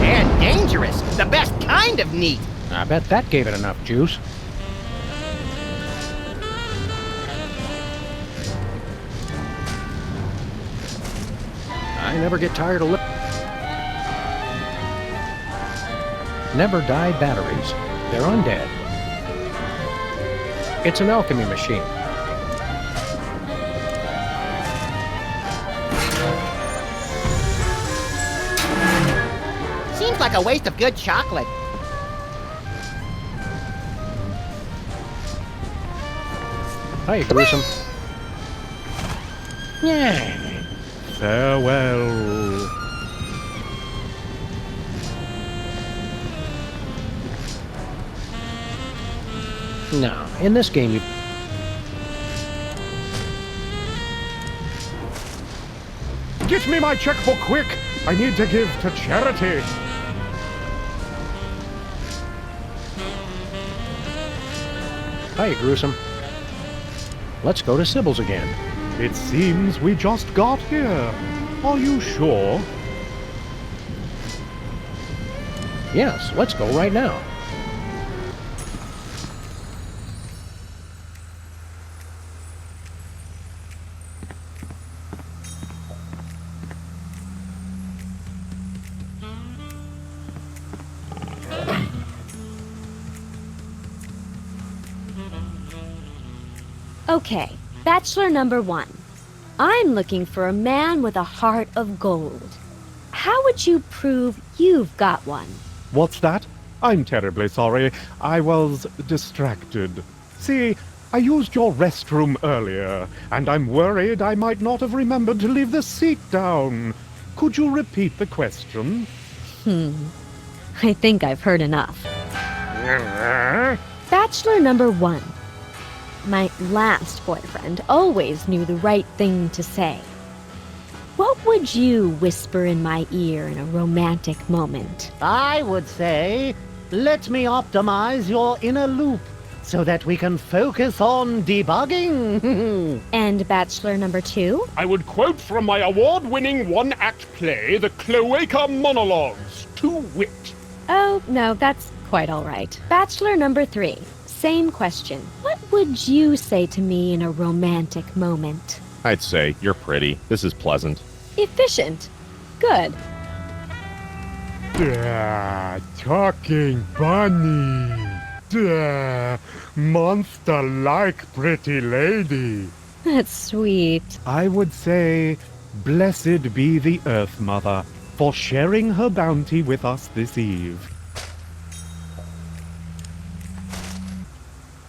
And dangerous. The best kind of neat. I bet that gave it enough juice. I never get tired of Never die batteries. They're undead. It's an alchemy machine. Seems like a waste of good chocolate. Hi, Gruesome. Yeah. Farewell. No, in this game you... Get me my checkbook quick! I need to give to charity! Hi, Gruesome. Let's go to Sybil's again. It seems we just got here. Are you sure? Yes, let's go right now. Okay, bachelor number 1. I'm looking for a man with a heart of gold. How would you prove you've got one? What's that? I'm terribly sorry. I was distracted. See, I used your restroom earlier, and I'm worried I might not have remembered to leave the seat down. Could you repeat the question? I think I've heard enough. Bachelor number 1. My last boyfriend always knew the right thing to say. What would you whisper in my ear in a romantic moment? I would say, let me optimize your inner loop so that we can focus on debugging. And bachelor number 2? I would quote from my award-winning one-act play, The Cloaca Monologues, to wit. Oh, no, that's quite all right. Bachelor number 3. Same question. What would you say to me in a romantic moment? I'd say, you're pretty. This is pleasant. Efficient. Good. Talking bunny. Monster-like pretty lady. That's sweet. I would say, blessed be the Earth Mother for sharing her bounty with us this eve.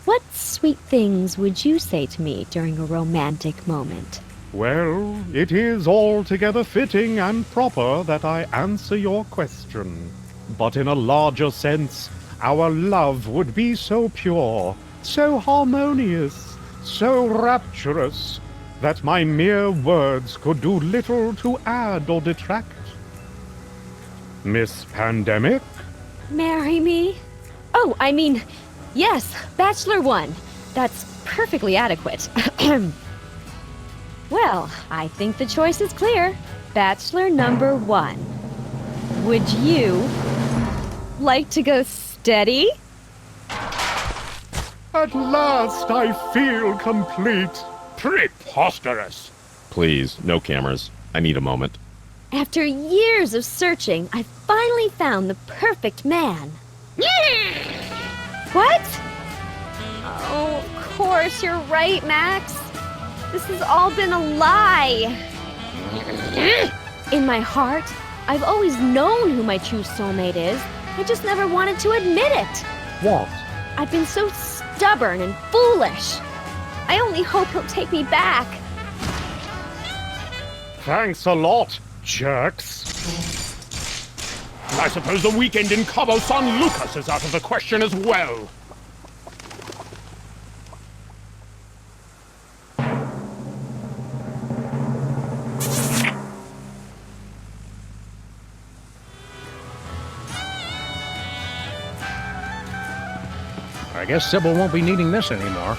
What sweet things would you say to me during a romantic moment? Well, it is altogether fitting and proper that I answer your question. But in a larger sense, our love would be so pure, so harmonious, so rapturous, that my mere words could do little to add or detract. Miss Pandemic? Marry me? Oh, I mean, yes, Bachelor 1. That's perfectly adequate. Well, I think the choice is clear. Bachelor number 1. Would you like to go steady? At last I feel complete. Preposterous. Please, no cameras. I need a moment. After years of searching, I finally found the perfect man. What? Oh, of course, you're right, Max. This has all been a lie. In my heart, I've always known who my true soulmate is. I just never wanted to admit it. Walt. I've been so stubborn and foolish. I only hope he'll take me back. Thanks a lot, jerks. I suppose the weekend in Cabo San Lucas is out of the question as well. I guess Sybil won't be needing this anymore.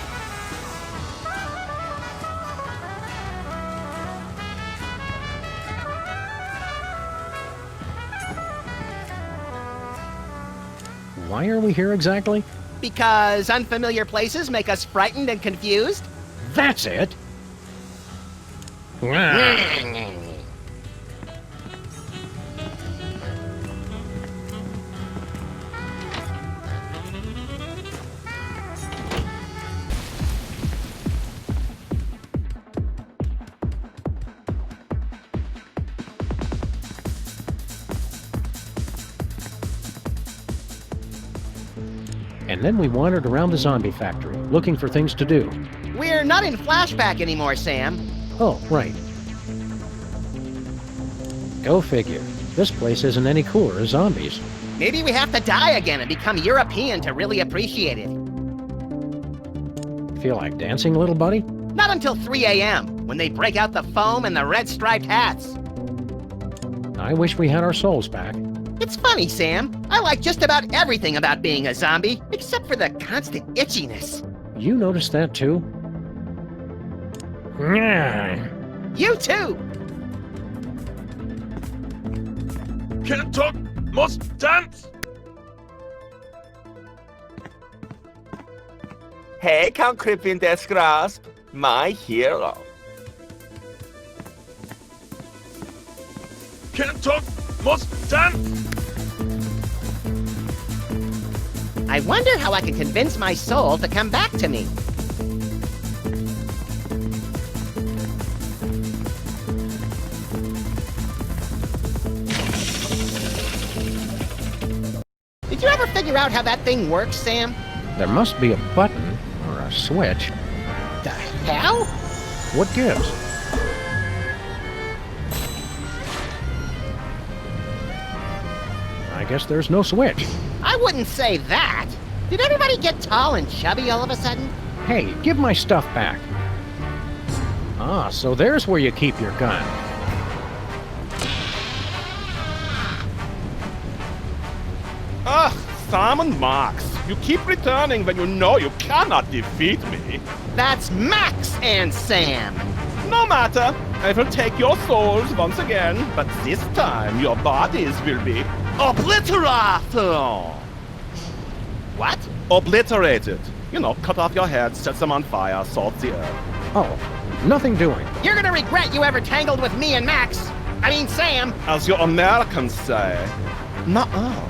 Why are we here exactly? Because unfamiliar places make us frightened and confused? That's it! And then we wandered around the zombie factory, looking for things to do. We're not in flashback anymore, Sam. Oh, right. Go figure. This place isn't any cooler as zombies. Maybe we have to die again and become European to really appreciate it. Feel like dancing, little buddy? Not until 3 a.m., when they break out the foam and the red striped hats. I wish we had our souls back. It's funny, Sam. I like just about everything about being a zombie, except for the constant itchiness. You noticed that too? You too! Can't talk, must dance! Hey, Count Crippin Death Grasp, my hero. Can't talk, must dance! I wonder how I can convince my soul to come back to me. Did you ever figure out how that thing works, Sam? There must be a button or a switch. The hell? What gives? I guess there's no switch. I wouldn't say that. Did everybody get tall and chubby all of a sudden? Hey, give my stuff back. Ah, so there's where you keep your gun. Ugh, Sam and Max, you keep returning when you know you cannot defeat me. That's Max and Sam. No matter, I will take your souls once again, but this time your bodies will be obliterated. What? Obliterated. You know, cut off your head, set them on fire, salt the earth. Oh, nothing doing. You're gonna regret you ever tangled with me and Max. I mean, Sam. As your Americans say, nuh-uh.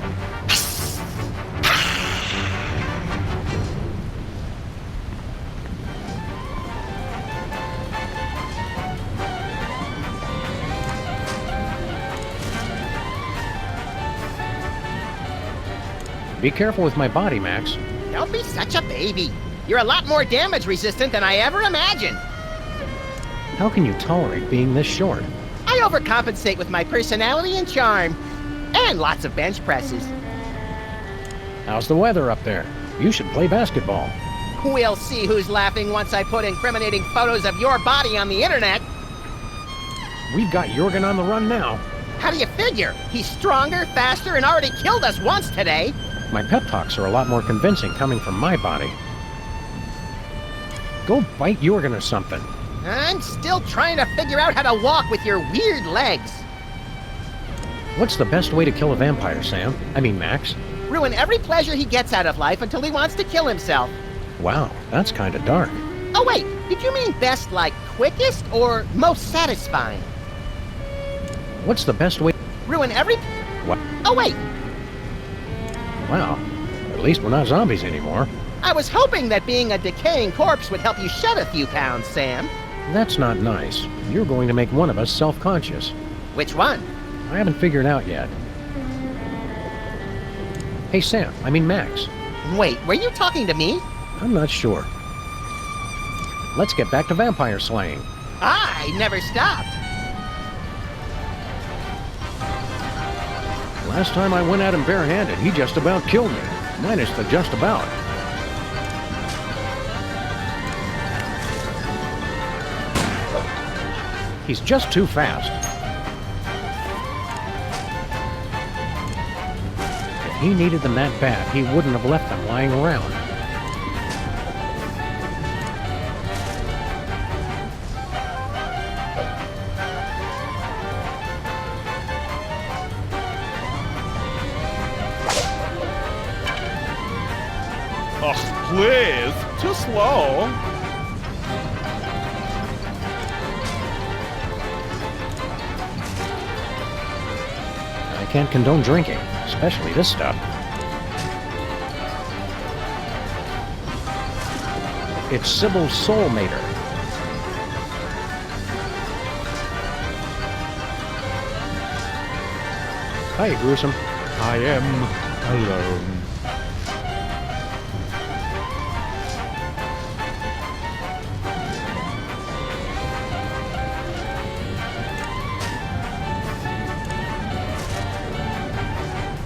Be careful with my body, Max. Don't be such a baby. You're a lot more damage resistant than I ever imagined. How can you tolerate being this short? I overcompensate with my personality and charm. And lots of bench presses. How's the weather up there? You should play basketball. We'll see who's laughing once I put incriminating photos of your body on the internet. We've got Jorgen on the run now. How do you figure? He's stronger, faster, and already killed us once today. My pep talks are a lot more convincing coming from my body. Go bite Jorgen or something. I'm still trying to figure out how to walk with your weird legs. What's the best way to kill a vampire, Sam? I mean, Max? Ruin every pleasure he gets out of life until he wants to kill himself. Wow, that's kinda dark. Oh wait, did you mean best like quickest or most satisfying? What's the best way? Ruin every... What? Oh wait, Wow, at least we're not zombies anymore. I was hoping that being a decaying corpse would help you shed a few pounds, Sam. That's not nice. You're going to make one of us self-conscious. Which one? I haven't figured out yet. Hey, Sam, I mean Max. Wait, were you talking to me? I'm not sure. Let's get back to vampire slaying. I never stopped. Last time I went at him barehanded, he just about killed me. Minus the just about. He's just too fast. If he needed them that bad, he wouldn't have left them lying around. Oh, please, too slow. I can't condone drinking, especially this stuff. It's Sybil's soul mater. Hi, Gruesome. I am alone.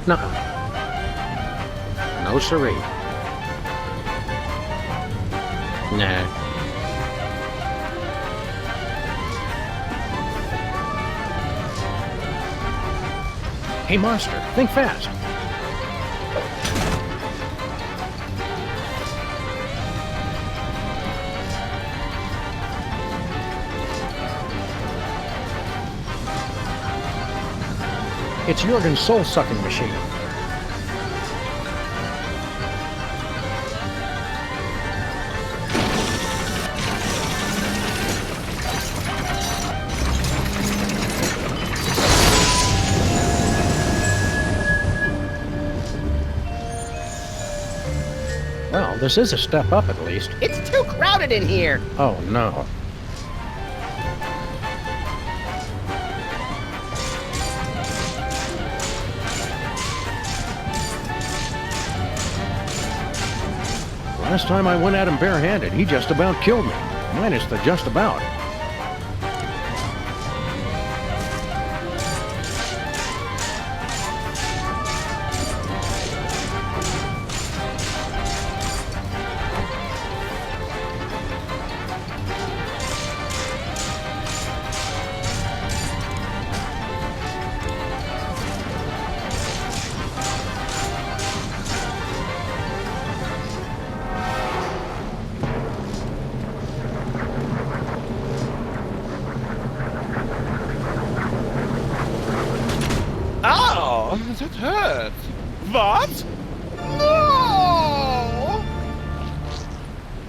Nuh-uh. No siree. Nah. Hey, monster, think fast. It's Jurgen's soul-sucking machine. Well, this is a step up at least. It's too crowded in here. Oh, no. Last time I went at him barehanded, he just about killed me. Minus the just about. Oh, that hurts. What? No!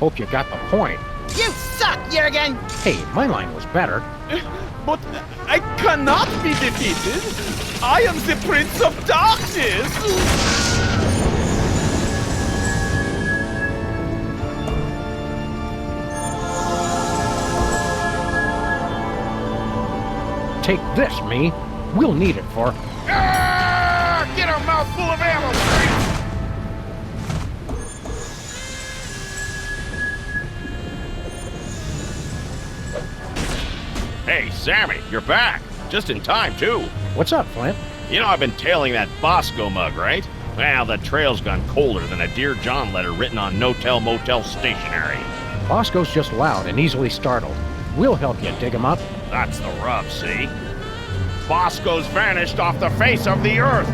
Hope you got the point. You suck, Jurgen! Hey, my line was better. But I cannot be defeated. I am the Prince of Darkness. Take this, me. We'll need it for... Get a mouthful of ammo, Hey, Sammy, you're back. Just in time, too. What's up, Flint? You know I've been tailing that Bosco mug, right? Well, the trail's gone colder than a Dear John letter written on no-tell motel stationery. Bosco's just loud and easily startled. We'll help you dig him up. That's the rub, see? Bosco's vanished off the face of the earth.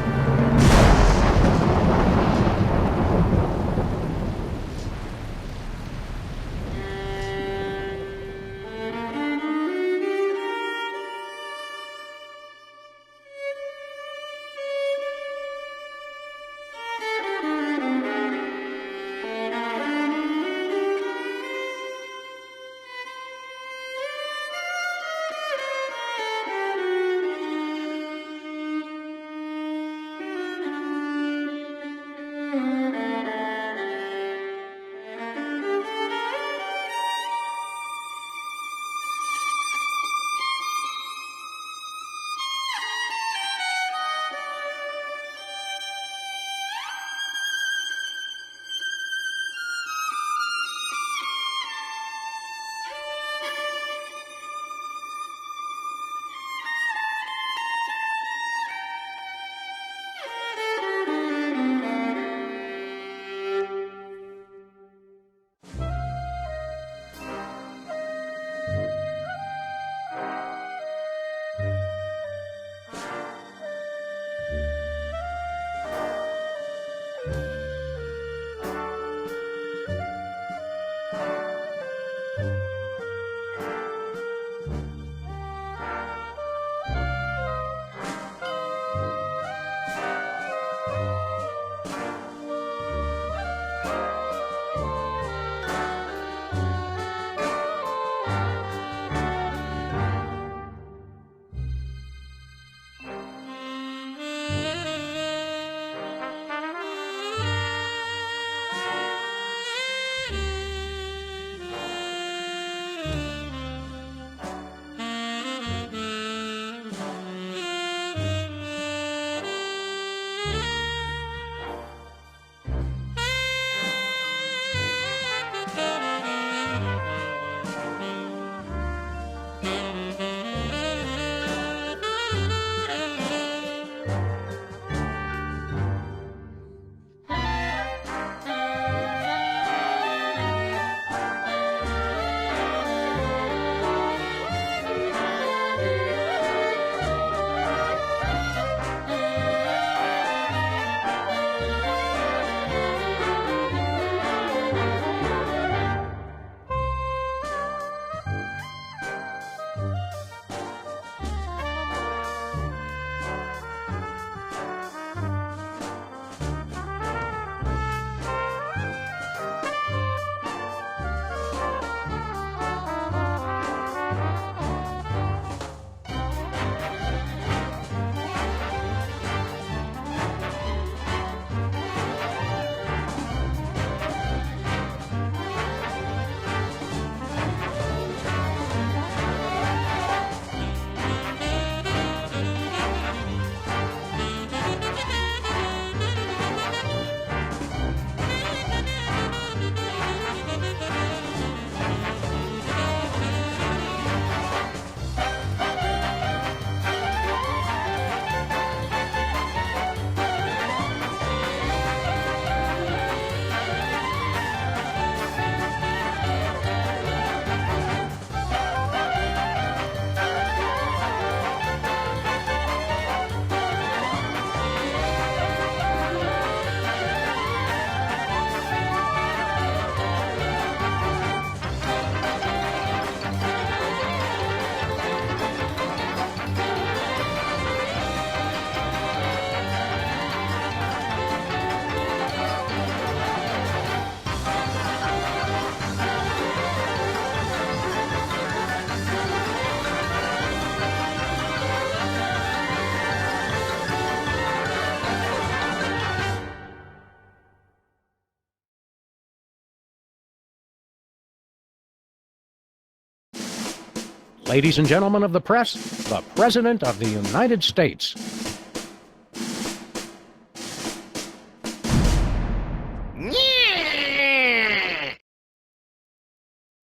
Ladies and gentlemen of the press, the President of the United States.